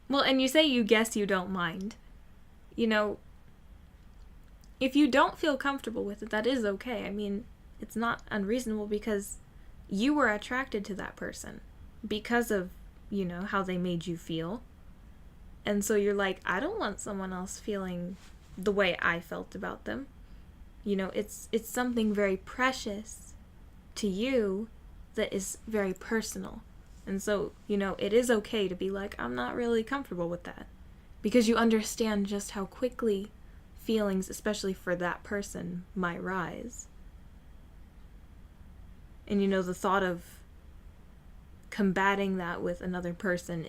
Well, and you say you guess you don't mind. You know, if you don't feel comfortable with it, that is okay. I mean, it's not unreasonable because you were attracted to that person because of, how they made you feel. And so you're like, I don't want someone else feeling the way I felt about them. It's something very precious to you that is very personal. And so, it is okay to be like, I'm not really comfortable with that. Because you understand just how quickly feelings, especially for that person, might rise. And the thought of combating that with another person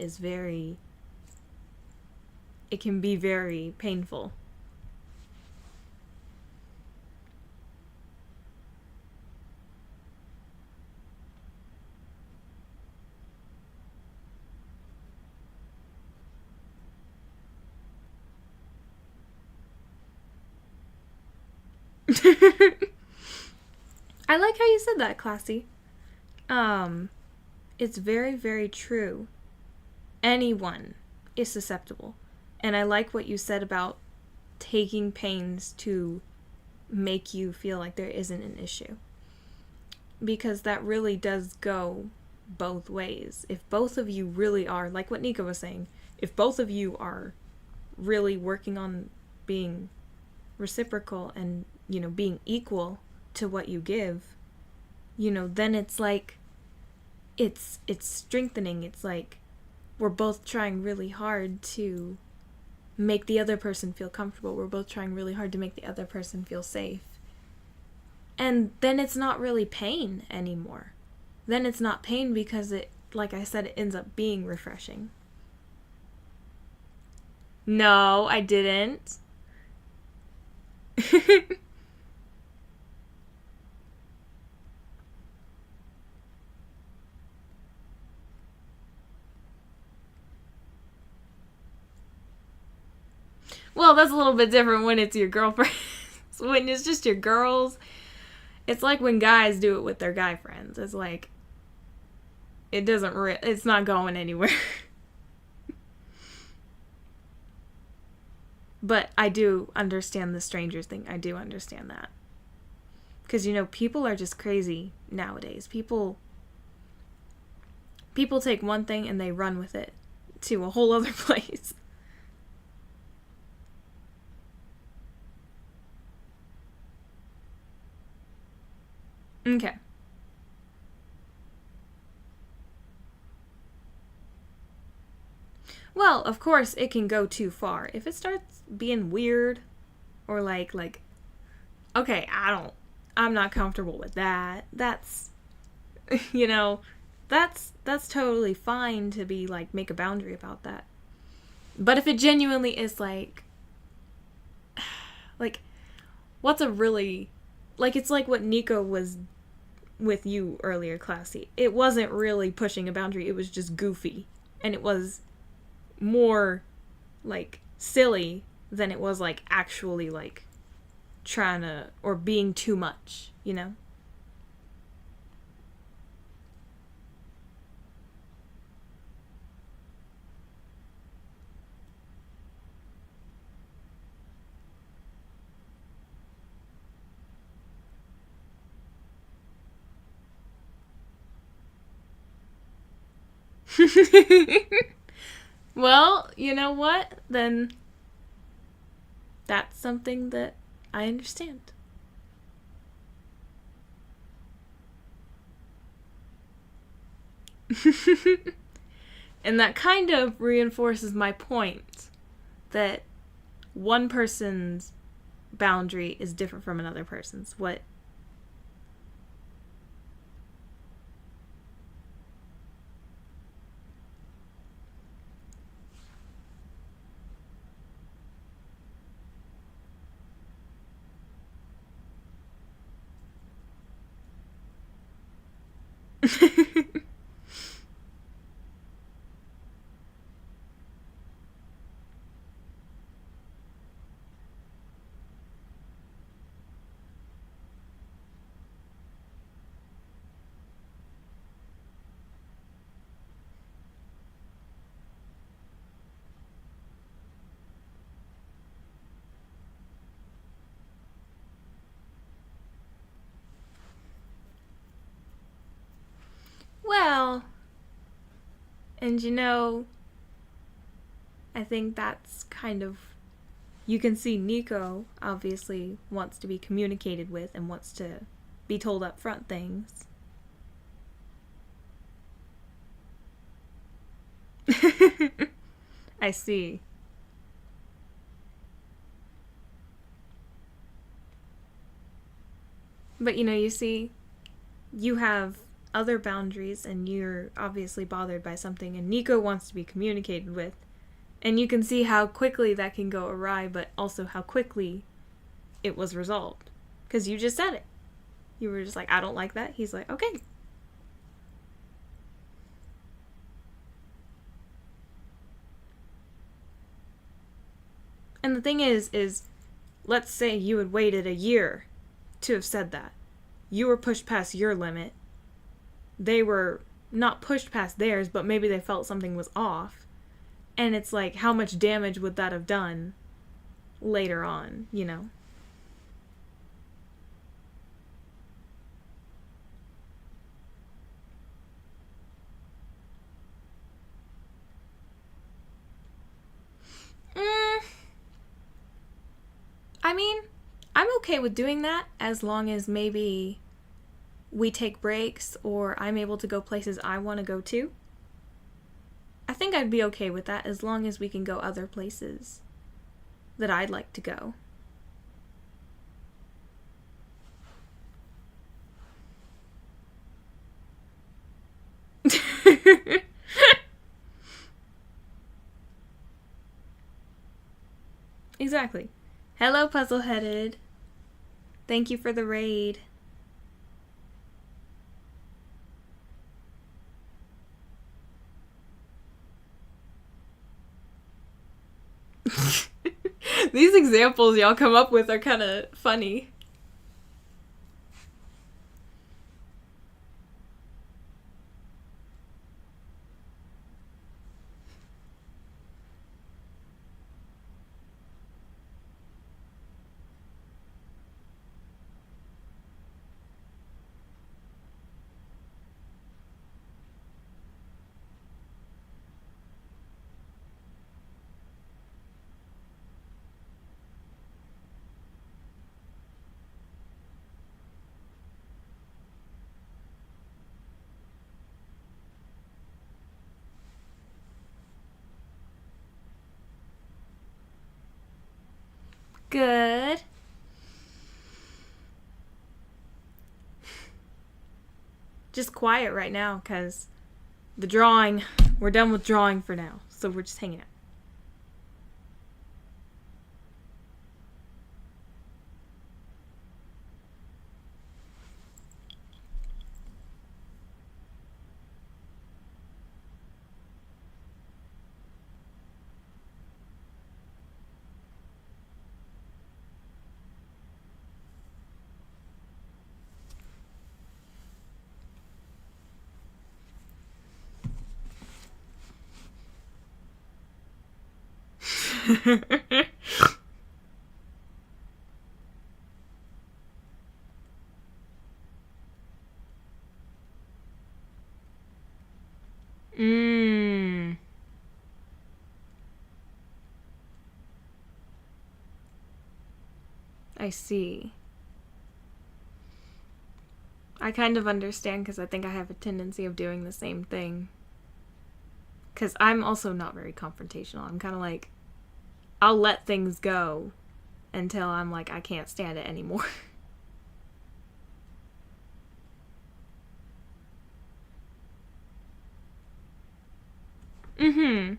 it can be very painful. I like how you said that, Classy. Um, it's very, very true. Anyone is susceptible. And I like what you said about taking pains to make you feel like there isn't an issue. Because that really does go both ways. If both of you really are, like what Nico was saying, if both of you are really working on being reciprocal and, being equal to what you give, then it's like it's strengthening. It's like we're both trying really hard to make the other person feel comfortable. We're both trying really hard to make the other person feel safe. And then it's not really pain anymore. Then it's not pain because it, like I said, it ends up being refreshing. No, I didn't. Well, that's a little bit different when it's your girlfriend. When it's just your girls, it's like when guys do it with their guy friends. It's like, it's not going anywhere. But I do understand the strangers thing. I do understand that. Because, people are just crazy nowadays. People take one thing and they run with it to a whole other place. Okay. Well, of course, it can go too far. If it starts being weird or like, okay, I'm not comfortable with that. That's, that's totally fine to be like, make a boundary about that. But if it genuinely is like, what's a really, it's like what Nico was with you earlier, Classy. It wasn't really pushing a boundary, it was just goofy. And it was more silly than it was actually trying to, or being too much, Well, you know what? Then that's something that I understand. And that kind of reinforces my point that one person's boundary is different from another person's. What? Well, and I think that's kind of, you can see Nico obviously wants to be communicated with and wants to be told up front things. I see. But you see, you have other boundaries and you're obviously bothered by something, and Nico wants to be communicated with. And you can see how quickly that can go awry, but also how quickly it was resolved. Because you just said it. You were just like, I don't like that. He's like, okay. And the thing is, let's say you had waited a year to have said that. You were pushed past your limit. They were not pushed past theirs, but maybe they felt something was off. And it's like, how much damage would that have done later on, I mean, I'm okay with doing that as long as maybe we take breaks or I'm able to go places I want to go to. I think I'd be okay with that as long as we can go other places that I'd like to go. Exactly. Hello, Puzzle-Headed. Thank you for the raid. These examples y'all come up with are kind of funny. Good. Just quiet right now, because the drawing, we're done with drawing for now. So we're just hanging out. Mmm. I see. I kind of understand, because I think I have a tendency of doing the same thing. Because I'm also not very confrontational. I'm kind of like, I'll let things go until I'm like, I can't stand it anymore. Mm-hmm.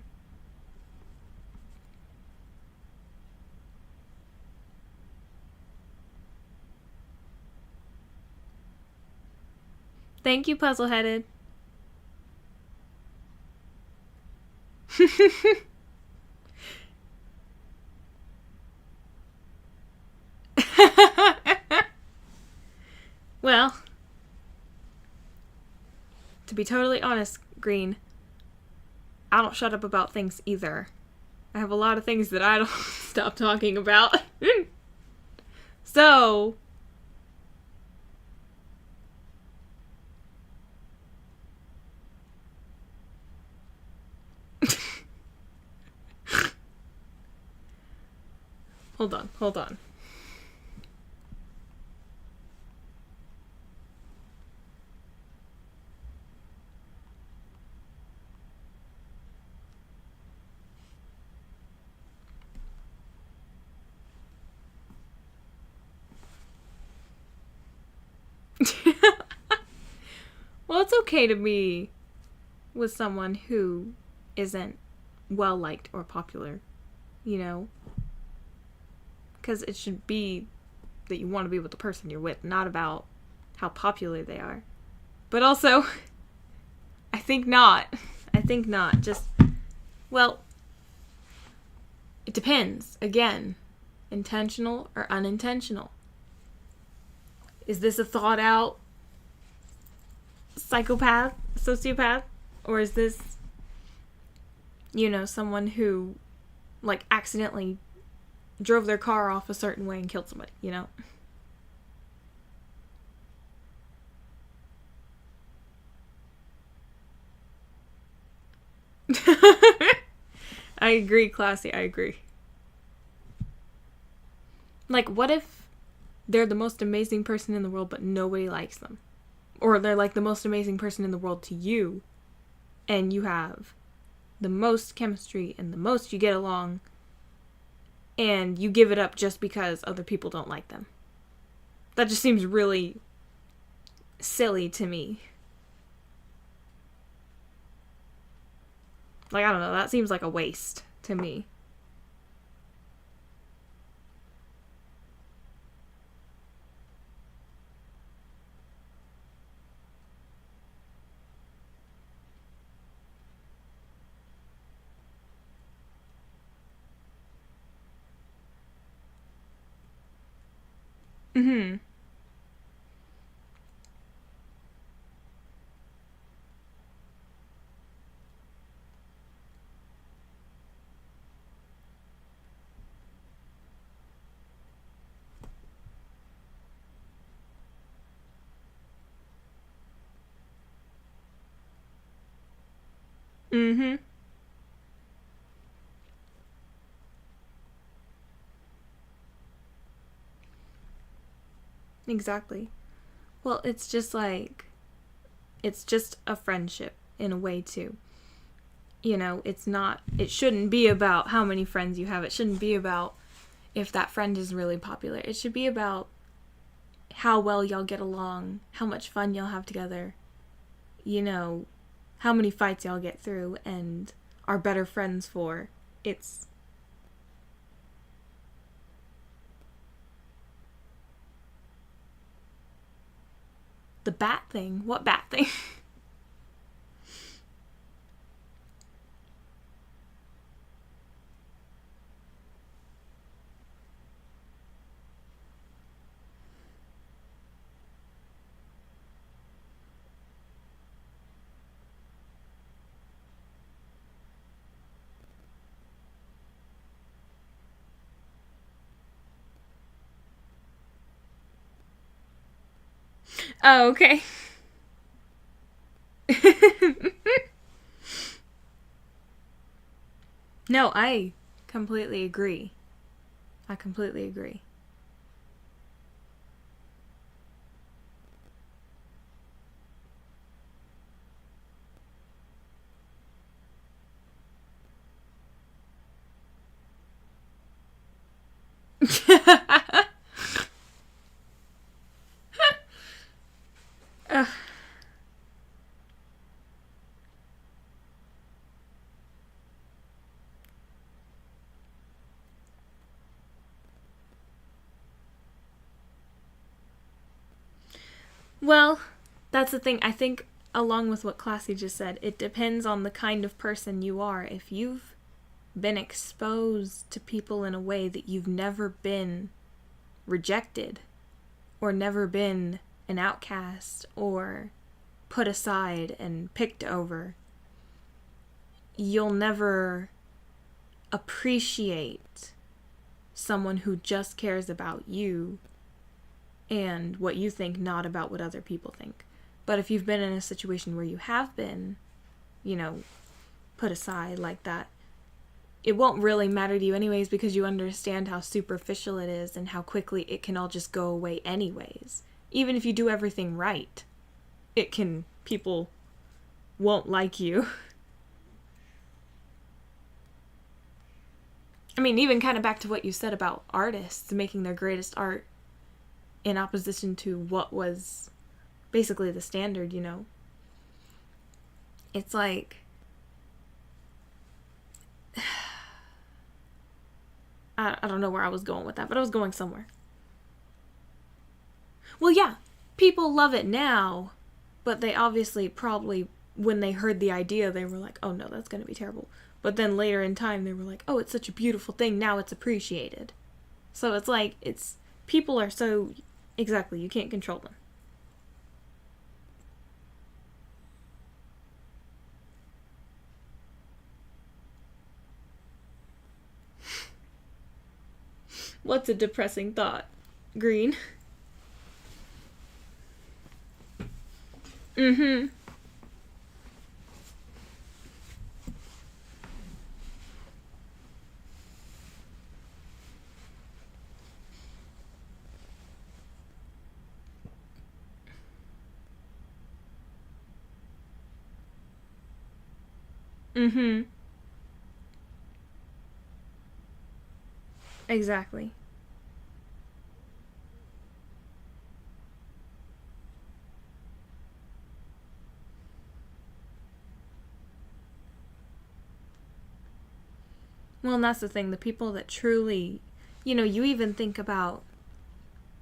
Thank you, Puzzle-Headed. Well, to be totally honest, Green, I don't shut up about things either. I have a lot of things that I don't stop talking about. So, hold on. Well, it's okay to be with someone who isn't well liked or popular, you know? Because it should be that you want to be with the person you're with, not about how popular they are. But also, I think not. Just, well, it depends. Again, intentional or unintentional. Is this a thought out psychopath, sociopath? Or is this, someone who, like, accidentally drove their car off a certain way and killed somebody, I agree, Classy, I agree. Like, what if they're the most amazing person in the world, but nobody likes them? Or they're like the most amazing person in the world to you, and you have the most chemistry and the most you get along, and you give it up just because other people don't like them. That just seems really silly to me. Like, I don't know, that seems like a waste to me. Mm-hmm. Mm-hmm. Exactly. Well, it's just a friendship in a way too. It shouldn't be about how many friends you have. It shouldn't be about if that friend is really popular. It should be about how well y'all get along, how much fun y'all have together, you know, how many fights y'all get through and are better friends for. It's the bat thing. What bat thing? Oh, okay. No, I completely agree. I completely agree. Ugh. Well, that's the thing. I think, along with what Classy just said, it depends on the kind of person you are. If you've been exposed to people in a way that you've never been rejected, or never been an outcast, or put aside and picked over, you'll never appreciate someone who just cares about you and what you think, not about what other people think. But if you've been in a situation where you have been, you know, put aside like that, it won't really matter to you anyways because you understand how superficial it is and how quickly it can all just go away anyways. Even if you do everything right, people won't like you. I mean, even kind of back to what you said about artists making their greatest art in opposition to what was basically the standard, It's like I don't know where I was going with that, but I was going somewhere. Well, yeah, people love it now, but they obviously probably, when they heard the idea, they were like, oh no, that's going to be terrible. But then later in time, they were like, oh, it's such a beautiful thing, now it's appreciated. So it's like, people are so, exactly, you can't control them. What's a depressing thought? Green. Mm-hmm. Mm-hmm. Exactly. Well, and that's the thing. The people that truly, you even think about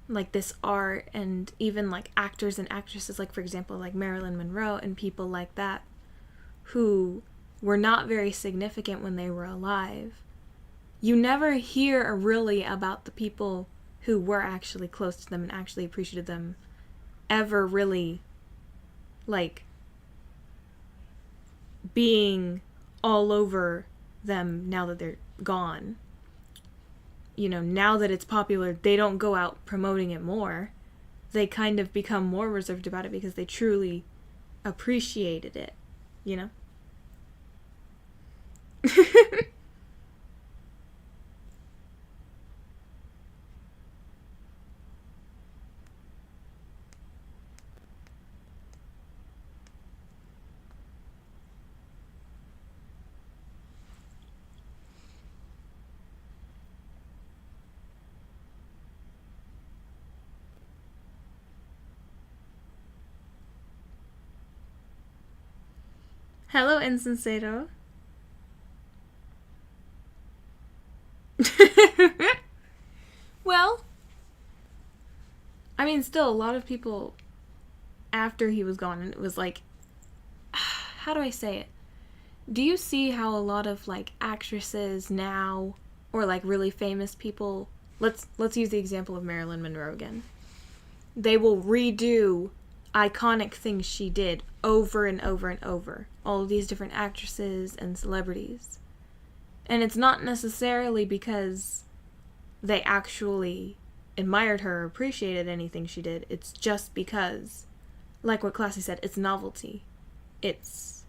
like this art and even like actors and actresses, like for example, like Marilyn Monroe and people like that who were not very significant when they were alive. You never hear really about the people who were actually close to them and actually appreciated them ever really, like, being all over them now that they're gone. You know, now that it's popular, they don't go out promoting it more. They kind of become more reserved about it because they truly appreciated it, you know? Hello, Insensato. Well, I mean, still, a lot of people after he was gone, and it was like, how do I say it? Do you see how a lot of like actresses now, or like really famous people, let's use the example of Marilyn Monroe again. They will redo iconic things she did over and over and over. All of these different actresses and celebrities. And it's not necessarily because they actually admired her or appreciated anything she did. It's just because, like what Classy said, it's novelty. It's...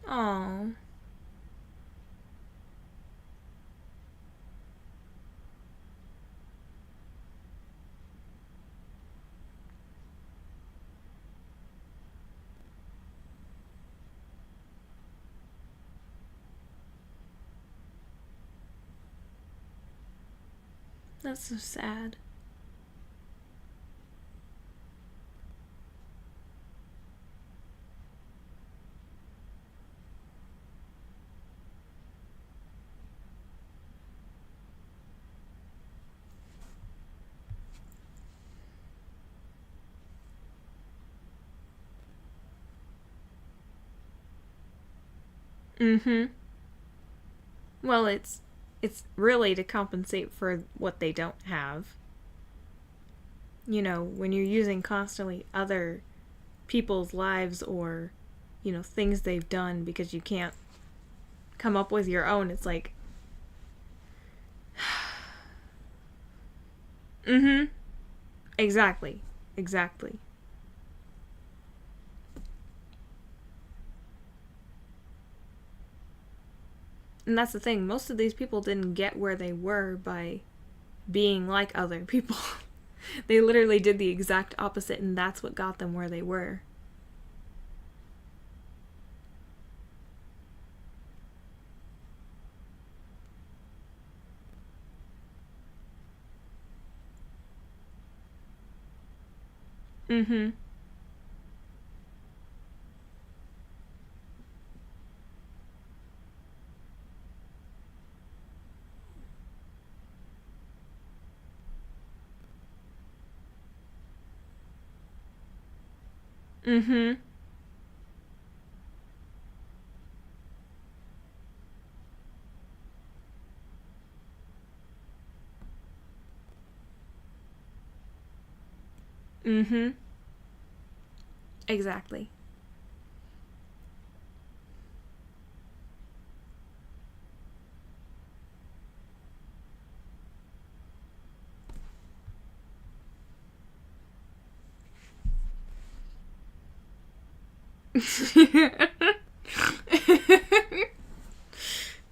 Aww. That's so sad. Mm-hmm. Well, it's really to compensate for what they don't have. You know, when you're using constantly other people's lives or, you know, things they've done because you can't come up with your own, it's like... Mm-hmm. Exactly. Exactly. And that's the thing. Most of these people didn't get where they were by being like other people. They literally did the exact opposite, and that's what got them where they were. Mm-hmm. Mm-hmm. Mm-hmm. Exactly.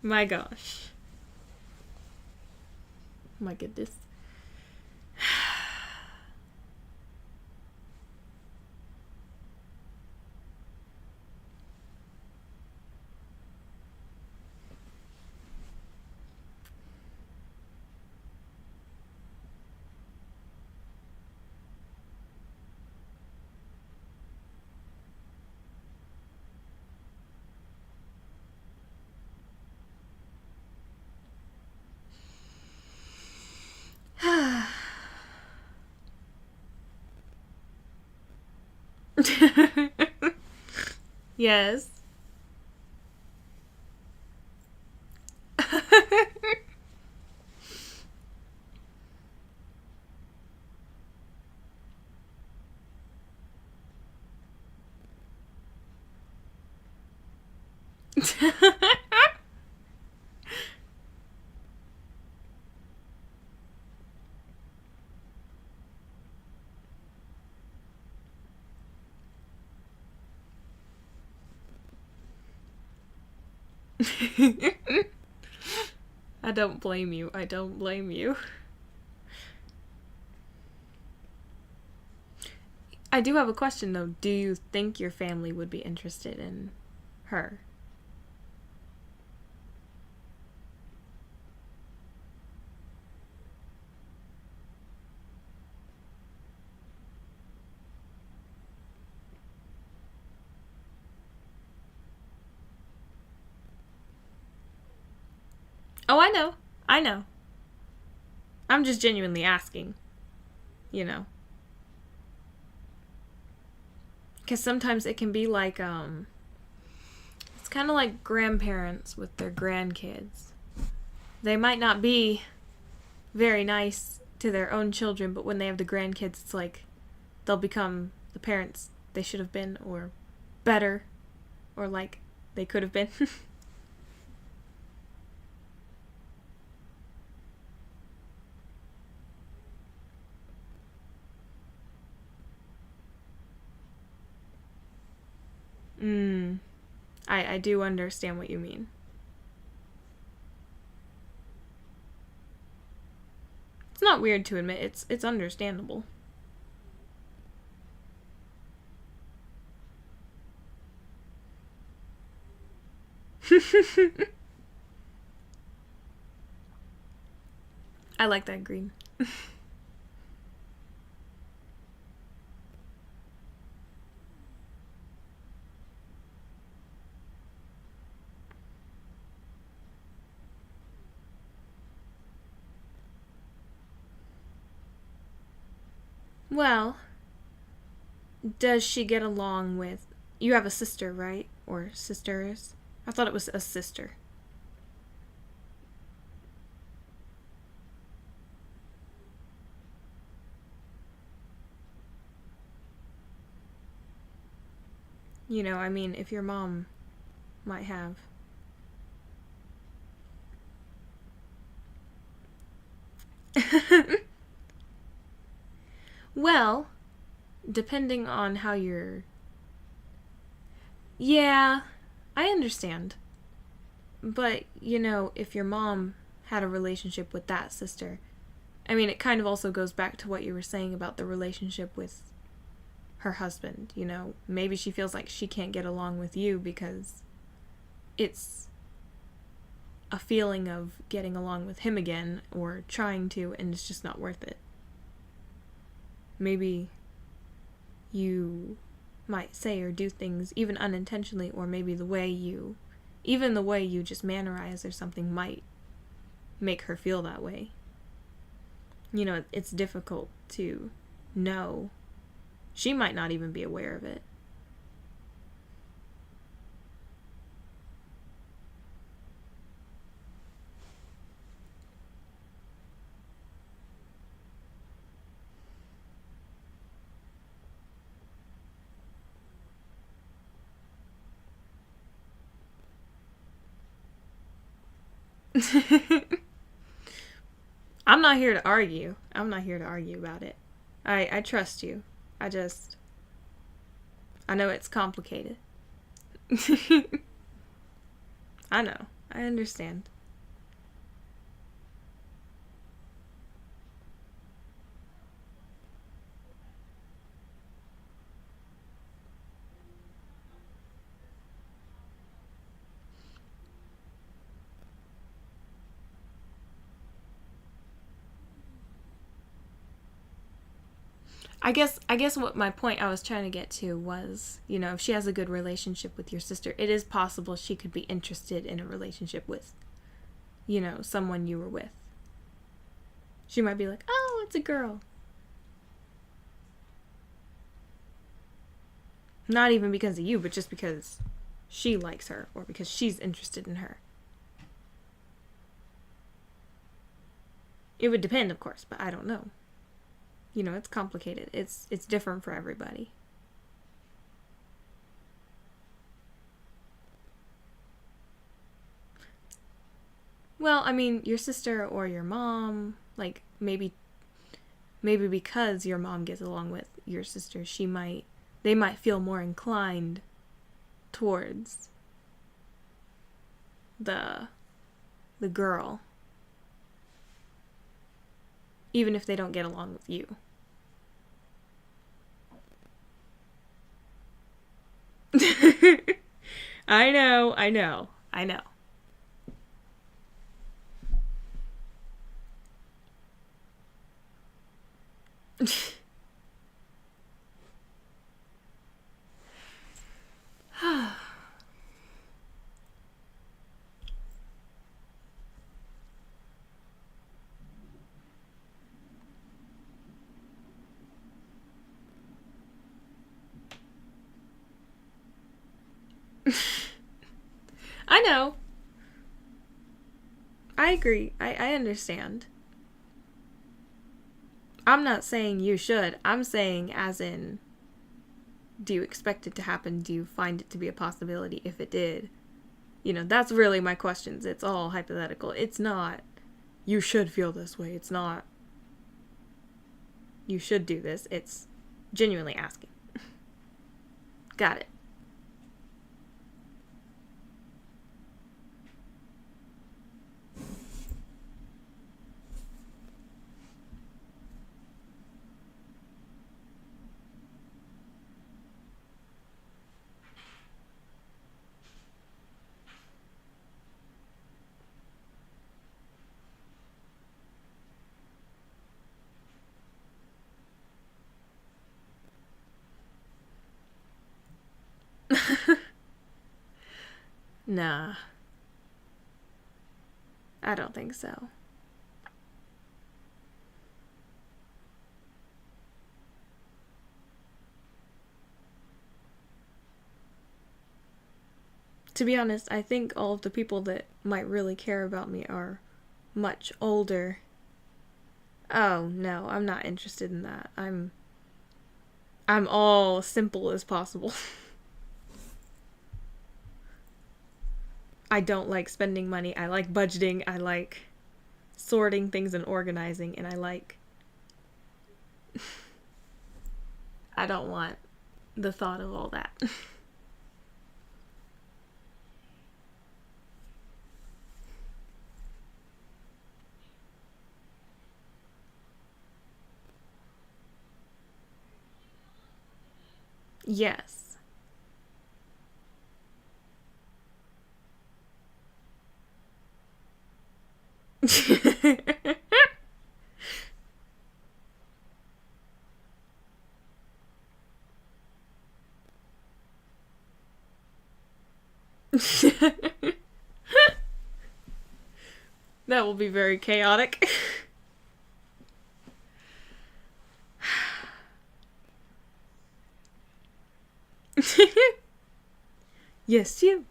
My gosh. My goodness. Yes. I don't blame you. I don't blame you. I do have a question though. Do you think your family would be interested in her? Oh, I know. I know. I'm just genuinely asking, you know. Because sometimes it can be like, it's kind of like grandparents with their grandkids. They might not be very nice to their own children, but when they have the grandkids, it's like they'll become the parents they should have been, or better, or like they could have been. Mm. I do understand what you mean. It's not weird to admit. It's understandable. I like that green. Well, does she get along with. You have a sister, right? Or sisters? I thought it was a sister. You know, I mean, if your mom might have. Well, depending on how you're. Yeah, I understand. But, you know, if your mom had a relationship with that sister, I mean, it kind of also goes back to what you were saying about the relationship with her husband. You know, maybe she feels like she can't get along with you because it's a feeling of getting along with him again or trying to, and it's just not worth it. Maybe you might say or do things even unintentionally, or maybe even the way you just mannerize or something might make her feel that way. You know, it's difficult to know. She might not even be aware of it. I'm not here to argue. I'm not here to argue about it. I trust you. I just. I know it's complicated. I know. I understand. I guess what my point I was trying to get to was, you know, if she has a good relationship with your sister, it is possible she could be interested in a relationship with, you know, someone you were with. She might be like, "Oh, it's a girl." Not even because of you, but just because she likes her or because she's interested in her. It would depend, of course, but I don't know. You know, it's complicated. It's different for everybody. Well, I mean, your sister or your mom, like maybe because your mom gets along with your sister, they might feel more inclined towards the girl, even if they don't get along with you. I know. I know. I agree. I understand. I'm not saying you should. I'm saying as in, do you expect it to happen? Do you find it to be a possibility if it did? You know, that's really my questions. It's all hypothetical. It's not, you should feel this way. It's not, you should do this. It's genuinely asking. Got it. Nah. I don't think so. To be honest, I think all of the people that might really care about me are much older. Oh, no, I'm not interested in that. I'm all simple as possible. I don't like spending money. I like budgeting. I like sorting things and organizing, and I don't want the thought of all that. Yes. That will be very chaotic. Yes, you.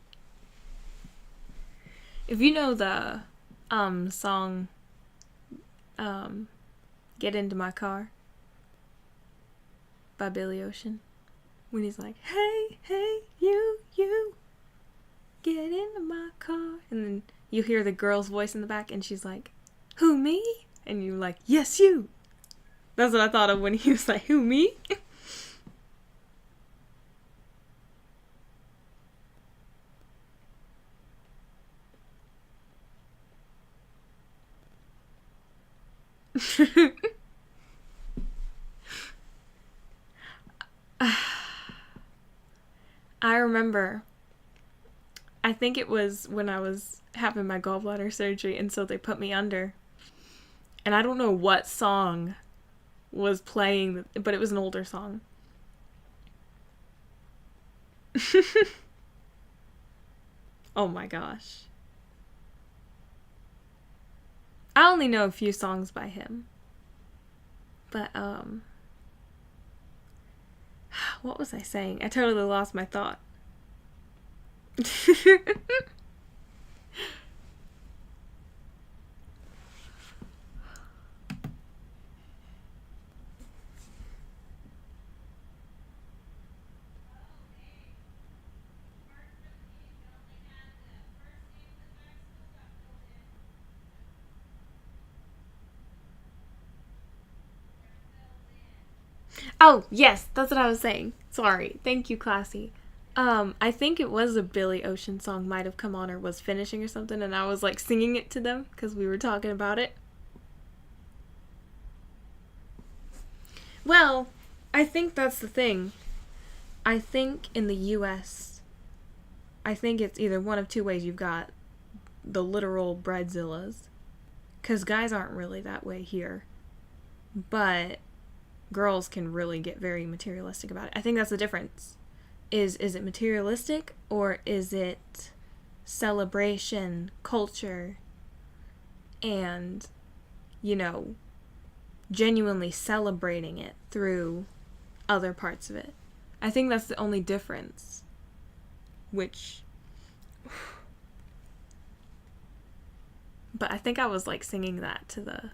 If you know the song Get Into My Car by Billy Ocean, when he's like, hey, you, get into my car. And then you hear the girl's voice in the back and she's like, who, me? And you're like, yes, you. That's what I thought of when he was like, who, me? I remember, I think it was when I was having my gallbladder surgery, and so they put me under. And I don't know what song was playing, but it was an older song. Oh my gosh. I only know a few songs by him. But, What was I saying? I totally lost my thought. Oh, yes, that's what I was saying. Sorry. Thank you, Classy. I think it was a Billy Ocean song might have come on or was finishing or something, and I was like singing it to them because we were talking about it. Well, I think that's the thing. I think in the US, I think it's either one of two ways. You've got the literal bridezillas, because guys aren't really that way here, but girls can really get very materialistic about it. I think that's the difference. Is it materialistic or is it celebration, culture, and, you know, genuinely celebrating it through other parts of it? I think that's the only difference. Which, but I think I was like singing that to the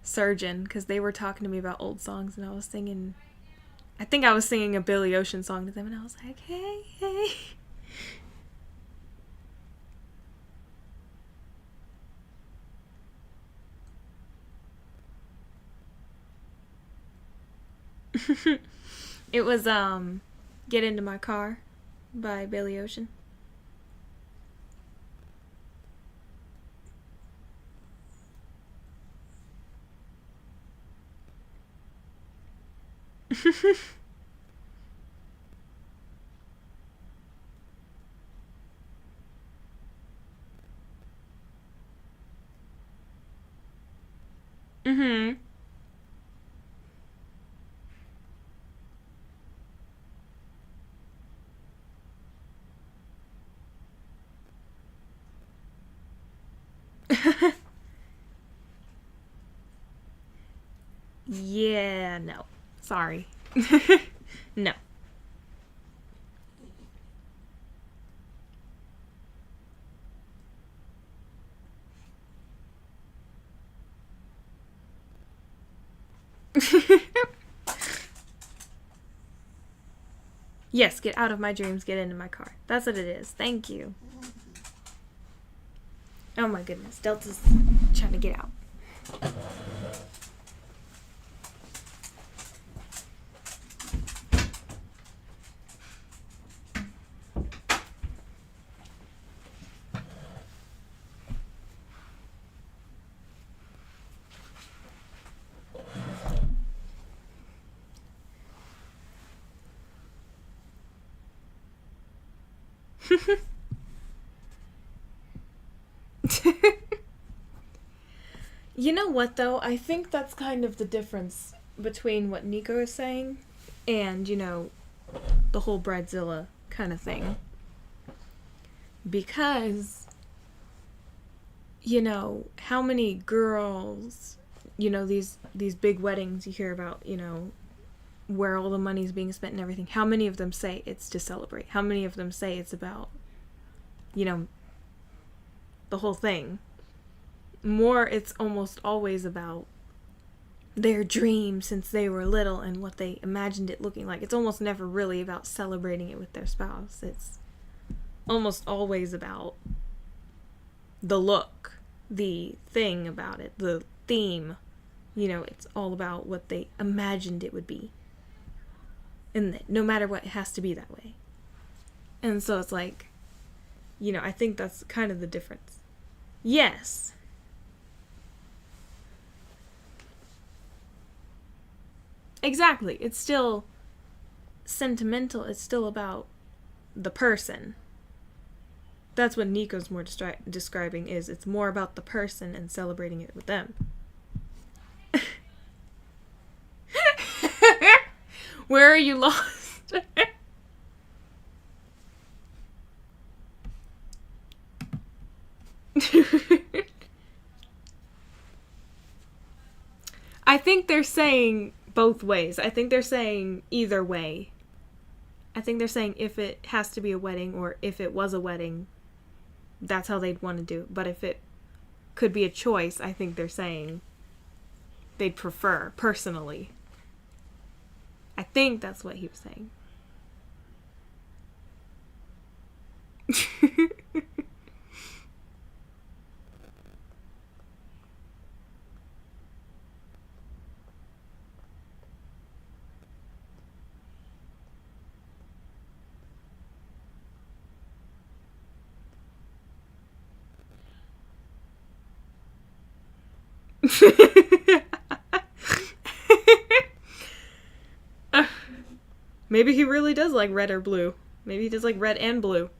surgeon because they were talking to me about old songs, and I was singing, I think I was singing a Billy Ocean song to them, and I was like, hey, hey. It was Get Into My Car by Billy Ocean. Mhm. Yeah, no. Sorry. No. Yes, get out of my dreams, get into my car. That's what it is. Thank you. Oh my goodness. Delta's trying to get out. You know what, though? I think that's kind of the difference between what Nico is saying and, you know, the whole Bridezilla kind of thing. Because, you know, how many girls, you know, these big weddings you hear about, you know, where all the money's being spent and everything, how many of them say it's to celebrate? How many of them say it's about, you know, the whole thing? More, it's almost always about their dream since they were little and what they imagined it looking like. It's almost never really about celebrating it with their spouse. It's almost always about the look, the thing about it, the theme. You know, it's all about what they imagined it would be. And no matter what, it has to be that way. And so it's like, you know, I think that's kind of the difference. Yes. Exactly. It's still sentimental. It's still about the person. That's what Nico's more describing is. It's more about the person and celebrating it with them. Where are you lost? I think they're saying both ways. I think they're saying either way. I think they're saying if it has to be a wedding or if it was a wedding, that's how they'd want to do it. But if it could be a choice, I think they're saying they'd prefer, personally. I think that's what he was saying. Maybe he really does like red or blue. Maybe he does like red and blue.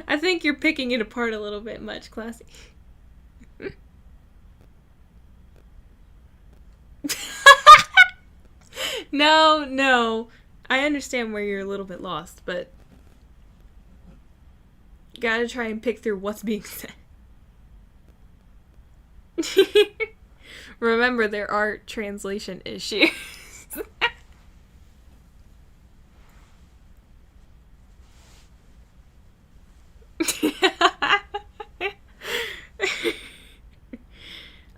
I think you're picking it apart a little bit much, Classy. No. I understand where you're a little bit lost, but gotta try and pick through what's being said. Remember, there are translation issues.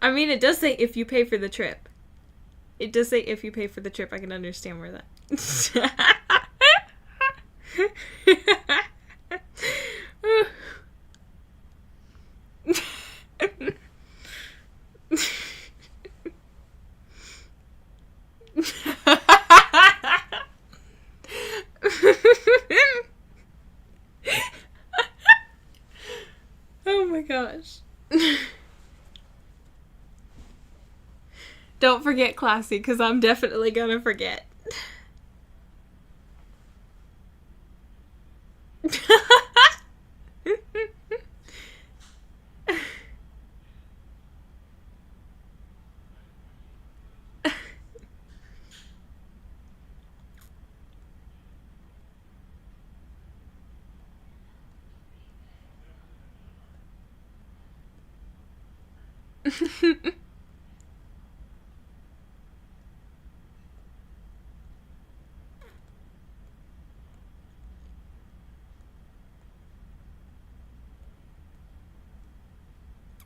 I mean, it does say if you pay for the trip. It does say if you pay for the trip. I can understand where that. Oh my gosh. Don't forget Classy, because I'm definitely gonna forget.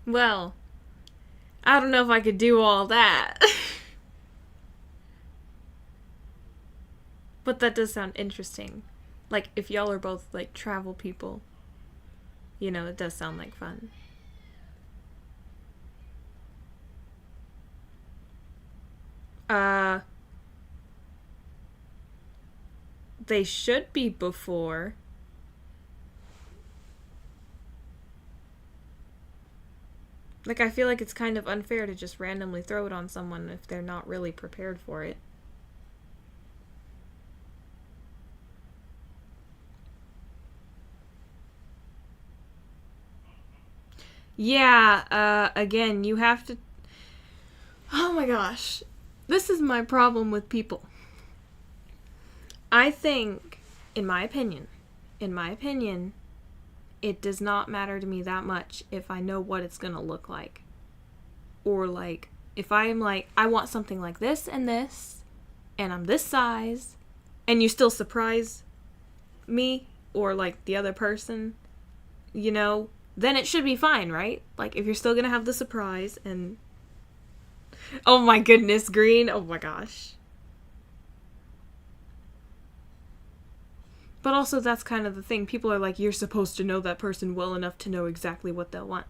Well, I don't know if I could do all that. But that does sound interesting. Like, if y'all are both, like, travel people, you know, it does sound like fun. They should be before. Like, I feel like it's kind of unfair to just randomly throw it on someone if they're not really prepared for it. Yeah, again, you have to... Oh my gosh. This is my problem with people. I think, in my opinion, it does not matter to me that much if I know what it's gonna look like. Or, like, if I am like, I want something like this, and I'm this size, and you still surprise me, or, like, the other person, you know, then it should be fine, right? Like, if you're still gonna have the surprise, and... Oh my goodness, Green. Oh my gosh. But also, that's kind of the thing. People are like, you're supposed to know that person well enough to know exactly what they'll want.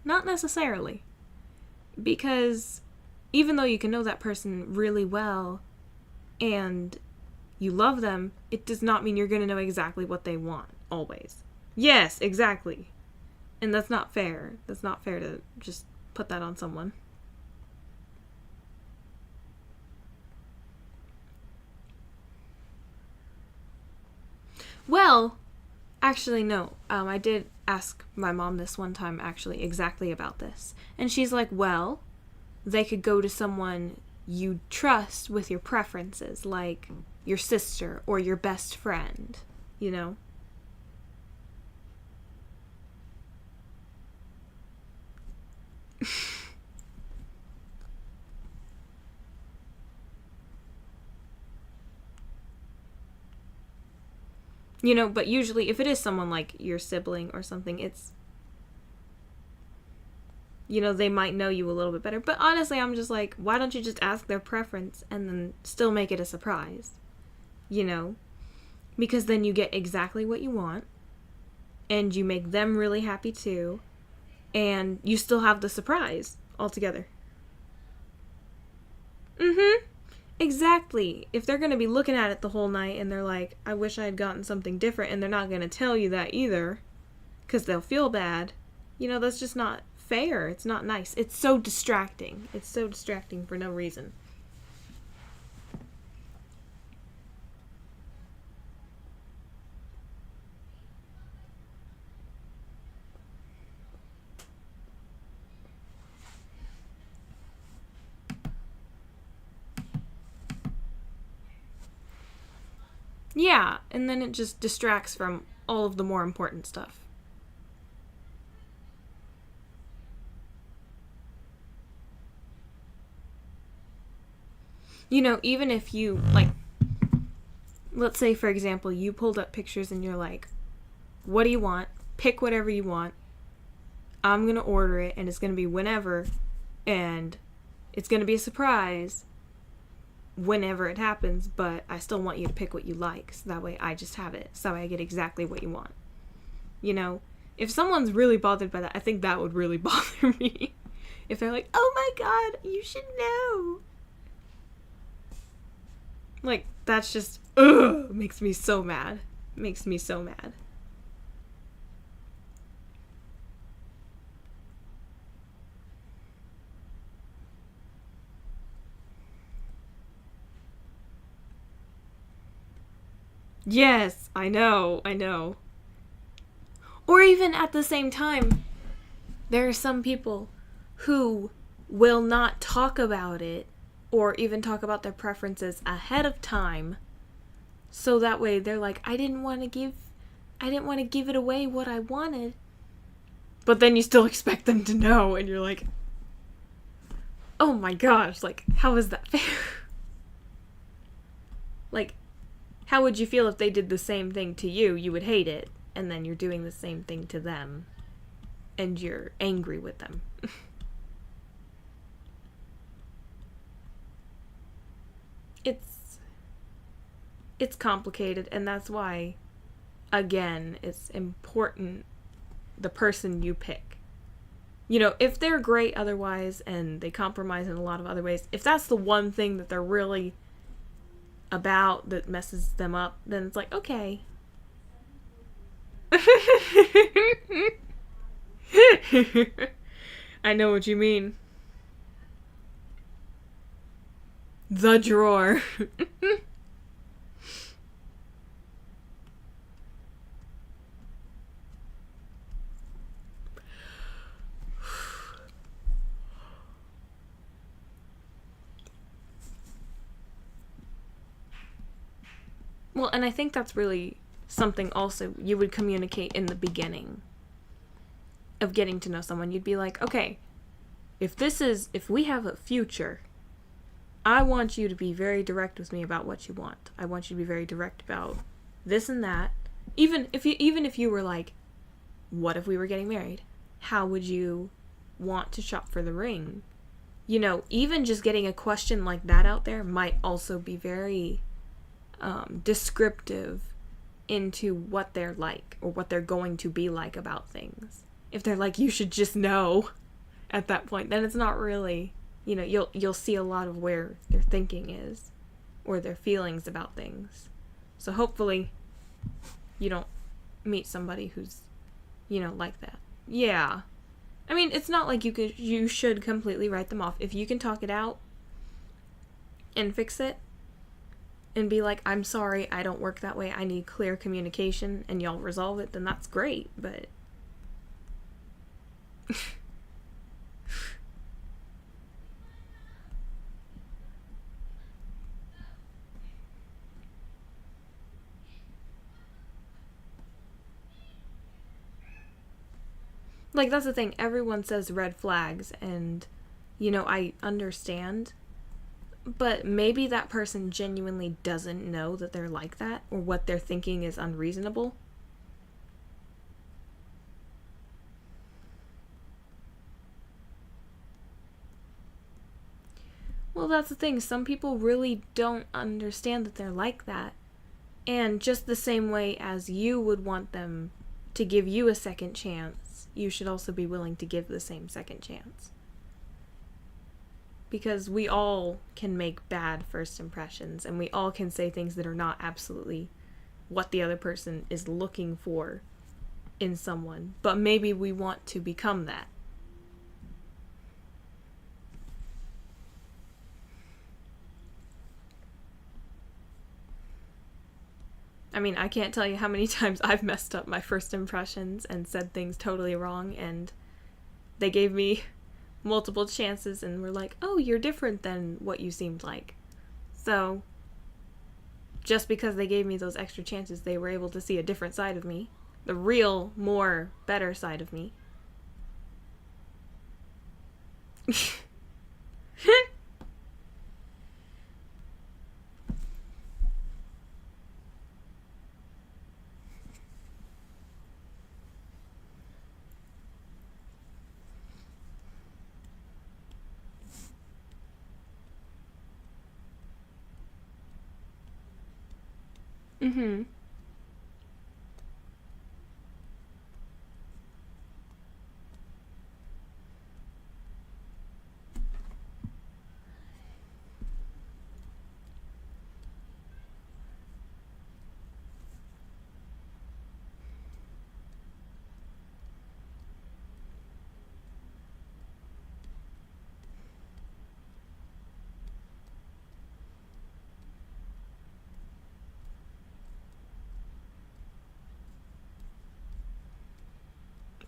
Not necessarily. Because even though you can know that person really well and you love them, it does not mean you're going to know exactly what they want, always. Yes, exactly. And that's not fair. That's not fair to just put that on someone. Well, actually, no. I did ask my mom this one time, actually, exactly about this. And she's like, well, they could go to someone you trust with your preferences, like your sister or your best friend, you know? You know, but usually if it is someone like your sibling or something, it's, you know, they might know you a little bit better. But honestly, I'm just like, why don't you just ask their preference and then still make it a surprise? You know? Because then you get exactly what you want, and you make them really happy too, and you still have the surprise altogether. Mm-hmm. Exactly. If they're going to be looking at it the whole night and they're like, I wish I had gotten something different, and they're not going to tell you that either, because they'll feel bad, you know, that's just not fair. It's not nice. It's so distracting. It's so distracting for no reason. Yeah, and then it just distracts from all of the more important stuff. You know, even if you, like, let's say, for example, you pulled up pictures and you're like, what do you want? Pick whatever you want. I'm going to order it, and it's going to be whenever, and it's going to be a surprise whenever it happens, but I still want you to pick what you like, so that way I just have it, so that way I get exactly what you want. You know, if someone's really bothered by that, I think that would really bother me. If they're like, oh my god, you should know. Like, that's just, ugh, makes me so mad. Makes me so mad. Yes, I know, I know. Or even at the same time, there are some people who will not talk about it or even talk about their preferences ahead of time. So that way they're like, I didn't want to give it away what I wanted. But then you still expect them to know, and you're like, oh my gosh, like, how is that fair? Like, how would you feel if they did the same thing to you? You would hate it, and then you're doing the same thing to them, and you're angry with them. It's complicated, and that's why, again, it's important the person you pick. You know, if they're great otherwise and they compromise in a lot of other ways, if that's the one thing that they're really about that messes them up, then it's like, okay. I know what you mean. The drawer. Well, and I think that's really something also you would communicate in the beginning of getting to know someone. You'd be like, okay, if we have a future, I want you to be very direct with me about what you want. I want you to be very direct about this and that. Even if you were like, what if we were getting married? How would you want to shop for the ring? You know, even just getting a question like that out there might also be very descriptive into what they're like or what they're going to be like about things. If they're like, you should just know at that point, then it's not really, you know, you'll see a lot of where their thinking is or their feelings about things. So hopefully you don't meet somebody who's, you know, like that. Yeah. I mean, it's not like you should completely write them off. If you can talk it out and fix it, and be like, I'm sorry, I don't work that way, I need clear communication, and y'all resolve it, then that's great, but like, that's the thing, everyone says red flags, and I understand, but maybe that person genuinely doesn't know that they're like that, or what they're thinking is unreasonable. Well, that's the thing, some people really don't understand that they're like that. And just the same way as you would want them to give you a second chance, you should also be willing to give the same second chance. Because we all can make bad first impressions, and we all can say things that are not absolutely what the other person is looking for in someone. But maybe we want to become that. I mean, I can't tell you how many times I've messed up my first impressions and said things totally wrong, and they gave me multiple chances and were like, oh, you're different than what you seemed like. So, just because they gave me those extra chances, they were able to see a different side of me. The real, more, better side of me. Mm-hmm.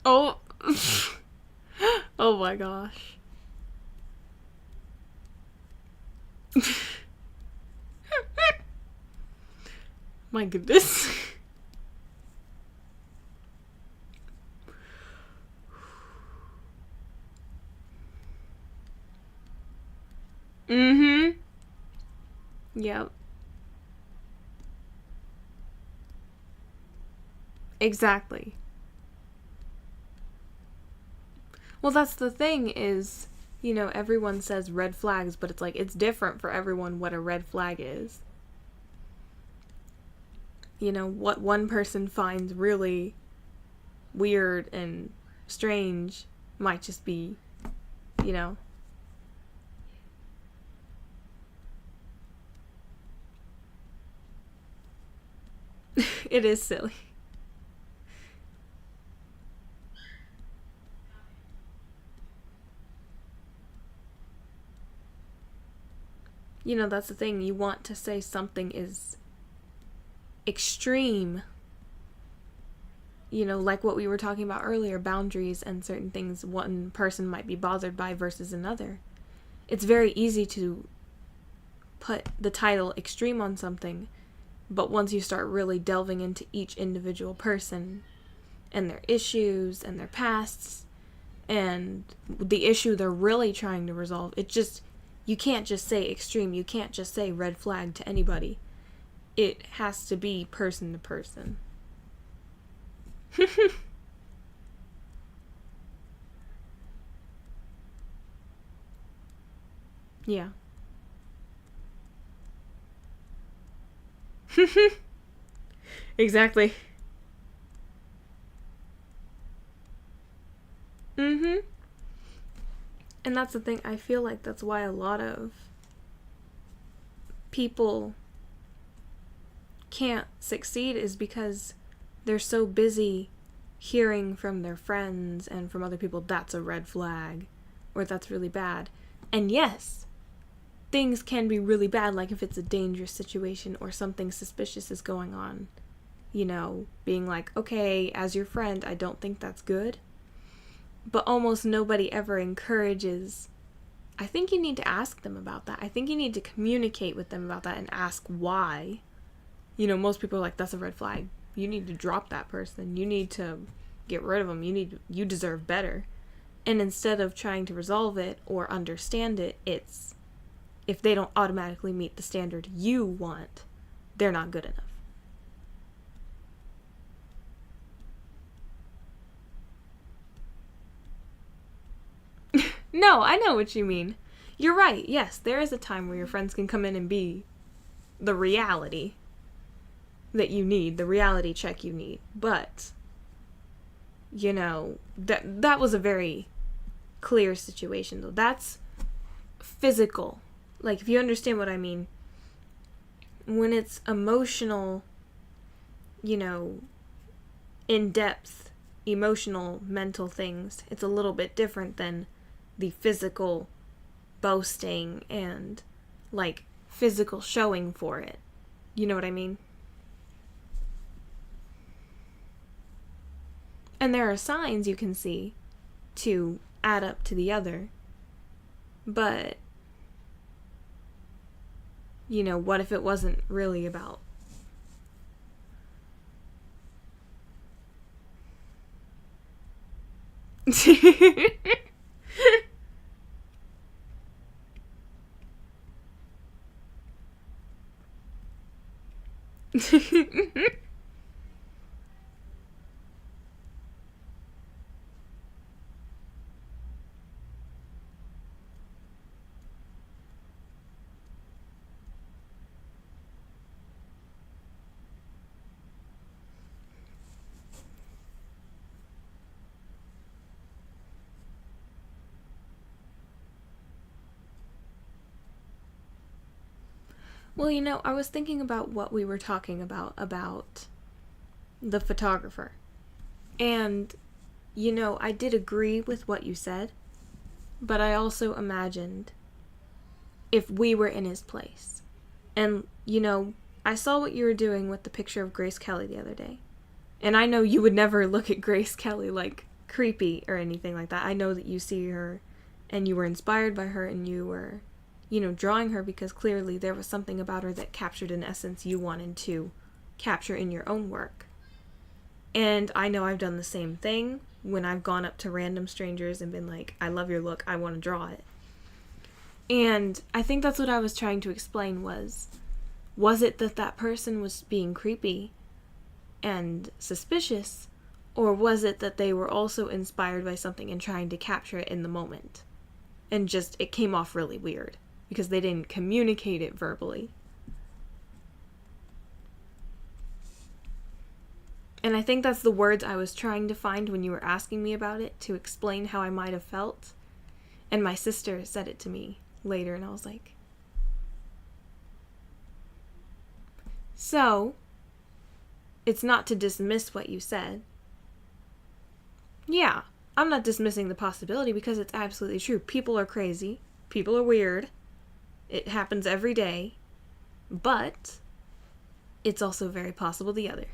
Oh. Oh my gosh. My goodness. Mm-hmm. Yep. Exactly. Well, that's the thing is, everyone says red flags, but it's like, it's different for everyone what a red flag is. What one person finds really weird and strange might just be, you know. It is silly. That's the thing. You want to say something is extreme, like what we were talking about earlier, boundaries and certain things one person might be bothered by versus another. It's very easy to put the title extreme on something, but once you start really delving into each individual person and their issues and their pasts and the issue they're really trying to resolve, you can't just say extreme, you can't just say red flag to anybody. It has to be person to person. Yeah. Exactly. Mm-hmm. And that's the thing, I feel like that's why a lot of people can't succeed, is because they're so busy hearing from their friends and from other people, that's a red flag, or that's really bad. And yes, things can be really bad, like if it's a dangerous situation or something suspicious is going on, you know, being like, okay, as your friend, I don't think that's good. But almost nobody ever encourages. I think you need to ask them about that. I think you need to communicate with them about that and ask why. You know, most people are like, that's a red flag. You need to drop that person. You need to get rid of them. You deserve better. And instead of trying to resolve it or understand it, it's if they don't automatically meet the standard you want, they're not good enough. No, I know what you mean. You're right. Yes, there is a time where your friends can come in and be the reality that you need, the reality check you need. But, you know, that was a very clear situation, though. That's physical. Like, if you understand what I mean, when it's emotional, you know, in-depth, emotional, mental things, it's a little bit different than the physical boasting and, like, physical showing for it. You know what I mean? And there are signs you can see to add up to the other. But, you know, what if it wasn't really about Well, you know, I was thinking about what we were talking about the photographer. And, you know, I did agree with what you said, but I also imagined if we were in his place. And, you know, I saw what you were doing with the picture of Grace Kelly the other day. And I know you would never look at Grace Kelly like creepy or anything like that. I know that you see her and you were inspired by her and you were, you know, drawing her because clearly there was something about her that captured an essence you wanted to capture in your own work. And I know I've done the same thing when I've gone up to random strangers and been like, I love your look, I want to draw it. And I think that's what I was trying to explain was it that person was being creepy and suspicious, or was it that they were also inspired by something and trying to capture it in the moment? And just, it came off really weird because they didn't communicate it verbally. And I think that's the words I was trying to find when you were asking me about it to explain how I might have felt. And my sister said it to me later, and I was like, so, it's not to dismiss what you said. Yeah, I'm not dismissing the possibility because it's absolutely true. People are crazy. People are weird. It happens every day. But it's also very possible the other.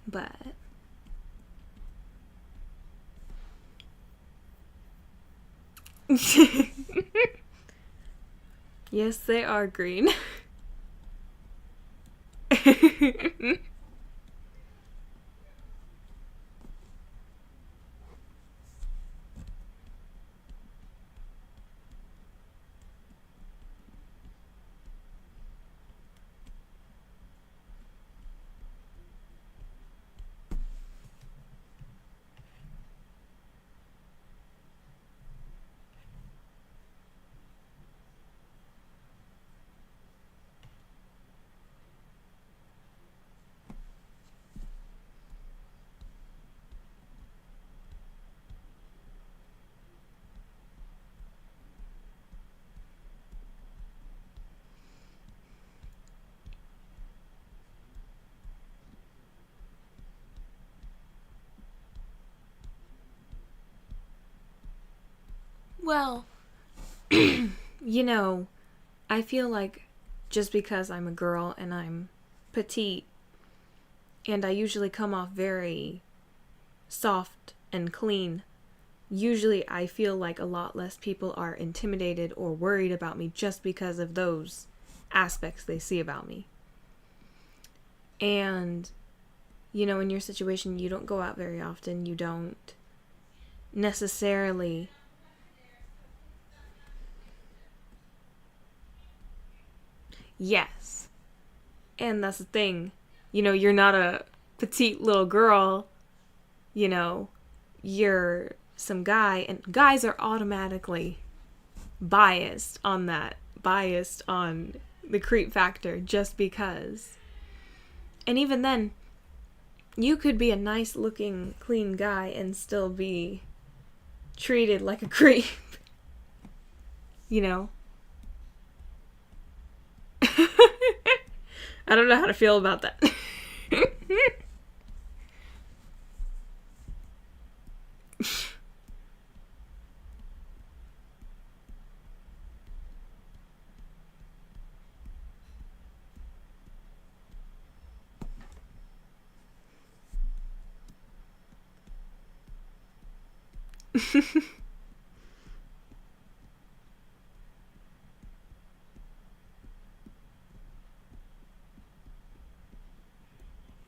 But yes, they are green. Well, I feel like just because I'm a girl and I'm petite and I usually come off very soft and clean, usually I feel like a lot less people are intimidated or worried about me just because of those aspects they see about me. And, in your situation, you don't go out very often. You don't necessarily. Yes. And that's the thing. You're not a petite little girl. You're some guy, and guys are automatically biased on that, biased on the creep factor just because. And even then, you could be a nice looking, clean guy and still be treated like a creep. I don't know how to feel about that.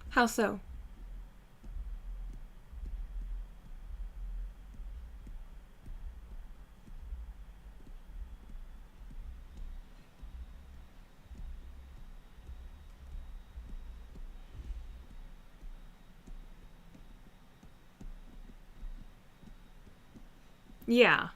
How so? Yeah.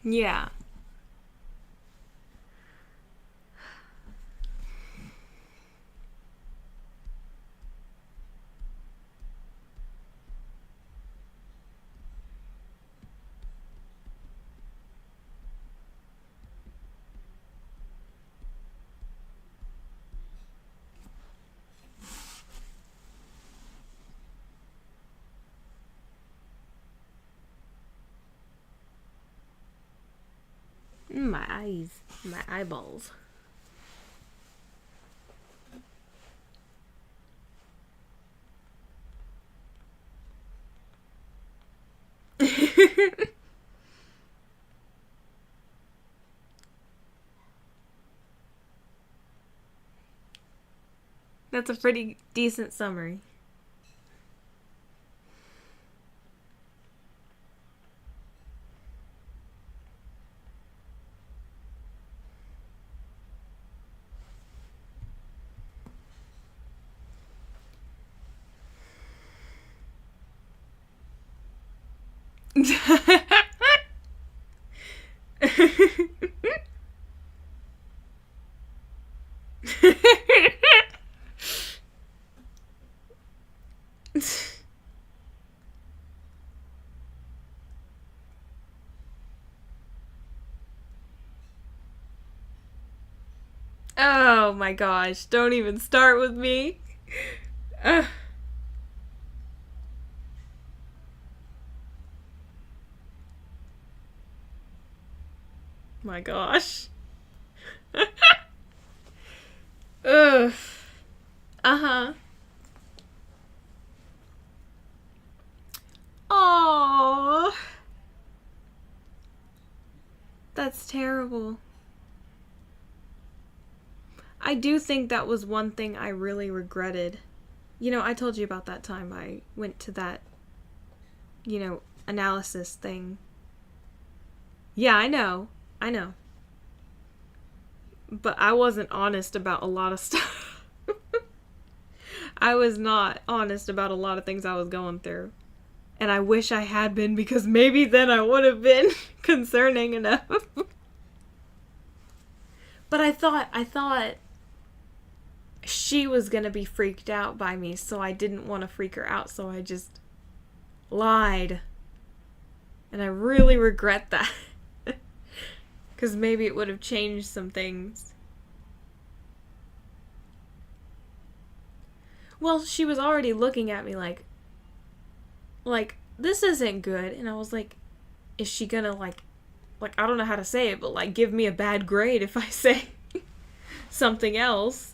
Yeah. My eyes. My eyeballs. That's a pretty decent summary. Oh my gosh, don't even start with me. Ugh. My gosh. Ugh. Uh-huh. Aww. That's terrible. I do think that was one thing I really regretted. I told you about that time I went to that, analysis thing. Yeah, I know. I know. But I wasn't honest about a lot of stuff. I was not honest about a lot of things I was going through. And I wish I had been, because maybe then I would have been concerning enough. But I thought she was gonna be freaked out by me, so I didn't want to freak her out, so I just lied. And I really regret that. Because maybe it would have changed some things. Well, she was already looking at me like, this isn't good. And I was like, is she gonna, I don't know how to say it, but, like, give me a bad grade if I say something else?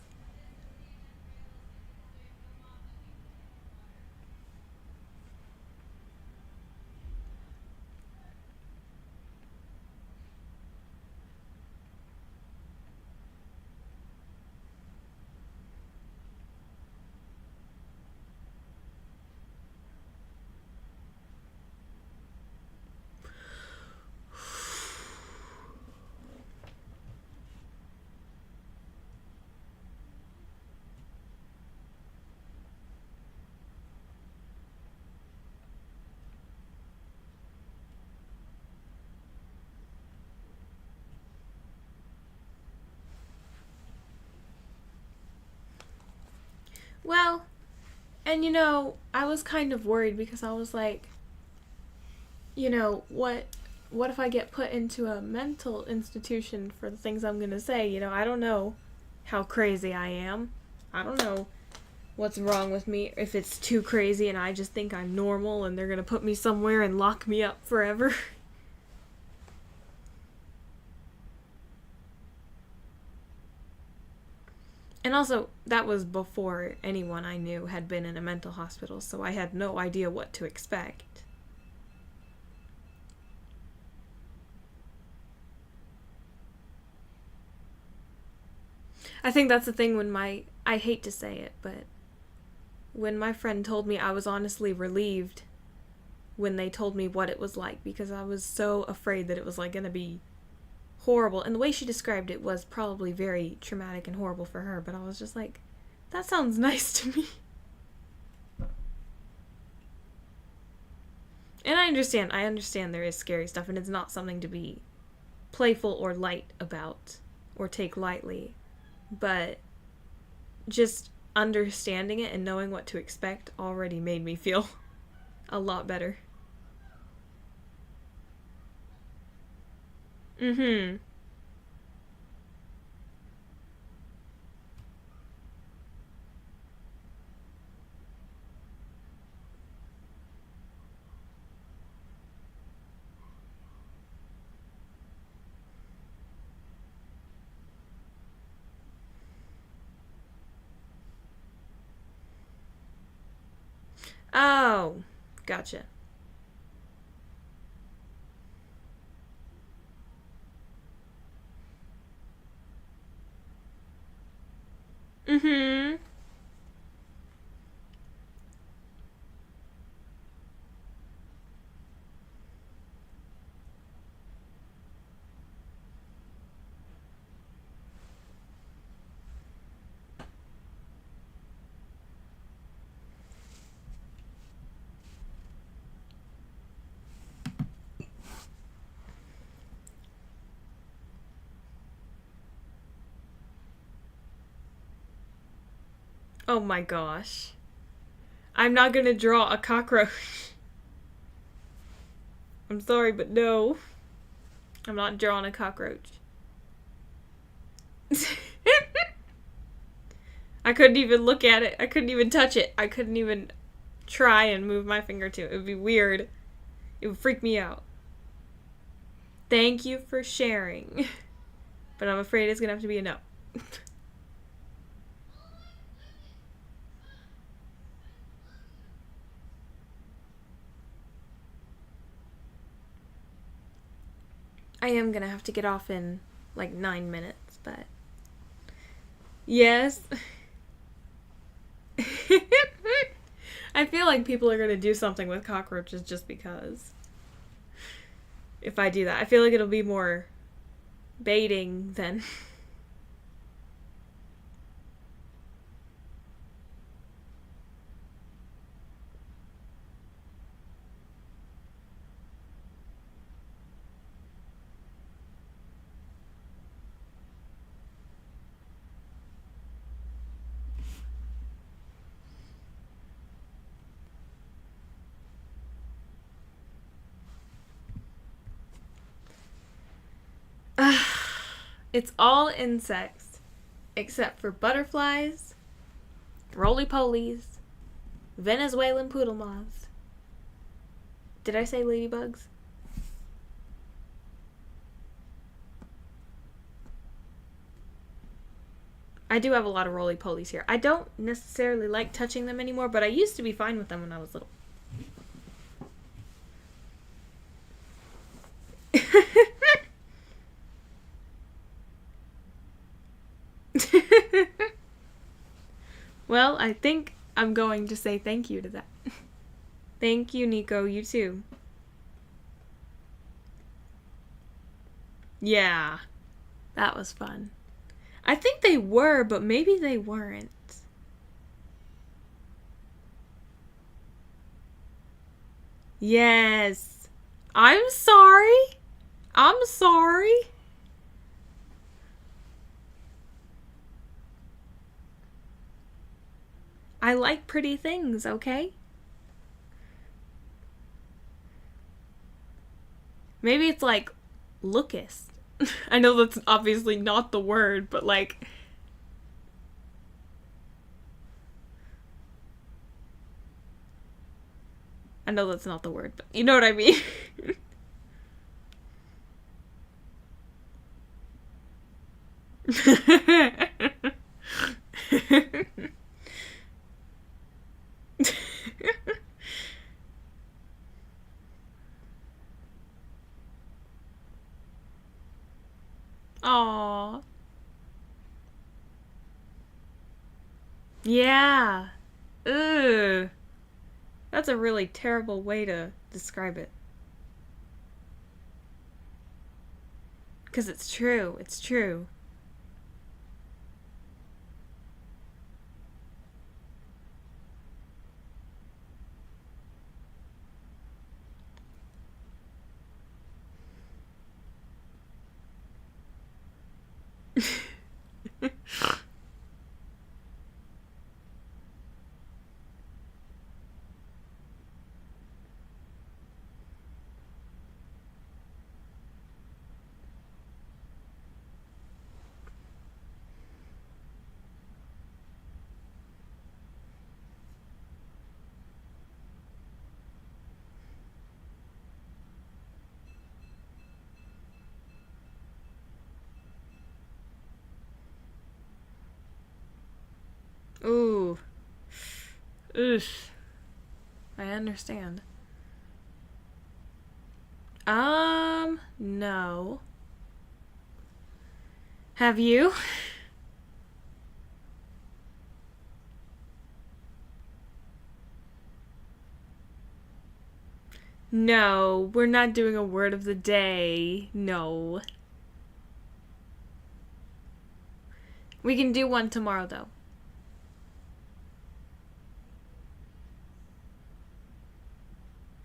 Well, and I was kind of worried, because I was like, what if I get put into a mental institution for the things I'm going to say? I don't know how crazy I am. I don't know what's wrong with me, if it's too crazy and I just think I'm normal and they're going to put me somewhere and lock me up forever. And also, that was before anyone I knew had been in a mental hospital, so I had no idea what to expect. I think that's the thing I hate to say it, but when my friend told me, I was honestly relieved when they told me what it was like, because I was so afraid that it was, like, gonna be horrible. And the way she described it was probably very traumatic and horrible for her, but I was just like, that sounds nice to me. And I understand there is scary stuff, and it's not something to be playful or light about or take lightly. But just understanding it and knowing what to expect already made me feel a lot better. Mm-hmm. Oh, gotcha. Mm-hmm. Oh my gosh. I'm not gonna draw a cockroach. I'm sorry, but no. I'm not drawing a cockroach. I couldn't even look at it. I couldn't even touch it. I couldn't even try and move my finger to it. It would be weird. It would freak me out. Thank you for sharing. But I'm afraid it's gonna have to be a no. I am gonna have to get off in like 9 minutes, but yes. I feel like people are gonna do something with cockroaches just because. If I do that, I feel like it'll be more baiting, then. It's all insects except for butterflies, roly-polies, Venezuelan poodle moths. Did I say ladybugs? I do have a lot of roly-polies here. I don't necessarily like touching them anymore, but I used to be fine with them when I was little. Well, I think I'm going to say thank you to that. Thank you, Nico. You too. Yeah, that was fun. I think they were, but maybe they weren't. Yes. I'm sorry. I'm sorry. I like pretty things, okay? Maybe it's like lookist. I know that's obviously not the word, but like. I know that's not the word, but you know what I mean. Aww. Yeah. Ugh. That's a really terrible way to describe it. Because it's true. It's true. Ooh. Oof. I understand. No. Have you? No, we're not doing a word of the day. No. We can do one tomorrow, though.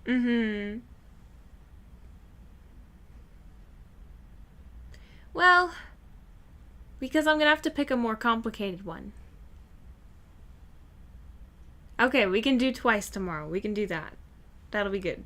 Mm-hmm. Well, because I'm gonna have to pick a more complicated one. Okay, we can do twice tomorrow. We can do that. That'll be good.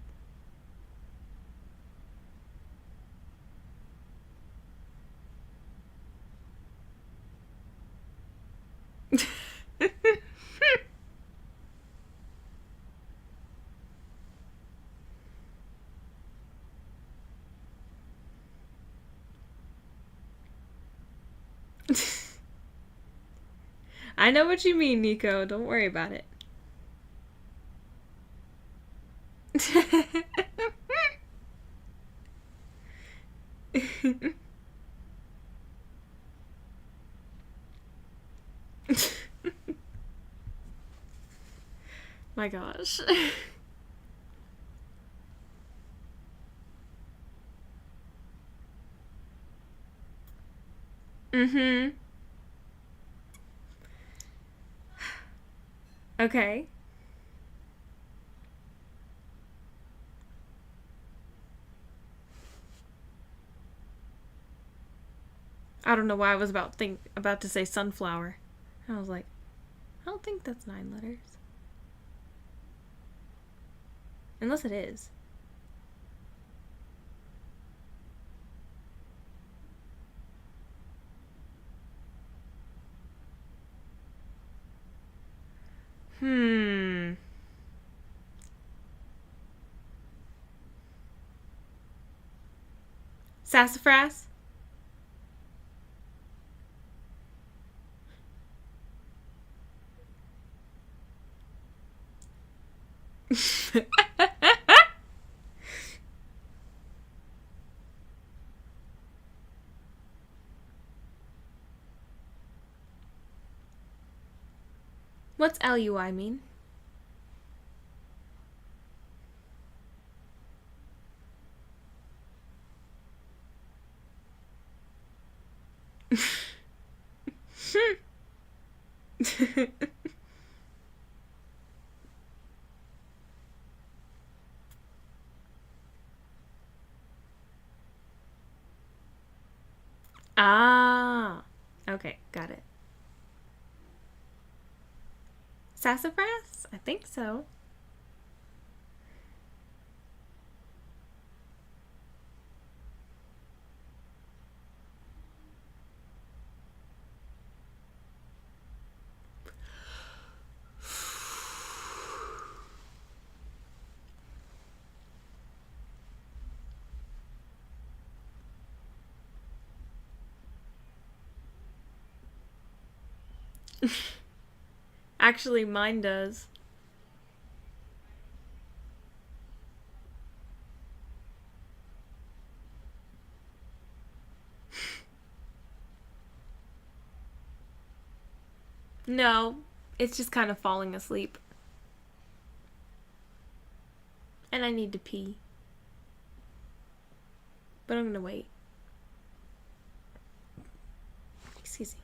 I know what you mean, Nico. Don't worry about it. My gosh. Mm-hmm. Okay. I don't know why I was about to say sunflower. I was like, I don't think that's 9 letters. Unless it is. Hmm. Sassafras? What's LUI mean? Ah. Okay, got it. Sassafras? I think so. Actually, mine does. No, it's just kind of falling asleep. And I need to pee. But I'm gonna wait. Excuse me.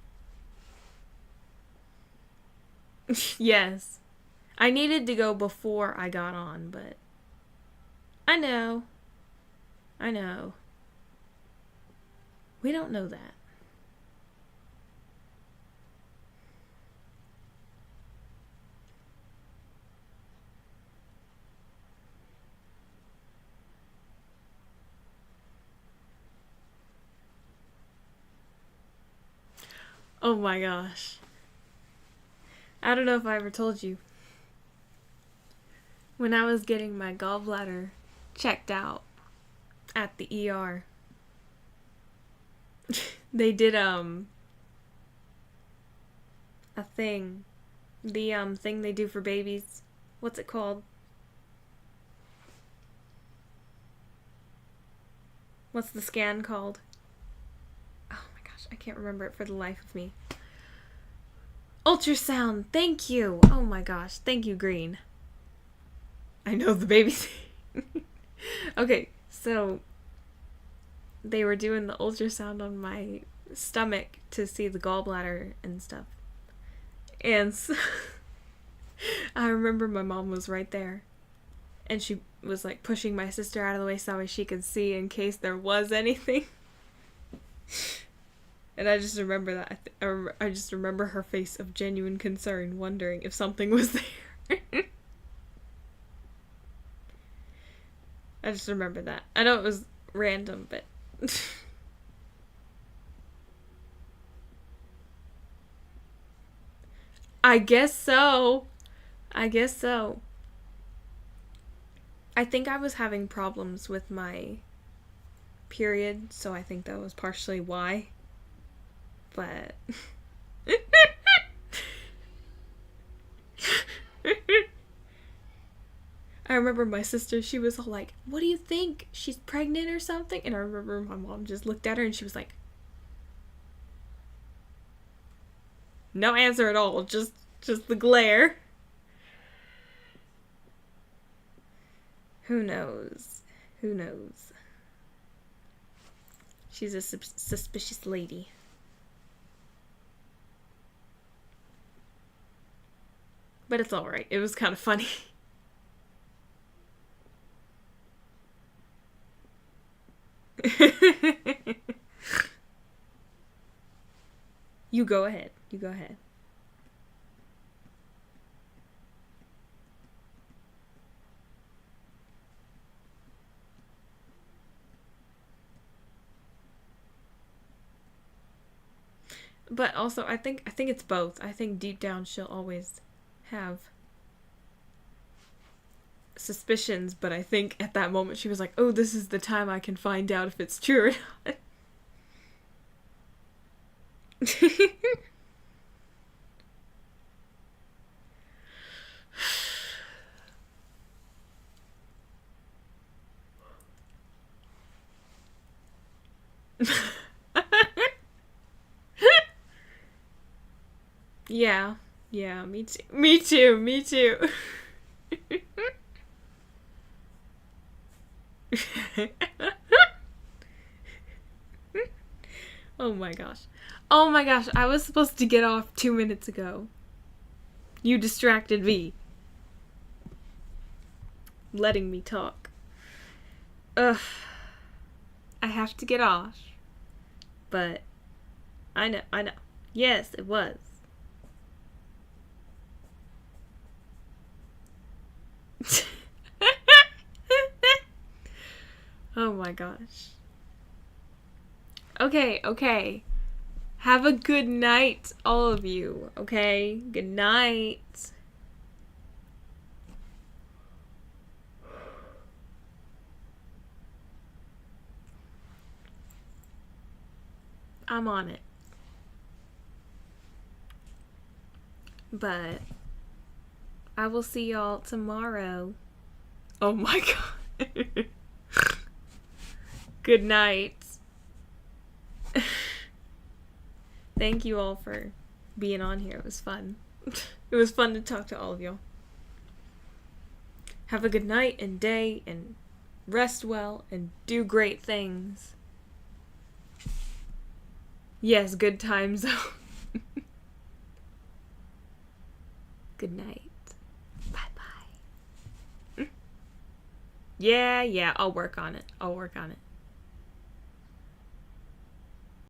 Yes. I needed to go before I got on, but. I know. I know. We don't know that. Oh my gosh. I don't know if I ever told you. When I was getting my gallbladder checked out at the ER, they did a thing. The thing they do for babies. What's it called? What's the scan called? Oh my gosh, I can't remember it for the life of me. Ultrasound. Thank you. Oh my gosh. Thank you, Green. I know the babies. Okay, so they were doing the ultrasound on my stomach to see the gallbladder and stuff. And so I remember my mom was right there. And she was like pushing my sister out of the way so she could see in case there was anything. And I just remember that. I just remember her face of genuine concern, wondering if something was there. I just remember that. I know it was random, but. I guess so. I guess so. I think I was having problems with my period, so I think that was partially why. But. I remember my sister, she was all like, "What do you think? She's pregnant or something?" And I remember my mom just looked at her and she was like, no answer at all, just the glare. Who knows? Who knows? She's a suspicious lady. But it's alright. It was kind of funny. You go ahead. You go ahead. But also, I think it's both. I think deep down she'll always have suspicions, but I think at that moment she was like, oh, this is the time I can find out if it's true or not. Yeah. Yeah, me too. Me too. Me too. Oh my gosh. Oh my gosh, I was supposed to get off 2 minutes ago. You distracted me. Letting me talk. Ugh. I have to get off. But I know. Yes, it was. Oh my gosh. Okay. Have a good night, all of you, okay? Good night. I'm on it. But I will see y'all tomorrow. Oh my god. Good night. Thank you all for being on here. It was fun. It was fun to talk to all of y'all. Have a good night and day and rest well and do great things. Yes, good time zone. Good night. Bye-bye. Yeah, I'll work on it.